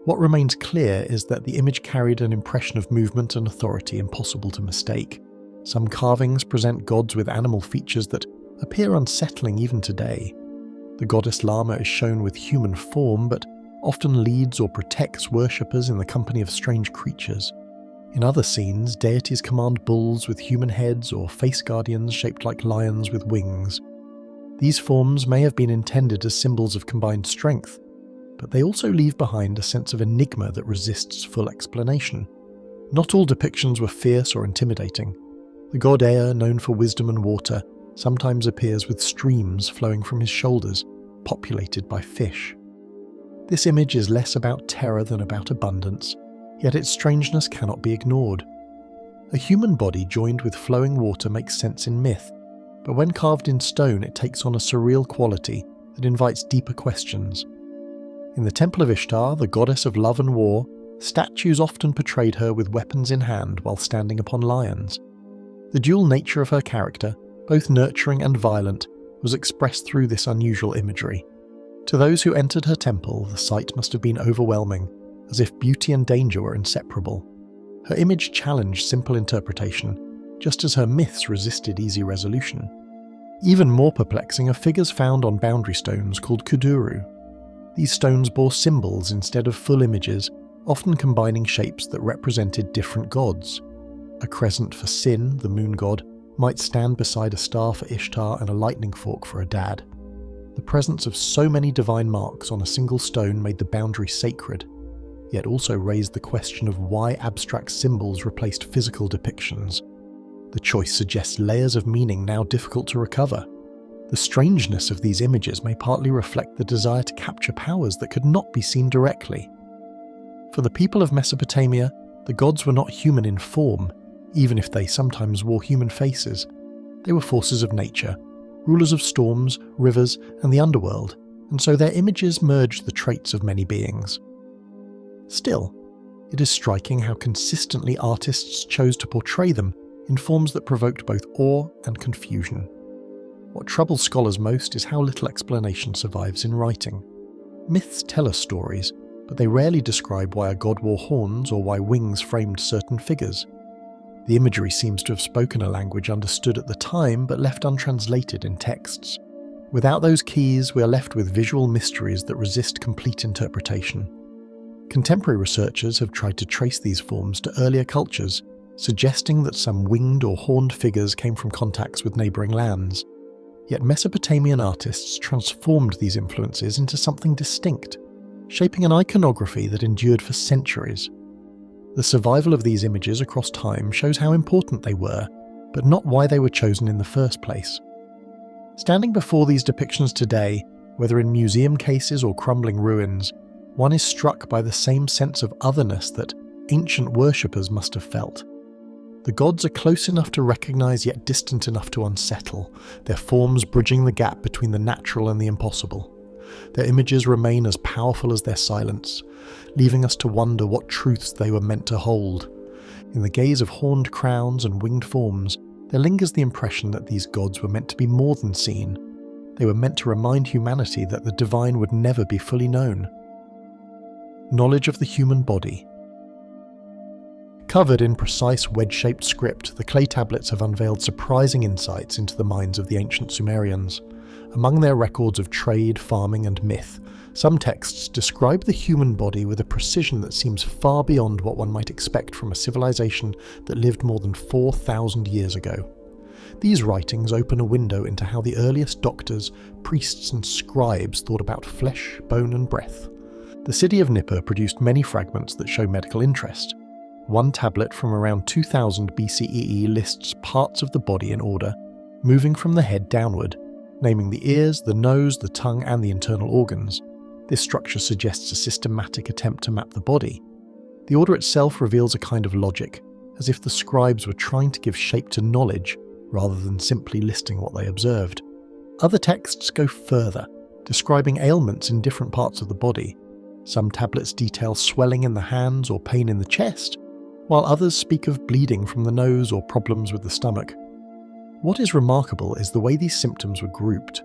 What remains clear is that the image carried an impression of movement and authority impossible to mistake. Some carvings present gods with animal features that appear unsettling even today. The goddess Lama is shown with human form, but often leads or protects worshippers in the company of strange creatures. In other scenes, deities command bulls with human heads or face guardians shaped like lions with wings. These forms may have been intended as symbols of combined strength, but they also leave behind a sense of enigma that resists full explanation. Not all depictions were fierce or intimidating. The god Ea, known for wisdom and water, sometimes appears with streams flowing from his shoulders, populated by fish. This image is less about terror than about abundance, yet its strangeness cannot be ignored. A human body joined with flowing water makes sense in myth, but when carved in stone it takes on a surreal quality that invites deeper questions. In the Temple of Ishtar, the goddess of love and war, statues often portrayed her with weapons in hand while standing upon lions. The dual nature of her character, both nurturing and violent, was expressed through this unusual imagery. To those who entered her temple, the sight must have been overwhelming, as if beauty and danger were inseparable. Her image challenged simple interpretation, just as her myths resisted easy resolution. Even more perplexing are figures found on boundary stones called kuduru. These stones bore symbols instead of full images, often combining shapes that represented different gods. A crescent for Sin, the moon god, might stand beside a star for Ishtar and a lightning fork for Adad. The presence of so many divine marks on a single stone made the boundary sacred, yet also raised the question of why abstract symbols replaced physical depictions. The choice suggests layers of meaning now difficult to recover. The strangeness of these images may partly reflect the desire to capture powers that could not be seen directly. For the people of Mesopotamia, the gods were not human in form, even if they sometimes wore human faces. They were forces of nature, rulers of storms, rivers, and the underworld, and so their images merged the traits of many beings. Still, it is striking how consistently artists chose to portray them in forms that provoked both awe and confusion. What troubles scholars most is how little explanation survives in writing. Myths tell us stories, but they rarely describe why a god wore horns or why wings framed certain figures. The imagery seems to have spoken a language understood at the time but left untranslated in texts. Without those keys, we are left with visual mysteries that resist complete interpretation. Contemporary researchers have tried to trace these forms to earlier cultures, suggesting that some winged or horned figures came from contacts with neighbouring lands. Yet Mesopotamian artists transformed these influences into something distinct, shaping an iconography that endured for centuries. The survival of these images across time shows how important they were, but not why they were chosen in the first place. Standing before these depictions today, whether in museum cases or crumbling ruins, one is struck by the same sense of otherness that ancient worshippers must have felt. The gods are close enough to recognise yet distant enough to unsettle, their forms bridging the gap between the natural and the impossible. Their images remain as powerful as their silence, leaving us to wonder what truths they were meant to hold. In the gaze of horned crowns and winged forms, there lingers the impression that these gods were meant to be more than seen. They were meant to remind humanity that the divine would never be fully known. Knowledge of the human body. Covered in precise wedge-shaped script, the clay tablets have unveiled surprising insights into the minds of the ancient Sumerians. Among their records of trade, farming, and myth, some texts describe the human body with a precision that seems far beyond what one might expect from a civilization that lived more than 4,000 years ago. These writings open a window into how the earliest doctors, priests, and scribes thought about flesh, bone, and breath. The city of Nippur produced many fragments that show medical interest. One tablet from around 2000 BCE lists parts of the body in order, moving from the head downward, naming the ears, the nose, the tongue, and the internal organs. This structure suggests a systematic attempt to map the body. The order itself reveals a kind of logic, as if the scribes were trying to give shape to knowledge, rather than simply listing what they observed. Other texts go further, describing ailments in different parts of the body. Some tablets detail swelling in the hands or pain in the chest, while others speak of bleeding from the nose or problems with the stomach. What is remarkable is the way these symptoms were grouped.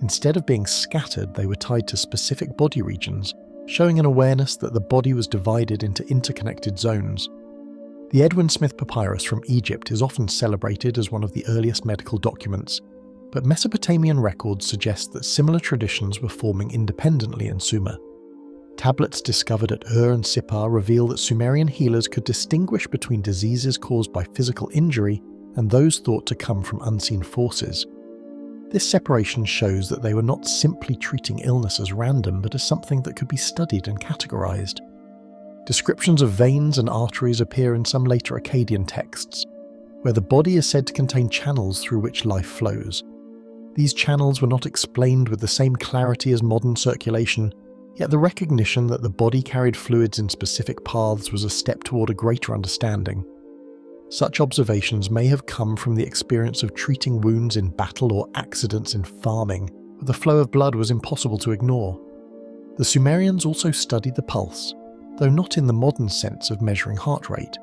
Instead of being scattered, they were tied to specific body regions, showing an awareness that the body was divided into interconnected zones. The Edwin Smith Papyrus from Egypt is often celebrated as one of the earliest medical documents, but Mesopotamian records suggest that similar traditions were forming independently in Sumer. Tablets discovered at Ur and Sippar reveal that Sumerian healers could distinguish between diseases caused by physical injury and those thought to come from unseen forces. This separation shows that they were not simply treating illness as random, but as something that could be studied and categorized. Descriptions of veins and arteries appear in some later Akkadian texts, where the body is said to contain channels through which life flows. These channels were not explained with the same clarity as modern circulation, yet the recognition that the body carried fluids in specific paths was a step toward a greater understanding. Such observations may have come from the experience of treating wounds in battle or accidents in farming, where the flow of blood was impossible to ignore. The Sumerians also studied the pulse, though not in the modern sense of measuring heart rate.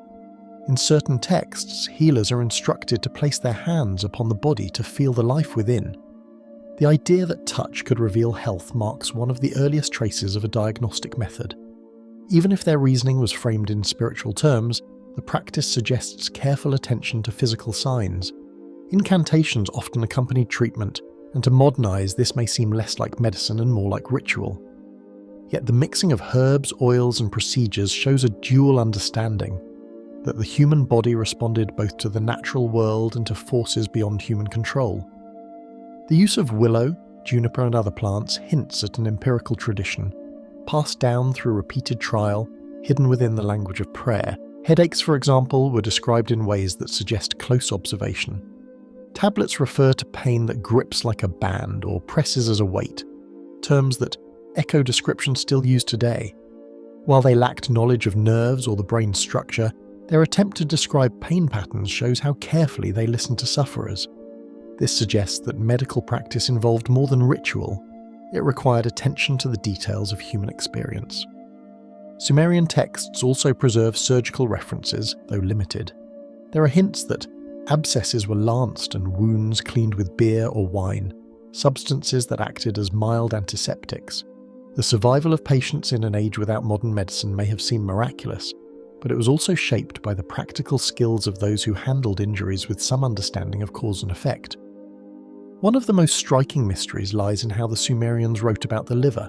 In certain texts, healers are instructed to place their hands upon the body to feel the life within. The idea that touch could reveal health marks one of the earliest traces of a diagnostic method. Even if their reasoning was framed in spiritual terms, the practice suggests careful attention to physical signs. Incantations often accompanied treatment, and to modern eyes this may seem less like medicine and more like ritual. Yet the mixing of herbs, oils and procedures shows a dual understanding, that the human body responded both to the natural world and to forces beyond human control. The use of willow, juniper and other plants hints at an empirical tradition, passed down through repeated trial, hidden within the language of prayer. Headaches, for example, were described in ways that suggest close observation. Tablets refer to pain that grips like a band or presses as a weight, terms that echo descriptions still use today. While they lacked knowledge of nerves or the brain's structure, their attempt to describe pain patterns shows how carefully they listened to sufferers. This suggests that medical practice involved more than ritual. It required attention to the details of human experience. Sumerian texts also preserve surgical references, though limited. There are hints that abscesses were lanced and wounds cleaned with beer or wine, substances that acted as mild antiseptics. The survival of patients in an age without modern medicine may have seemed miraculous, but it was also shaped by the practical skills of those who handled injuries with some understanding of cause and effect. One of the most striking mysteries lies in how the Sumerians wrote about the liver.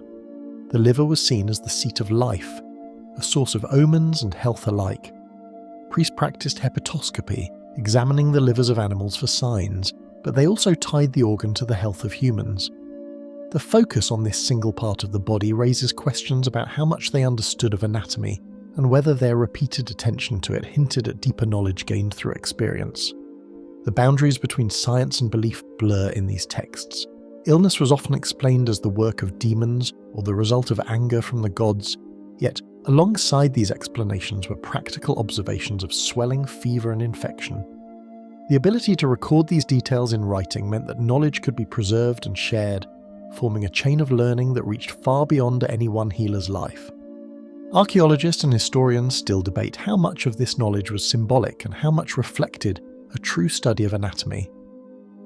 The liver was seen as the seat of life, a source of omens and health alike. Priests practiced hepatoscopy, examining the livers of animals for signs, but they also tied the organ to the health of humans. The focus on this single part of the body raises questions about how much they understood of anatomy, and whether their repeated attention to it hinted at deeper knowledge gained through experience. The boundaries between science and belief blur in these texts. Illness was often explained as the work of demons or the result of anger from the gods, yet alongside these explanations were practical observations of swelling, fever and infection. The ability to record these details in writing meant that knowledge could be preserved and shared, forming a chain of learning that reached far beyond any one healer's life. Archaeologists and historians still debate how much of this knowledge was symbolic and how much reflected a true study of anatomy.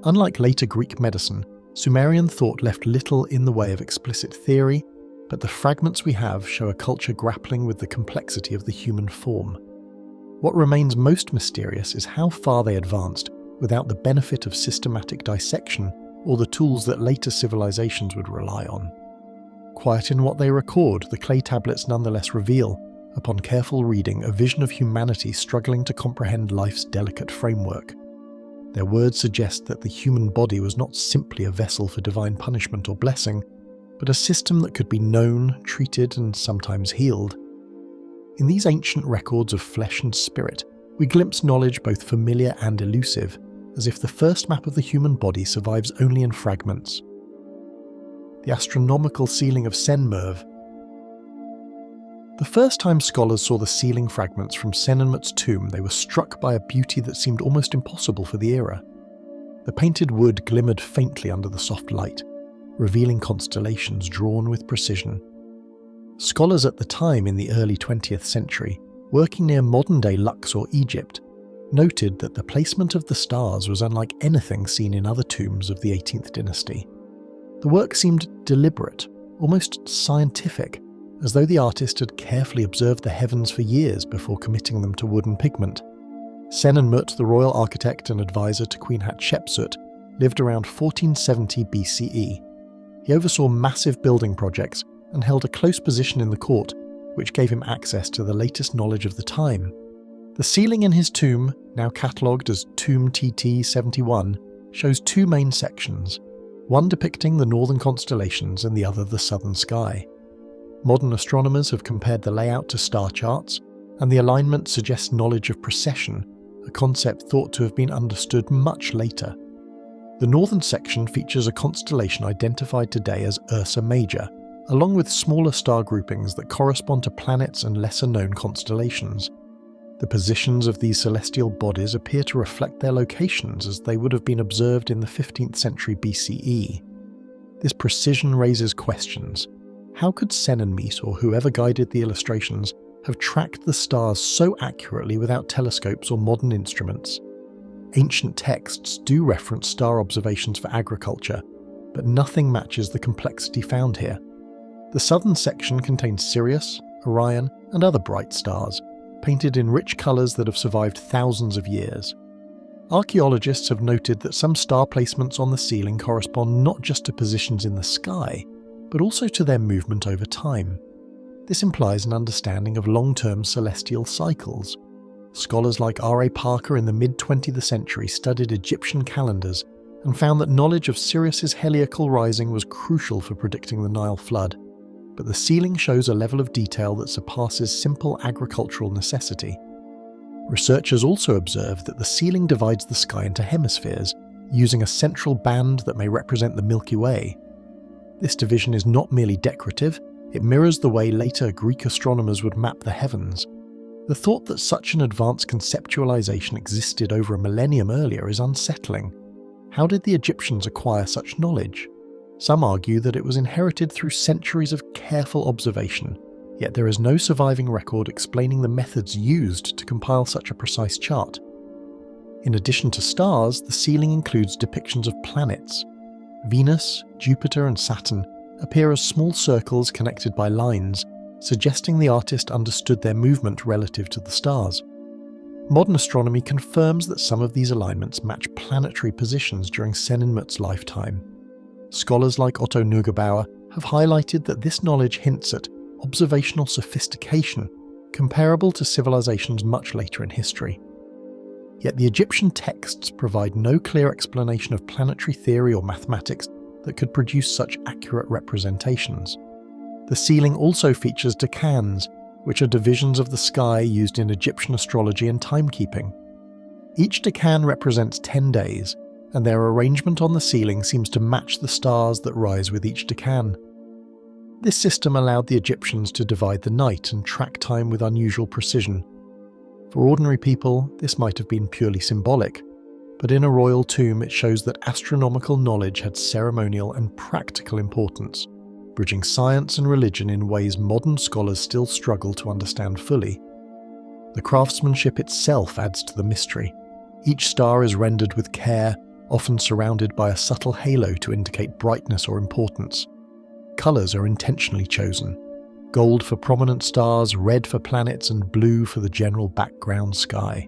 Unlike later Greek medicine, Sumerian thought left little in the way of explicit theory, but the fragments we have show a culture grappling with the complexity of the human form. What remains most mysterious is how far they advanced without the benefit of systematic dissection or the tools that later civilizations would rely on. Quiet in what they record, the clay tablets nonetheless reveal, upon careful reading, a vision of humanity struggling to comprehend life's delicate framework. Their words suggest that the human body was not simply a vessel for divine punishment or blessing, but a system that could be known, treated, and sometimes healed. In these ancient records of flesh and spirit, we glimpse knowledge both familiar and elusive, as if the first map of the human body survives only in fragments. The astronomical sealing of Senmerv. The first time scholars saw the sealing fragments from Senenmut's tomb, they were struck by a beauty that seemed almost impossible for the era. The painted wood glimmered faintly under the soft light, revealing constellations drawn with precision. Scholars at the time in the early 20th century, working near modern-day Luxor, Egypt, noted that the placement of the stars was unlike anything seen in other tombs of the 18th dynasty. The work seemed deliberate, almost scientific, as though the artist had carefully observed the heavens for years before committing them to wood and pigment. Senenmut, the royal architect and advisor to Queen Hatshepsut, lived around 1470 BCE. He oversaw massive building projects and held a close position in the court, which gave him access to the latest knowledge of the time. The ceiling in his tomb, now catalogued as Tomb TT 71, shows two main sections, one depicting the northern constellations and the other the southern sky. Modern astronomers have compared the layout to star charts, and the alignment suggests knowledge of precession, a concept thought to have been understood much later. The northern section features a constellation identified today as Ursa Major, along with smaller star groupings that correspond to planets and lesser-known constellations. The positions of these celestial bodies appear to reflect their locations as they would have been observed in the 15th century BCE. This precision raises questions. How could Senenmut, or whoever guided the illustrations, have tracked the stars so accurately without telescopes or modern instruments? Ancient texts do reference star observations for agriculture, but nothing matches the complexity found here. The southern section contains Sirius, Orion, and other bright stars, painted in rich colours that have survived thousands of years. Archaeologists have noted that some star placements on the ceiling correspond not just to positions in the sky, but also to their movement over time. This implies an understanding of long-term celestial cycles. Scholars like R.A. Parker in the mid-20th century studied Egyptian calendars and found that knowledge of Sirius's heliacal rising was crucial for predicting the Nile flood, but the ceiling shows a level of detail that surpasses simple agricultural necessity. Researchers also observed that the ceiling divides the sky into hemispheres, using a central band that may represent the Milky Way. This division is not merely decorative, it mirrors the way later Greek astronomers would map the heavens. The thought that such an advanced conceptualization existed over a millennium earlier is unsettling. How did the Egyptians acquire such knowledge? Some argue that it was inherited through centuries of careful observation, yet there is no surviving record explaining the methods used to compile such a precise chart. In addition to stars, the ceiling includes depictions of planets. Venus, Jupiter, and Saturn appear as small circles connected by lines, suggesting the artist understood their movement relative to the stars. Modern astronomy confirms that some of these alignments match planetary positions during Senenmut's lifetime. Scholars like Otto Neugebauer have highlighted that this knowledge hints at observational sophistication comparable to civilizations much later in history. Yet the Egyptian texts provide no clear explanation of planetary theory or mathematics that could produce such accurate representations. The ceiling also features decans, which are divisions of the sky used in Egyptian astrology and timekeeping. Each decan represents 10 days, and their arrangement on the ceiling seems to match the stars that rise with each decan. This system allowed the Egyptians to divide the night and track time with unusual precision. For ordinary people, this might have been purely symbolic, but in a royal tomb it shows that astronomical knowledge had ceremonial and practical importance, bridging science and religion in ways modern scholars still struggle to understand fully. The craftsmanship itself adds to the mystery. Each star is rendered with care, often surrounded by a subtle halo to indicate brightness or importance. Colours are intentionally chosen: gold for prominent stars, red for planets, and blue for the general background sky.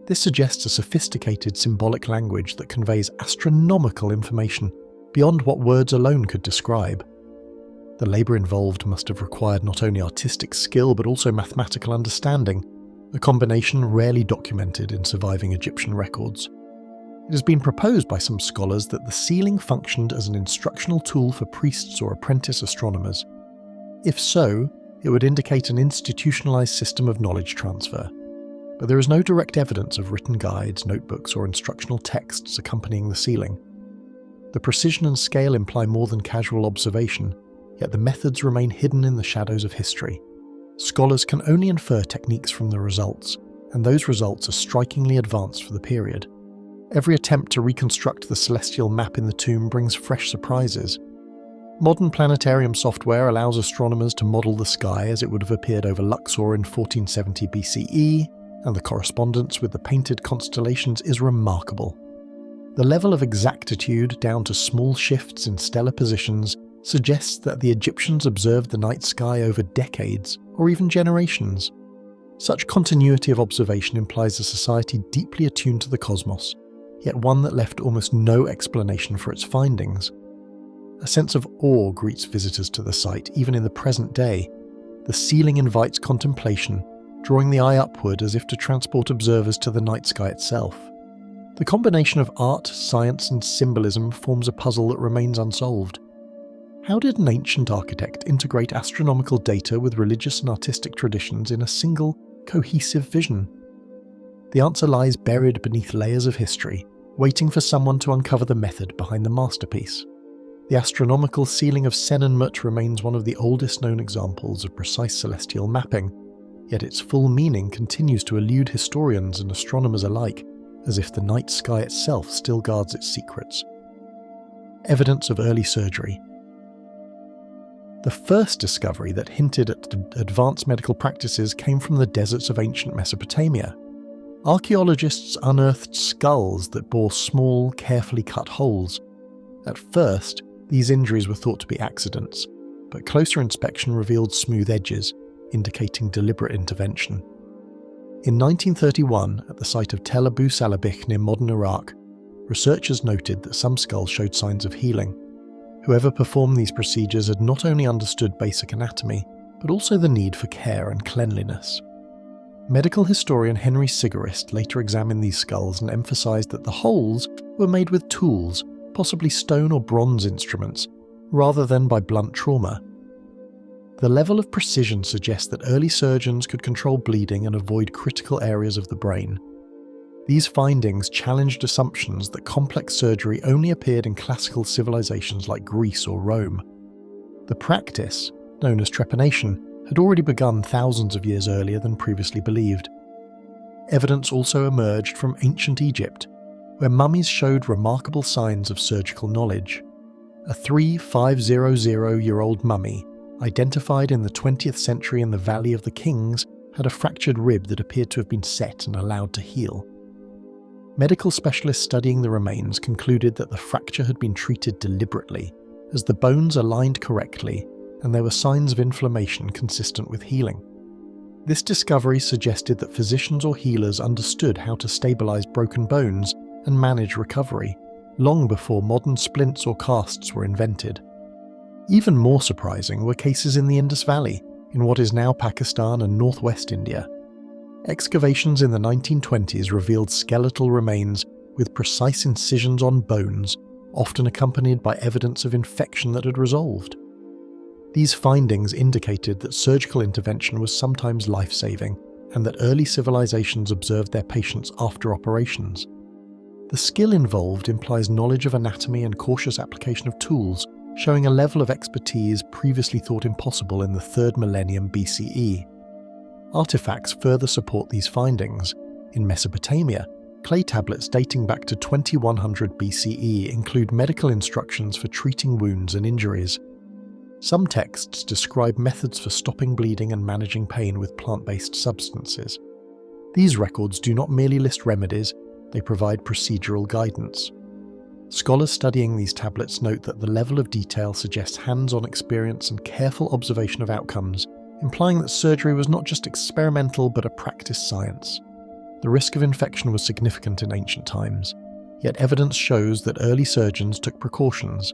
This suggests a sophisticated symbolic language that conveys astronomical information beyond what words alone could describe. The labour involved must have required not only artistic skill but also mathematical understanding, a combination rarely documented in surviving Egyptian records. It has been proposed by some scholars that the ceiling functioned as an instructional tool for priests or apprentice astronomers. If so, it would indicate an institutionalized system of knowledge transfer. But there is no direct evidence of written guides, notebooks, or instructional texts accompanying the ceiling. The precision and scale imply more than casual observation, yet the methods remain hidden in the shadows of history. Scholars can only infer techniques from the results, and those results are strikingly advanced for the period. Every attempt to reconstruct the celestial map in the tomb brings fresh surprises. Modern planetarium software allows astronomers to model the sky as it would have appeared over Luxor in 1470 BCE, and the correspondence with the painted constellations is remarkable. The level of exactitude, down to small shifts in stellar positions, suggests that the Egyptians observed the night sky over decades, or even generations. Such continuity of observation implies a society deeply attuned to the cosmos, yet one that left almost no explanation for its findings. A sense of awe greets visitors to the site, even in the present day. The ceiling invites contemplation, drawing the eye upward as if to transport observers to the night sky itself. The combination of art, science, and symbolism forms a puzzle that remains unsolved. How did an ancient architect integrate astronomical data with religious and artistic traditions in a single, cohesive vision? The answer lies buried beneath layers of history, waiting for someone to uncover the method behind the masterpiece. The astronomical ceiling of Senenmut remains one of the oldest known examples of precise celestial mapping, yet its full meaning continues to elude historians and astronomers alike, as if the night sky itself still guards its secrets. Evidence of early surgery. The first discovery that hinted at advanced medical practices came from the deserts of ancient Mesopotamia. Archaeologists unearthed skulls that bore small, carefully cut holes. At first, these injuries were thought to be accidents, but closer inspection revealed smooth edges, indicating deliberate intervention. In 1931, at the site of Tel Abu Salabikh near modern Iraq, researchers noted that some skulls showed signs of healing. Whoever performed these procedures had not only understood basic anatomy, but also the need for care and cleanliness. Medical historian Henry Sigarist later examined these skulls and emphasized that the holes were made with tools, possibly stone or bronze instruments, rather than by blunt trauma. The level of precision suggests that early surgeons could control bleeding and avoid critical areas of the brain. These findings challenged assumptions that complex surgery only appeared in classical civilizations like Greece or Rome. The practice, known as trepanation, had already begun thousands of years earlier than previously believed. Evidence also emerged from ancient Egypt, where mummies showed remarkable signs of surgical knowledge. A 3,500-year-old mummy, identified in the 20th century in the Valley of the Kings, had a fractured rib that appeared to have been set and allowed to heal. Medical specialists studying the remains concluded that the fracture had been treated deliberately, as the bones aligned correctly and there were signs of inflammation consistent with healing. This discovery suggested that physicians or healers understood how to stabilize broken bones and manage recovery, long before modern splints or casts were invented. Even more surprising were cases in the Indus Valley, in what is now Pakistan and northwest India. Excavations in the 1920s revealed skeletal remains with precise incisions on bones, often accompanied by evidence of infection that had resolved. These findings indicated that surgical intervention was sometimes life-saving, and that early civilizations observed their patients after operations. The skill involved implies knowledge of anatomy and cautious application of tools, showing a level of expertise previously thought impossible in the 3rd millennium BCE. Artifacts further support these findings. In Mesopotamia, clay tablets dating back to 2100 BCE include medical instructions for treating wounds and injuries. Some texts describe methods for stopping bleeding and managing pain with plant-based substances. These records do not merely list remedies, they provide procedural guidance. Scholars studying these tablets note that the level of detail suggests hands-on experience and careful observation of outcomes, implying that surgery was not just experimental but a practiced science. The risk of infection was significant in ancient times, yet evidence shows that early surgeons took precautions.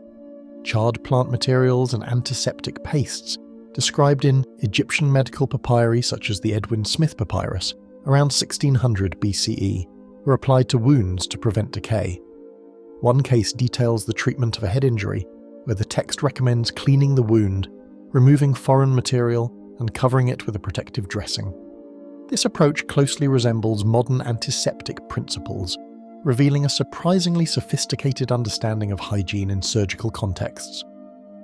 Charred plant materials and antiseptic pastes, described in Egyptian medical papyri such as the Edwin Smith Papyrus, around 1600 BCE, were applied to wounds to prevent decay. One case details the treatment of a head injury, where the text recommends cleaning the wound, removing foreign material, and covering it with a protective dressing. This approach closely resembles modern antiseptic principles, revealing a surprisingly sophisticated understanding of hygiene in surgical contexts.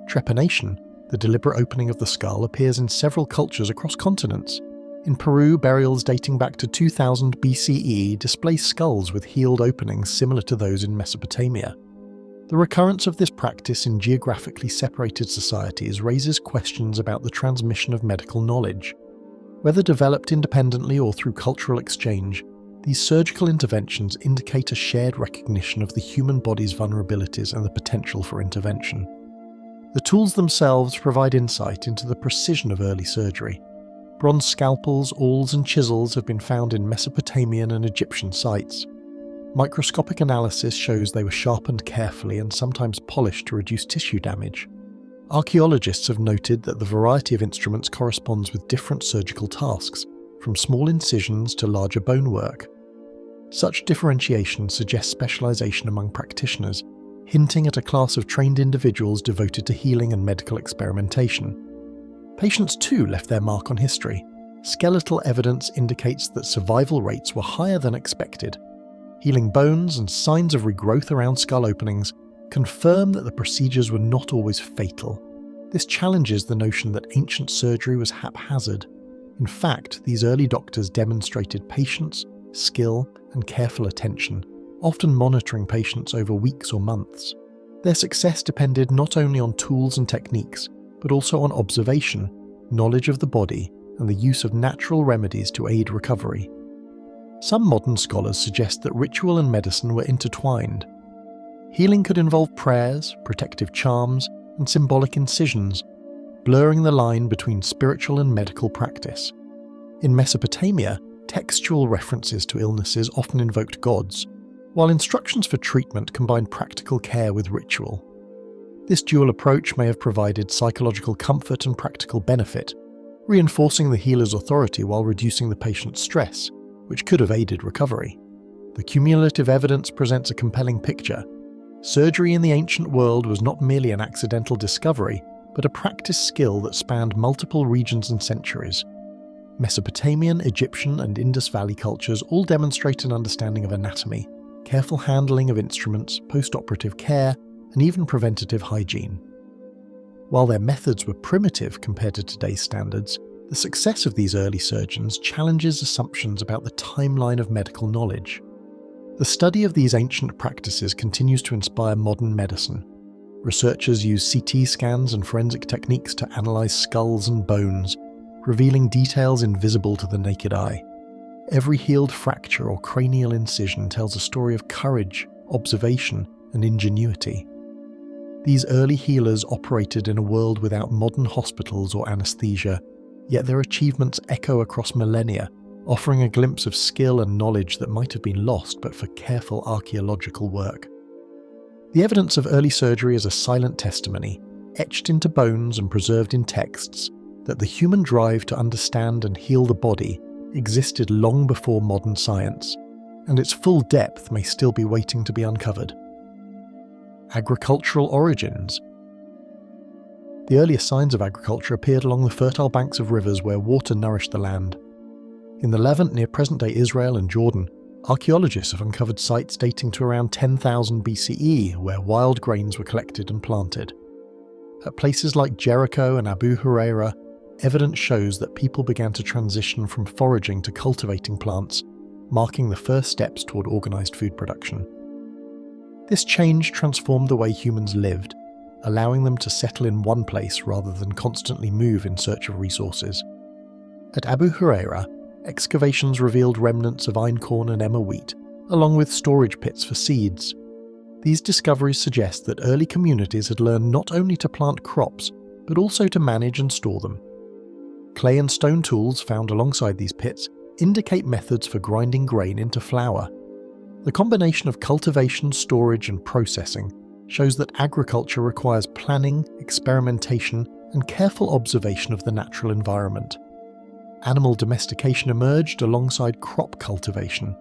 Trepanation, the deliberate opening of the skull, appears in several cultures across continents. In Peru, burials dating back to 2000 BCE display skulls with healed openings similar to those in Mesopotamia. The recurrence of this practice in geographically separated societies raises questions about the transmission of medical knowledge. Whether developed independently or through cultural exchange, these surgical interventions indicate a shared recognition of the human body's vulnerabilities and the potential for intervention. The tools themselves provide insight into the precision of early surgery. Bronze scalpels, awls, and chisels have been found in Mesopotamian and Egyptian sites. Microscopic analysis shows they were sharpened carefully and sometimes polished to reduce tissue damage. Archaeologists have noted that the variety of instruments corresponds with different surgical tasks, from small incisions to larger bone work. Such differentiation suggests specialization among practitioners, hinting at a class of trained individuals devoted to healing and medical experimentation. Patients too left their mark on history. Skeletal evidence indicates that survival rates were higher than expected. Healing bones and signs of regrowth around skull openings confirm that the procedures were not always fatal. This challenges the notion that ancient surgery was haphazard. In fact, these early doctors demonstrated patience, skill, and careful attention, often monitoring patients over weeks or months. Their success depended not only on tools and techniques, but also on observation, knowledge of the body, and the use of natural remedies to aid recovery. Some modern scholars suggest that ritual and medicine were intertwined. Healing could involve prayers, protective charms, and symbolic incisions, blurring the line between spiritual and medical practice. In Mesopotamia, textual references to illnesses often invoked gods, while instructions for treatment combined practical care with ritual. This dual approach may have provided psychological comfort and practical benefit, reinforcing the healer's authority while reducing the patient's stress, which could have aided recovery. The cumulative evidence presents a compelling picture. Surgery in the ancient world was not merely an accidental discovery, but a practiced skill that spanned multiple regions and centuries. Mesopotamian, Egyptian, and Indus Valley cultures all demonstrate an understanding of anatomy, careful handling of instruments, post-operative care, and even preventative hygiene. While their methods were primitive compared to today's standards, the success of these early surgeons challenges assumptions about the timeline of medical knowledge. The study of these ancient practices continues to inspire modern medicine. Researchers use CT scans and forensic techniques to analyze skulls and bones, revealing details invisible to the naked eye. Every healed fracture or cranial incision tells a story of courage, observation, and ingenuity. These early healers operated in a world without modern hospitals or anesthesia, yet their achievements echo across millennia, offering a glimpse of skill and knowledge that might have been lost but for careful archaeological work. The evidence of early surgery is a silent testimony, etched into bones and preserved in texts, that the human drive to understand and heal the body existed long before modern science, and its full depth may still be waiting to be uncovered. Agricultural origins. The earliest signs of agriculture appeared along the fertile banks of rivers where water nourished the land. In the Levant near present-day Israel and Jordan, archaeologists have uncovered sites dating to around 10,000 BCE where wild grains were collected and planted. At places like Jericho and Abu Huraira, evidence shows that people began to transition from foraging to cultivating plants, marking the first steps toward organized food production. This change transformed the way humans lived, allowing them to settle in one place rather than constantly move in search of resources. At Abu Huraira, excavations revealed remnants of einkorn and emmer wheat, along with storage pits for seeds. These discoveries suggest that early communities had learned not only to plant crops, but also to manage and store them. Clay and stone tools found alongside these pits indicate methods for grinding grain into flour. The combination of cultivation, storage, and processing shows that agriculture requires planning, experimentation, and careful observation of the natural environment. Animal domestication emerged alongside crop cultivation.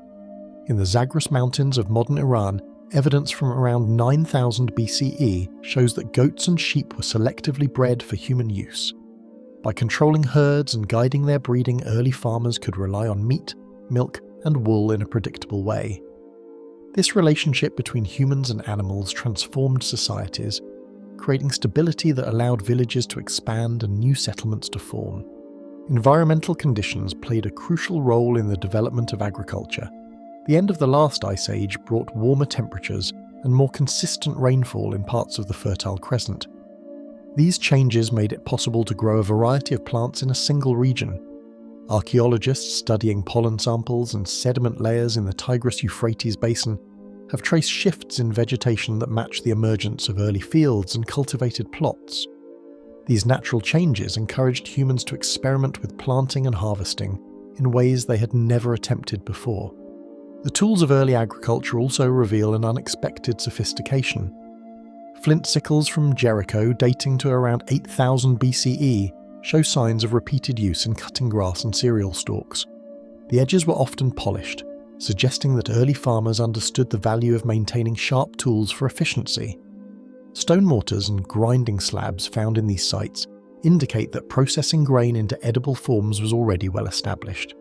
In the Zagros Mountains of modern Iran, evidence from around 9000 BCE shows that goats and sheep were selectively bred for human use. By controlling herds and guiding their breeding, early farmers could rely on meat, milk, and wool in a predictable way. This relationship between humans and animals transformed societies, creating stability that allowed villages to expand and new settlements to form. Environmental conditions played a crucial role in the development of agriculture. The end of the last ice age brought warmer temperatures and more consistent rainfall in parts of the Fertile Crescent. These changes made it possible to grow a variety of plants in a single region. Archaeologists studying pollen samples and sediment layers in the Tigris-Euphrates basin have traced shifts in vegetation that match the emergence of early fields and cultivated plots. These natural changes encouraged humans to experiment with planting and harvesting in ways they had never attempted before. The tools of early agriculture also reveal an unexpected sophistication. Flint sickles from Jericho, dating to around 8000 BCE, show signs of repeated use in cutting grass and cereal stalks. The edges were often polished, suggesting that early farmers understood the value of maintaining sharp tools for efficiency. Stone mortars and grinding slabs found in these sites indicate that processing grain into edible forms was already well established.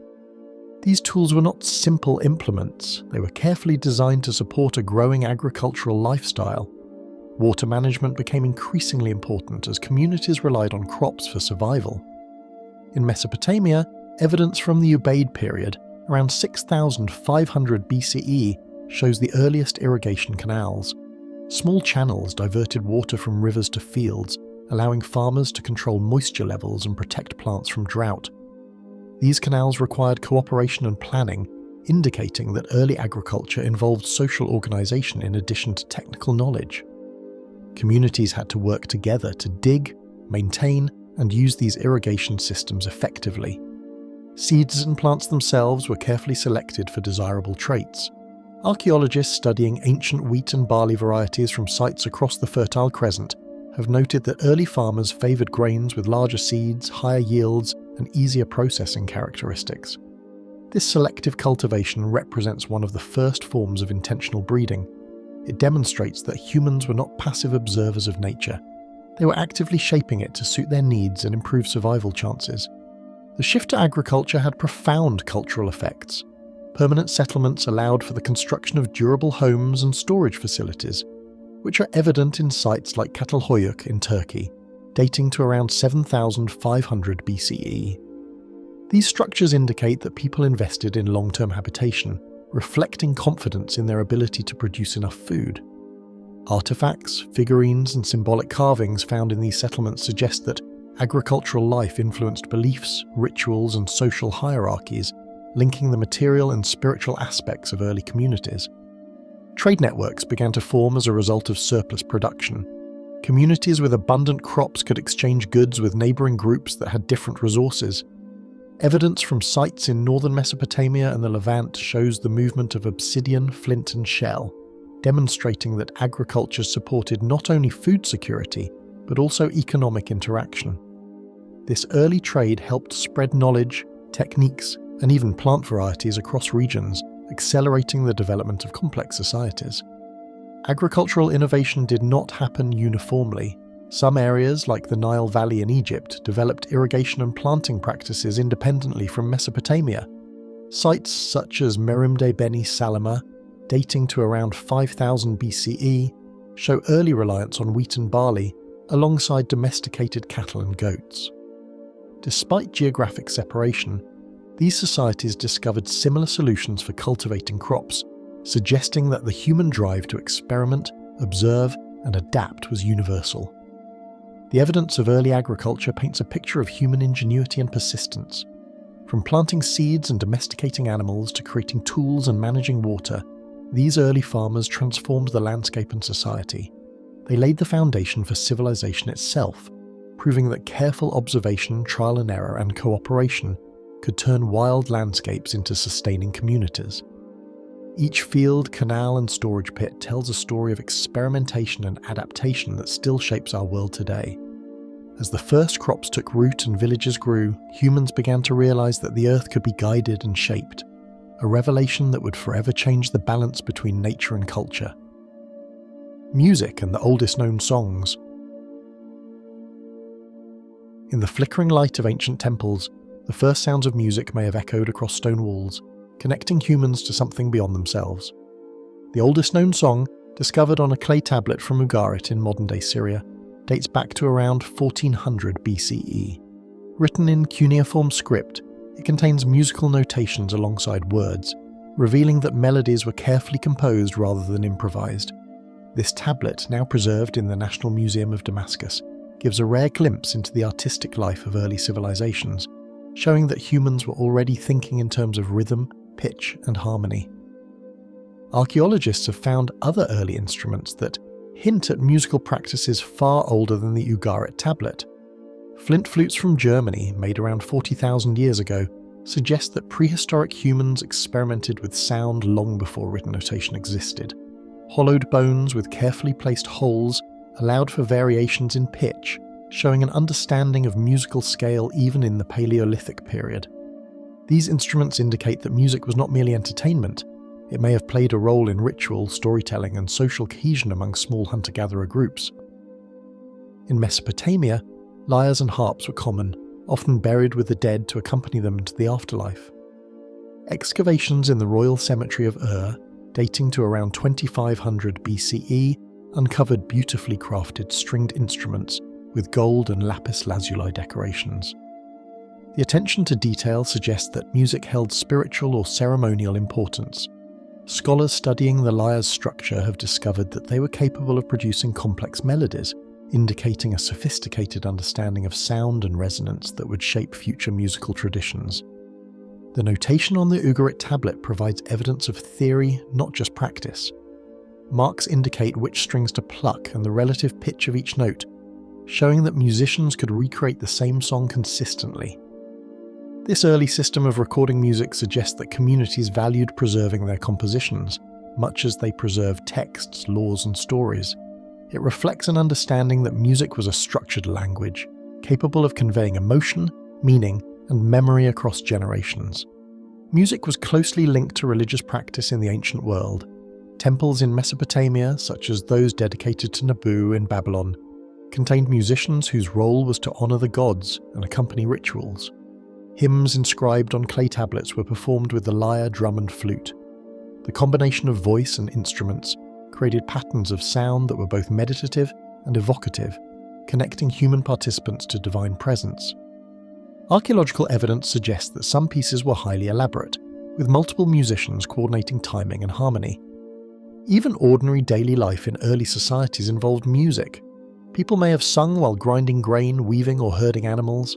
These tools were not simple implements, they were carefully designed to support a growing agricultural lifestyle. Water management became increasingly important as communities relied on crops for survival. In Mesopotamia, Evidence from the Ubaid period, around 6,500 BCE, shows the earliest irrigation canals. Small channels diverted water from rivers to fields, allowing farmers to control moisture levels and protect plants from drought. These canals required cooperation and planning, indicating that early agriculture involved social organization in addition to technical knowledge. Communities had to work together to dig, maintain, and use these irrigation systems effectively. Seeds and plants themselves were carefully selected for desirable traits. Archaeologists studying ancient wheat and barley varieties from sites across the Fertile Crescent have noted that early farmers favoured grains with larger seeds, higher yields, and easier processing characteristics. This selective cultivation represents one of the first forms of intentional breeding. It demonstrates that humans were not passive observers of nature. They were actively shaping it to suit their needs and improve survival chances. The shift to agriculture had profound cultural effects. Permanent settlements allowed for the construction of durable homes and storage facilities, which are evident in sites like Çatalhöyük in Turkey, dating to around 7,500 BCE. These structures indicate that people invested in long-term habitation, reflecting confidence in their ability to produce enough food. Artifacts, figurines, and symbolic carvings found in these settlements suggest that agricultural life influenced beliefs, rituals, and social hierarchies, linking the material and spiritual aspects of early communities. Trade networks began to form as a result of surplus production. Communities with abundant crops could exchange goods with neighbouring groups that had different resources. Evidence from sites in northern Mesopotamia and the Levant shows the movement of obsidian, flint, and shell, demonstrating that agriculture supported not only food security, but also economic interaction. This early trade helped spread knowledge, techniques, and even plant varieties across regions, accelerating the development of complex societies. Agricultural innovation did not happen uniformly. Some areas, like the Nile Valley in Egypt, developed irrigation and planting practices independently from Mesopotamia. Sites such as Merimde Beni Salama, dating to around 5000 BCE, show early reliance on wheat and barley, alongside domesticated cattle and goats. Despite geographic separation, these societies discovered similar solutions for cultivating crops, suggesting that the human drive to experiment, observe, and adapt was universal. The evidence of early agriculture paints a picture of human ingenuity and persistence. From planting seeds and domesticating animals to creating tools and managing water, these early farmers transformed the landscape and society. They laid the foundation for civilization itself, proving that careful observation, trial and error, and cooperation could turn wild landscapes into sustaining communities. Each field, canal, and storage pit tells a story of experimentation and adaptation that still shapes our world today. As the first crops took root and villages grew, humans began to realize that the earth could be guided and shaped, a revelation that would forever change the balance between nature and culture. Music and the oldest known songs. In the flickering light of ancient temples, the first sounds of music may have echoed across stone walls, connecting humans to something beyond themselves. The oldest known song, discovered on a clay tablet from Ugarit in modern-day Syria, dates back to around 1400 BCE. Written in cuneiform script, it contains musical notations alongside words, revealing that melodies were carefully composed rather than improvised. This tablet, now preserved in the National Museum of Damascus, gives a rare glimpse into the artistic life of early civilizations, showing that humans were already thinking in terms of rhythm, pitch, and harmony. Archaeologists have found other early instruments that hint at musical practices far older than the Ugarit tablet. Flint flutes from Germany, made around 40,000 years ago, suggest that prehistoric humans experimented with sound long before written notation existed. Hollowed bones with carefully placed holes allowed for variations in pitch, showing an understanding of musical scale even in the Paleolithic period. These instruments indicate that music was not merely entertainment. It may have played a role in ritual, storytelling, and social cohesion among small hunter-gatherer groups. In Mesopotamia, lyres and harps were common, often buried with the dead to accompany them into the afterlife. Excavations in the royal cemetery of Ur, dating to around 2500 BCE, uncovered beautifully crafted stringed instruments with gold and lapis lazuli decorations. The attention to detail suggests that music held spiritual or ceremonial importance. Scholars studying the lyre's structure have discovered that they were capable of producing complex melodies, indicating a sophisticated understanding of sound and resonance that would shape future musical traditions. The notation on the Ugarit tablet provides evidence of theory, not just practice. Marks indicate which strings to pluck and the relative pitch of each note, showing that musicians could recreate the same song consistently. This early system of recording music suggests that communities valued preserving their compositions, much as they preserved texts, laws, and stories. It reflects an understanding that music was a structured language, capable of conveying emotion, meaning, and memory across generations. Music was closely linked to religious practice in the ancient world. Temples in Mesopotamia, such as those dedicated to Nibiru in Babylon, contained musicians whose role was to honor the gods and accompany rituals. Hymns inscribed on clay tablets were performed with the lyre, drum, and flute. The combination of voice and instruments created patterns of sound that were both meditative and evocative, connecting human participants to divine presence. Archaeological evidence suggests that some pieces were highly elaborate, with multiple musicians coordinating timing and harmony. Even ordinary daily life in early societies involved music. People may have sung while grinding grain, weaving, or herding animals.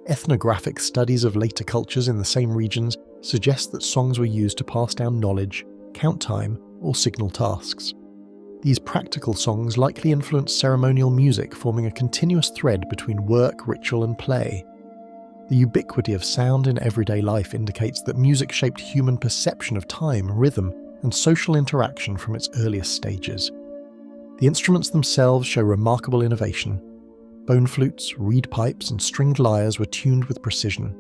Ethnographic studies of later cultures in the same regions suggest that songs were used to pass down knowledge, count time, or signal tasks. These practical songs likely influenced ceremonial music, forming a continuous thread between work, ritual, and play. The ubiquity of sound in everyday life indicates that music shaped human perception of time, rhythm, and social interaction from its earliest stages. The instruments themselves show remarkable innovation. Bone flutes, reed pipes, and stringed lyres were tuned with precision.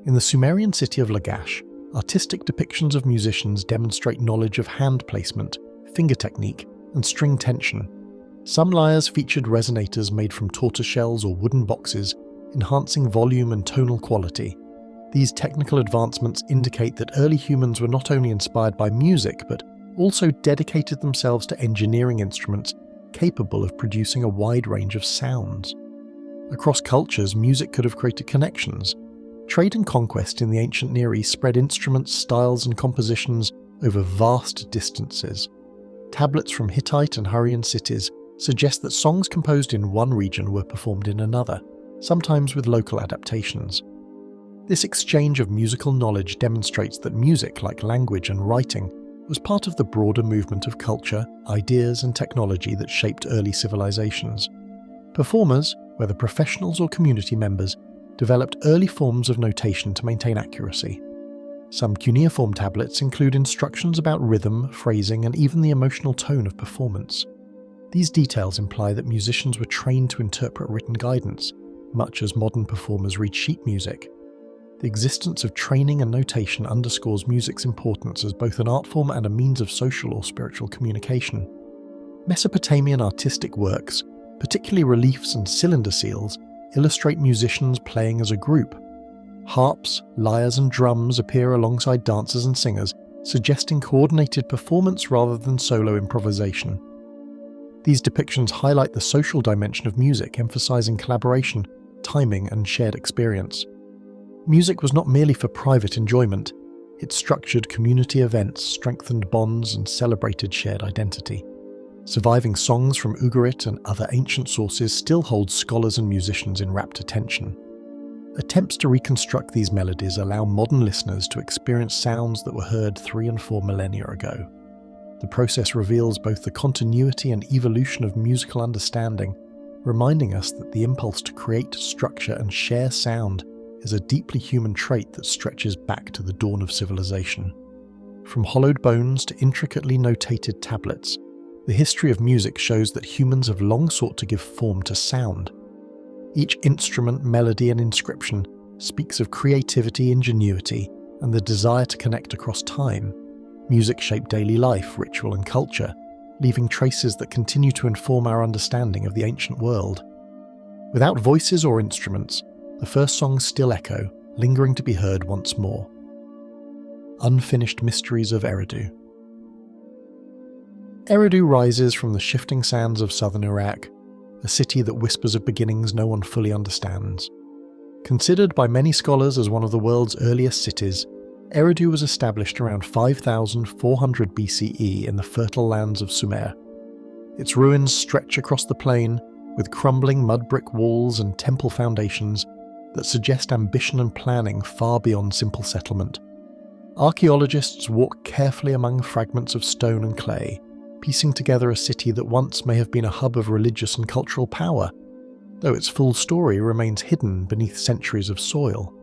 In the Sumerian city of Lagash, artistic depictions of musicians demonstrate knowledge of hand placement, finger technique, and string tension. Some lyres featured resonators made from tortoiseshells or wooden boxes, enhancing volume and tonal quality. These technical advancements indicate that early humans were not only inspired by music, but also dedicated themselves to engineering instruments capable of producing a wide range of sounds. Across cultures, music could have created connections. Trade and conquest in the ancient Near East spread instruments, styles, and compositions over vast distances. Tablets from Hittite and Hurrian cities suggest that songs composed in one region were performed in another, sometimes with local adaptations. This exchange of musical knowledge demonstrates that music, like language and writing, was part of the broader movement of culture, ideas, and technology that shaped early civilizations. Performers, whether professionals or community members, developed early forms of notation to maintain accuracy. Some cuneiform tablets include instructions about rhythm, phrasing, and even the emotional tone of performance. These details imply that musicians were trained to interpret written guidance, much as modern performers read sheet music. The existence of training and notation underscores music's importance as both an art form and a means of social or spiritual communication. Mesopotamian artistic works, particularly reliefs and cylinder seals, illustrate musicians playing as a group. Harps, lyres, and drums appear alongside dancers and singers, suggesting coordinated performance rather than solo improvisation. These depictions highlight the social dimension of music, emphasizing collaboration, timing, and shared experience. Music was not merely for private enjoyment. It structured community events, strengthened bonds, and celebrated shared identity. Surviving songs from Ugarit and other ancient sources still hold scholars and musicians in rapt attention. Attempts to reconstruct these melodies allow modern listeners to experience sounds that were heard 3 and 4 millennia ago. The process reveals both the continuity and evolution of musical understanding, reminding us that the impulse to create, structure, and share sound is a deeply human trait that stretches back to the dawn of civilization. From hollowed bones to intricately notated tablets, the history of music shows that humans have long sought to give form to sound. Each instrument, melody, and inscription speaks of creativity, ingenuity, and the desire to connect across time. Music shaped daily life, ritual, and culture, leaving traces that continue to inform our understanding of the ancient world. Without voices or instruments, the first songs still echo, lingering to be heard once more. Unfinished Mysteries of Eridu. Eridu rises from the shifting sands of southern Iraq, a city that whispers of beginnings no one fully understands. Considered by many scholars as one of the world's earliest cities, Eridu was established around 5400 BCE in the fertile lands of Sumer. Its ruins stretch across the plain, with crumbling mud brick walls and temple foundations that suggest ambition and planning far beyond simple settlement. Archaeologists walk carefully among fragments of stone and clay, piecing together a city that once may have been a hub of religious and cultural power, though its full story remains hidden beneath centuries of soil.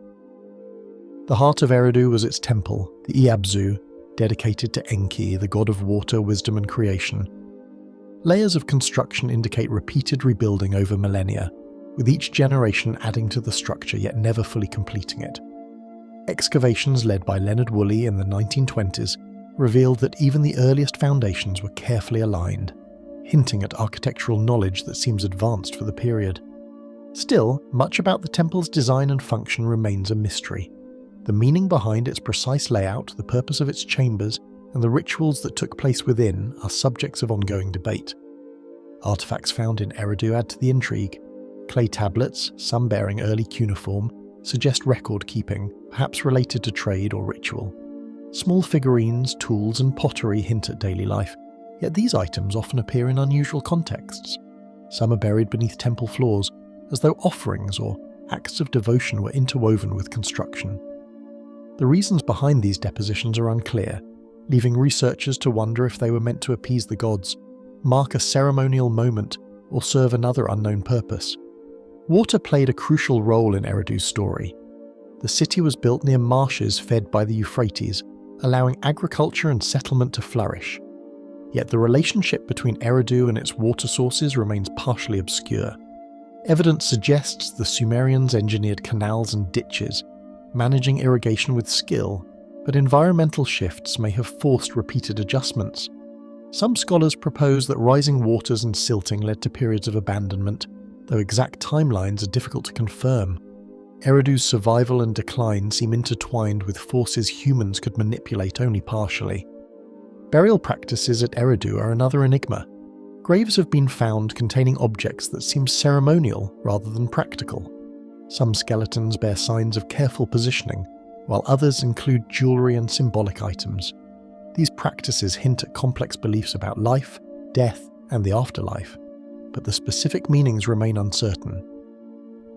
The heart of Eridu was its temple, the Iabzu, dedicated to Enki, the god of water, wisdom and creation. Layers of construction indicate repeated rebuilding over millennia, with each generation adding to the structure yet never fully completing it. Excavations led by Leonard Woolley in the 1920s revealed that even the earliest foundations were carefully aligned, hinting at architectural knowledge that seems advanced for the period. Still, much about the temple's design and function remains a mystery. The meaning behind its precise layout, the purpose of its chambers, and the rituals that took place within are subjects of ongoing debate. Artifacts found in Eridu add to the intrigue. Clay tablets, some bearing early cuneiform, suggest record keeping, perhaps related to trade or ritual. Small figurines, tools, and pottery hint at daily life, yet these items often appear in unusual contexts. Some are buried beneath temple floors, as though offerings or acts of devotion were interwoven with construction. The reasons behind these depositions are unclear, leaving researchers to wonder if they were meant to appease the gods, mark a ceremonial moment, or serve another unknown purpose. Water played a crucial role in Eridu's story. The city was built near marshes fed by the Euphrates, allowing agriculture and settlement to flourish. Yet the relationship between Eridu and its water sources remains partially obscure. Evidence suggests the Sumerians engineered canals and ditches, managing irrigation with skill, but environmental shifts may have forced repeated adjustments. Some scholars propose that rising waters and silting led to periods of abandonment, though exact timelines are difficult to confirm. Eridu's survival and decline seem intertwined with forces humans could manipulate only partially. Burial practices at Eridu are another enigma. Graves have been found containing objects that seem ceremonial rather than practical. Some skeletons bear signs of careful positioning, while others include jewelry and symbolic items. These practices hint at complex beliefs about life, death, and the afterlife, but the specific meanings remain uncertain.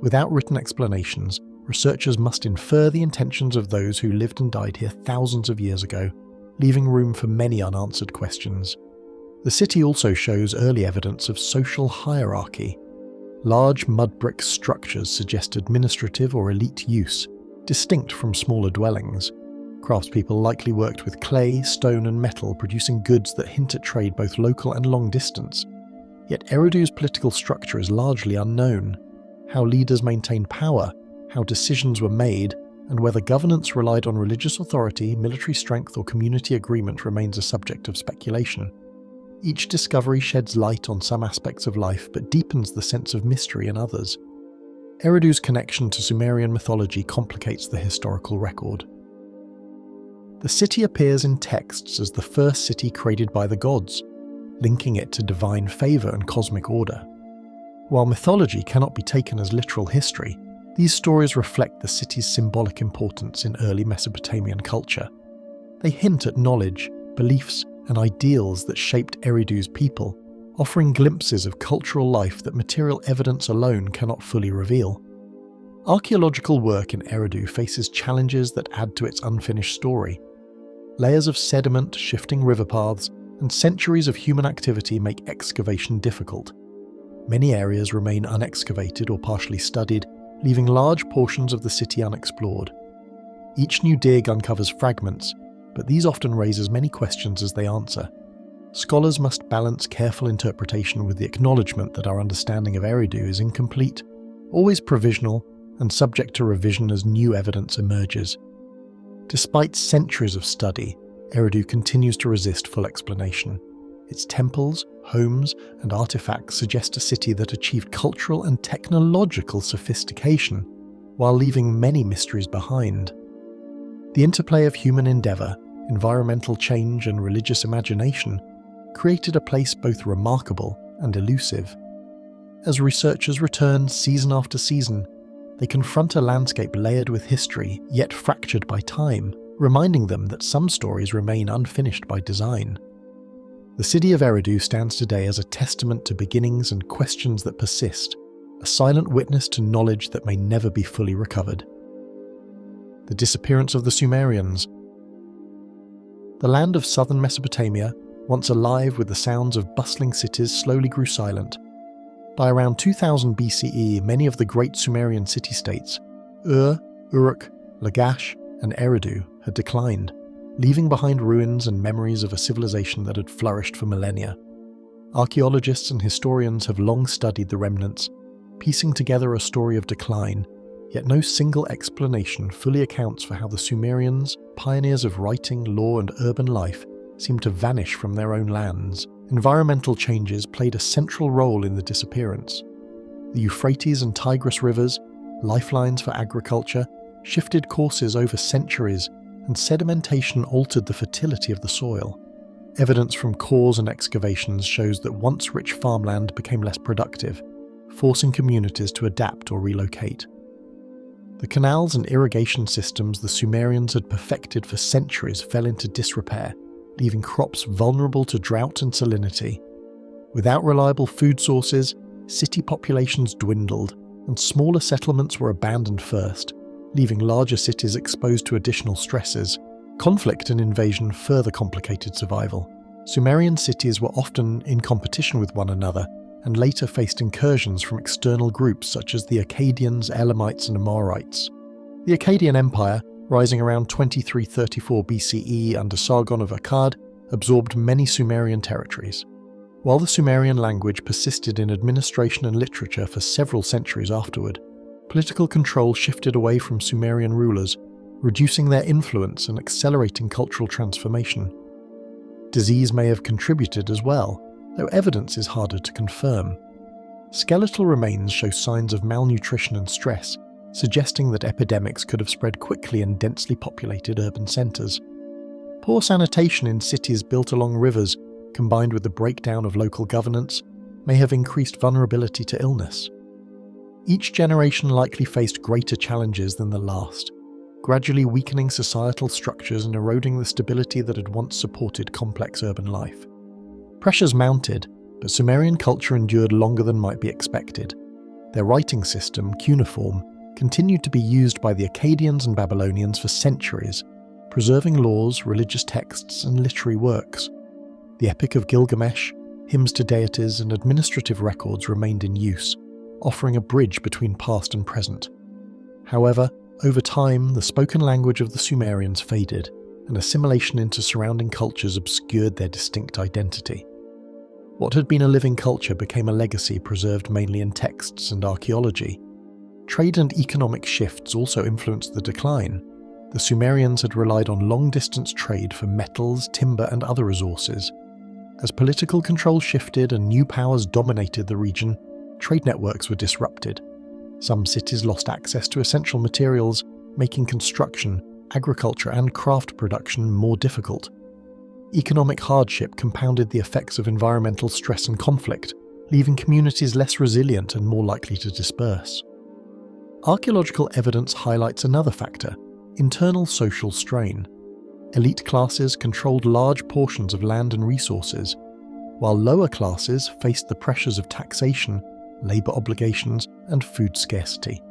Without written explanations, researchers must infer the intentions of those who lived and died here thousands of years ago, leaving room for many unanswered questions. The city also shows early evidence of social hierarchy. Large mud brick structures suggest administrative or elite use, distinct from smaller dwellings. Craftspeople likely worked with clay, stone and metal, producing goods that hint at trade both local and long distance. Yet Eridu's political structure is largely unknown. How leaders maintained power, how decisions were made, and whether governance relied on religious authority, military strength or community agreement remains a subject of speculation. Each discovery sheds light on some aspects of life but deepens the sense of mystery in others. Eridu's connection to Sumerian mythology complicates the historical record. The city appears in texts as the first city created by the gods, linking it to divine favour and cosmic order. While mythology cannot be taken as literal history, these stories reflect the city's symbolic importance in early Mesopotamian culture. They hint at knowledge, beliefs, and ideals that shaped Eridu's people, offering glimpses of cultural life that material evidence alone cannot fully reveal. Archaeological work in Eridu faces challenges that add to its unfinished story. Layers of sediment, shifting river paths, and centuries of human activity make excavation difficult. Many areas remain unexcavated or partially studied, leaving large portions of the city unexplored. Each new dig uncovers fragments, but these often raise as many questions as they answer. Scholars must balance careful interpretation with the acknowledgement that our understanding of Eridu is incomplete, always provisional, and subject to revision as new evidence emerges. Despite centuries of study, Eridu continues to resist full explanation. Its temples, homes, and artifacts suggest a city that achieved cultural and technological sophistication, while leaving many mysteries behind. The interplay of human endeavour, environmental change, and religious imagination created a place both remarkable and elusive. As researchers return season after season, they confront a landscape layered with history, yet fractured by time, reminding them that some stories remain unfinished by design. The city of Eridu stands today as a testament to beginnings and questions that persist, a silent witness to knowledge that may never be fully recovered. The disappearance of the Sumerians. The land of southern Mesopotamia, once alive with the sounds of bustling cities, slowly grew silent. By around 2000 BCE, many of the great Sumerian city-states, Ur, Uruk, Lagash, and Eridu, had declined, leaving behind ruins and memories of a civilization that had flourished for millennia. Archaeologists and historians have long studied the remnants, piecing together a story of decline, yet no single explanation fully accounts for how the Sumerians, pioneers of writing, law, and urban life, seemed to vanish from their own lands. Environmental changes played a central role in the disappearance. The Euphrates and Tigris rivers, lifelines for agriculture, shifted courses over centuries, and sedimentation altered the fertility of the soil. Evidence from cores and excavations shows that once rich farmland became less productive, forcing communities to adapt or relocate. The canals and irrigation systems the Sumerians had perfected for centuries fell into disrepair, leaving crops vulnerable to drought and salinity. Without reliable food sources, city populations dwindled, and smaller settlements were abandoned first, leaving larger cities exposed to additional stresses. Conflict and invasion further complicated survival. Sumerian cities were often in competition with one another, and later faced incursions from external groups such as the Akkadians, Elamites, and Amorites. The Akkadian Empire, rising around 2334 BCE under Sargon of Akkad, absorbed many Sumerian territories. While the Sumerian language persisted in administration and literature for several centuries afterward, political control shifted away from Sumerian rulers, reducing their influence and accelerating cultural transformation. Disease may have contributed as well, though evidence is harder to confirm. Skeletal remains show signs of malnutrition and stress, suggesting that epidemics could have spread quickly in densely populated urban centres. Poor sanitation in cities built along rivers, combined with the breakdown of local governance, may have increased vulnerability to illness. Each generation likely faced greater challenges than the last, gradually weakening societal structures and eroding the stability that had once supported complex urban life. Pressures mounted, but Sumerian culture endured longer than might be expected. Their writing system, Cuneiform, continued to be used by the Akkadians and Babylonians for centuries, preserving laws, religious texts, and literary works. The Epic of Gilgamesh, hymns to deities, and administrative records remained in use, offering a bridge between past and present. However, over time, the spoken language of the Sumerians faded, and assimilation into surrounding cultures obscured their distinct identity. What had been a living culture became a legacy preserved mainly in texts and archaeology. Trade and economic shifts also influenced the decline. The Sumerians had relied on long-distance trade for metals, timber, and other resources. As political control shifted and new powers dominated the region, trade networks were disrupted. Some cities lost access to essential materials, making construction, agriculture, and craft production more difficult. Economic hardship compounded the effects of environmental stress and conflict, leaving communities less resilient and more likely to disperse. Archaeological evidence highlights another factor: internal social strain. Elite classes controlled large portions of land and resources, while lower classes faced the pressures of taxation, labour obligations, and food scarcity.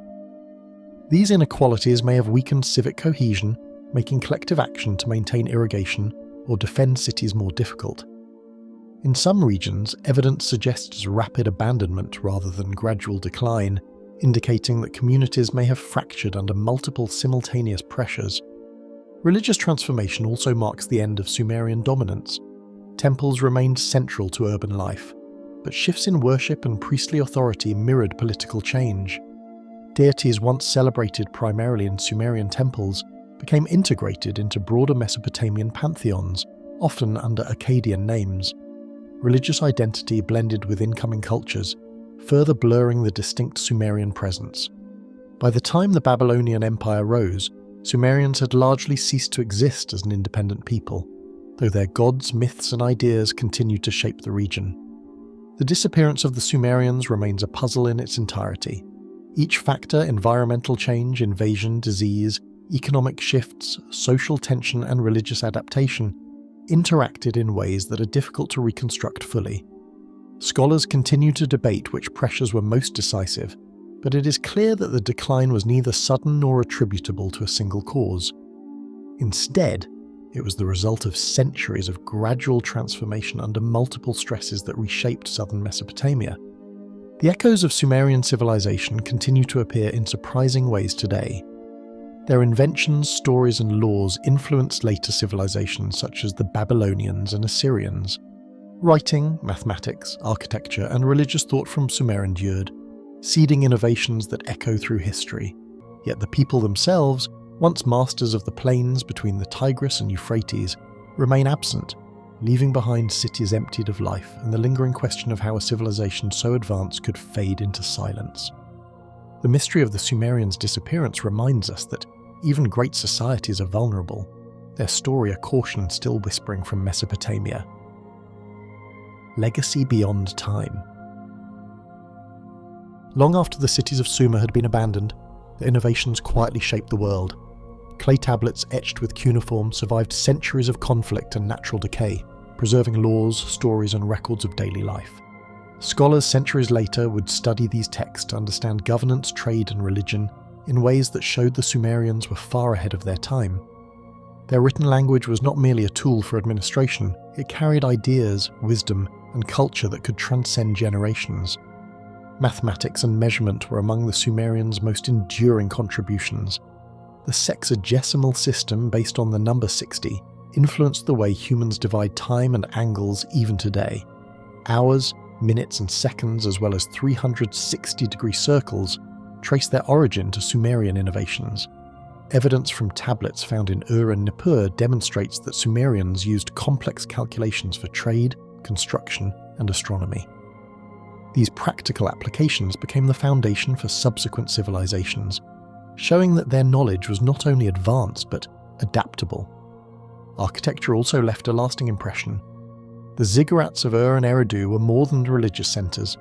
These inequalities may have weakened civic cohesion, making collective action to maintain irrigation or defend cities more difficult. In some regions, evidence suggests rapid abandonment rather than gradual decline, indicating that communities may have fractured under multiple simultaneous pressures. Religious transformation also marks the end of Sumerian dominance. Temples remained central to urban life, but shifts in worship and priestly authority mirrored political change. Deities once celebrated primarily in Sumerian temples became integrated into broader Mesopotamian pantheons, often under Akkadian names. Religious identity blended with incoming cultures, further blurring the distinct Sumerian presence. By the time the Babylonian Empire rose, Sumerians had largely ceased to exist as an independent people, though their gods, myths, and ideas continued to shape the region. The disappearance of the Sumerians remains a puzzle in its entirety. Each factor, environmental change, invasion, disease, economic shifts, social tension, and religious adaptation, interacted in ways that are difficult to reconstruct fully. Scholars continue to debate which pressures were most decisive, but it is clear that the decline was neither sudden nor attributable to a single cause. Instead, it was the result of centuries of gradual transformation under multiple stresses that reshaped southern Mesopotamia. The echoes of Sumerian civilization continue to appear in surprising ways today. Their inventions, stories, and laws influenced later civilizations such as the Babylonians and Assyrians. Writing, mathematics, architecture, and religious thought from Sumer endured, seeding innovations that echo through history. Yet the people themselves, once masters of the plains between the Tigris and Euphrates, remain absent, leaving behind cities emptied of life and the lingering question of how a civilization so advanced could fade into silence. The mystery of the Sumerians' disappearance reminds us that even great societies are vulnerable, their story a caution still whispering from Mesopotamia. Legacy beyond time. Long after the cities of Sumer had been abandoned, their innovations quietly shaped the world. Clay tablets etched with cuneiform survived centuries of conflict and natural decay, preserving laws, stories, and records of daily life. Scholars centuries later would study these texts to understand governance, trade, and religion in ways that showed the Sumerians were far ahead of their time. Their written language was not merely a tool for administration, it carried ideas, wisdom, and culture that could transcend generations. Mathematics and measurement were among the Sumerians' most enduring contributions. The sexagesimal system, based on the number 60, influenced the way humans divide time and angles even today. Hours, minutes, and seconds, as well as 360-degree circles, trace their origin to Sumerian innovations. Evidence from tablets found in Ur and Nippur demonstrates that Sumerians used complex calculations for trade, construction, and astronomy. These practical applications became the foundation for subsequent civilizations, showing that their knowledge was not only advanced but adaptable. Architecture also left a lasting impression. The ziggurats of Ur and Eridu were more than religious centers.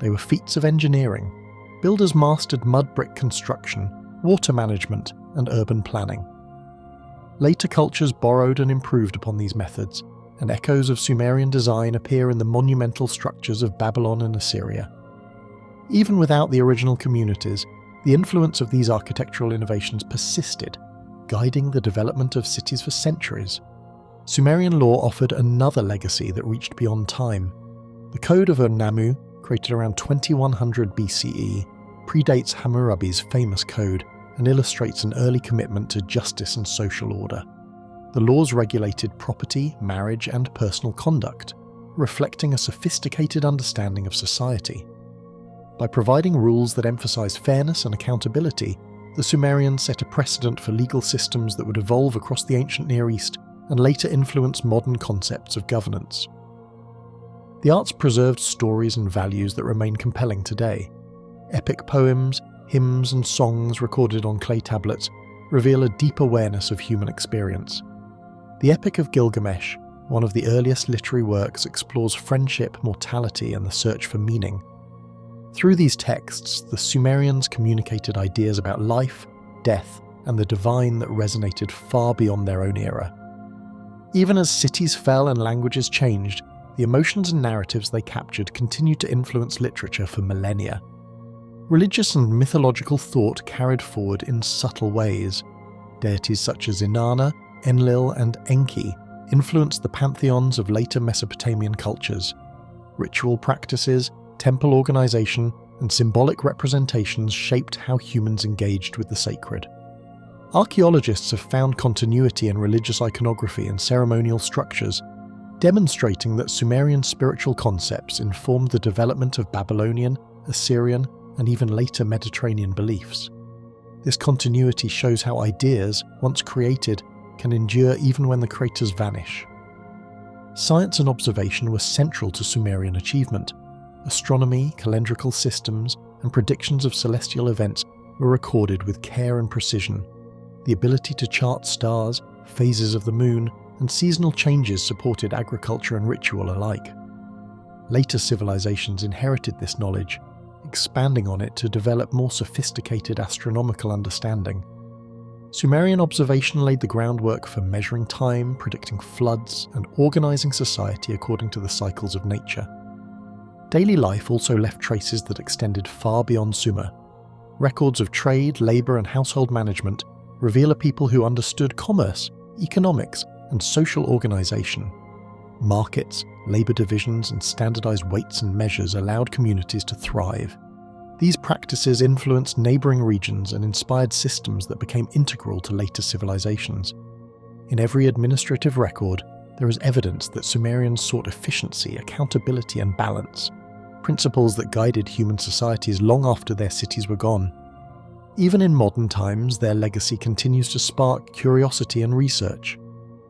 They were feats of engineering. Builders mastered mud brick construction, water management, and urban planning. Later cultures borrowed and improved upon these methods, and echoes of Sumerian design appear in the monumental structures of Babylon and Assyria. Even without the original communities, the influence of these architectural innovations persisted, guiding the development of cities for centuries. Sumerian law offered another legacy that reached beyond time. The Code of Ur-Nammu, created around 2100 BCE, predates Hammurabi's famous code and illustrates an early commitment to justice and social order. The laws regulated property, marriage, and personal conduct, reflecting a sophisticated understanding of society. By providing rules that emphasize fairness and accountability, the Sumerians set a precedent for legal systems that would evolve across the ancient Near East and later influence modern concepts of governance. The arts preserved stories and values that remain compelling today. Epic poems, hymns, and songs recorded on clay tablets reveal a deep awareness of human experience. The Epic of Gilgamesh, one of the earliest literary works, explores friendship, mortality, and the search for meaning. Through these texts, the Sumerians communicated ideas about life, death, and the divine that resonated far beyond their own era. Even as cities fell and languages changed, the emotions and narratives they captured continued to influence literature for millennia. Religious and mythological thought carried forward in subtle ways. Deities such as Inanna, Enlil, and Enki influenced the pantheons of later Mesopotamian cultures. Ritual practices, temple organization, and symbolic representations shaped how humans engaged with the sacred. Archaeologists have found continuity in religious iconography and ceremonial structures, demonstrating that Sumerian spiritual concepts informed the development of Babylonian, Assyrian, and even later Mediterranean beliefs. This continuity shows how ideas, once created, can endure even when the creators vanish. Science and observation were central to Sumerian achievement. Astronomy, calendrical systems, and predictions of celestial events were recorded with care and precision. The ability to chart stars, phases of the moon, and seasonal changes supported agriculture and ritual alike. Later civilizations inherited this knowledge, expanding on it to develop more sophisticated astronomical understanding. Sumerian observation laid the groundwork for measuring time, predicting floods, and organizing society according to the cycles of nature. Daily life also left traces that extended far beyond Sumer. Records of trade, labor, and household management reveal a people who understood commerce, economics, and social organization. Markets, labor divisions, and standardized weights and measures allowed communities to thrive. These practices influenced neighboring regions and inspired systems that became integral to later civilizations. In every administrative record, there is evidence that Sumerians sought efficiency, accountability, and balance, principles that guided human societies long after their cities were gone. Even in modern times, their legacy continues to spark curiosity and research.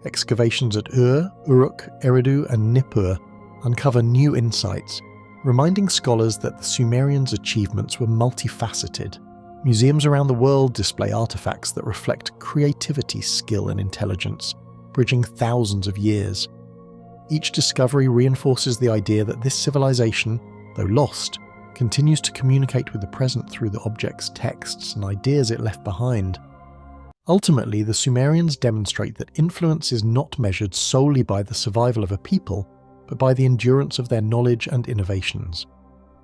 Excavations at Ur, Uruk, Eridu, and Nippur uncover new insights, reminding scholars that the Sumerians' achievements were multifaceted. Museums around the world display artifacts that reflect creativity, skill, and intelligence, bridging thousands of years. Each discovery reinforces the idea that this civilization, though lost, continues to communicate with the present through the objects, texts, and ideas it left behind. Ultimately, the Sumerians demonstrate that influence is not measured solely by the survival of a people, but by the endurance of their knowledge and innovations.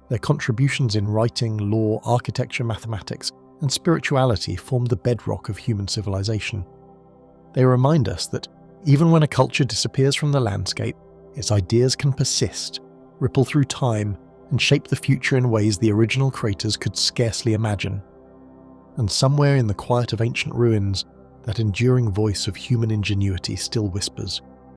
Their contributions in writing, law, architecture, mathematics, and spirituality form the bedrock of human civilization. They remind us that even when a culture disappears from the landscape, its ideas can persist, ripple through time, and shape the future in ways the original creators could scarcely imagine. And somewhere in the quiet of ancient ruins, that enduring voice of human ingenuity still whispers,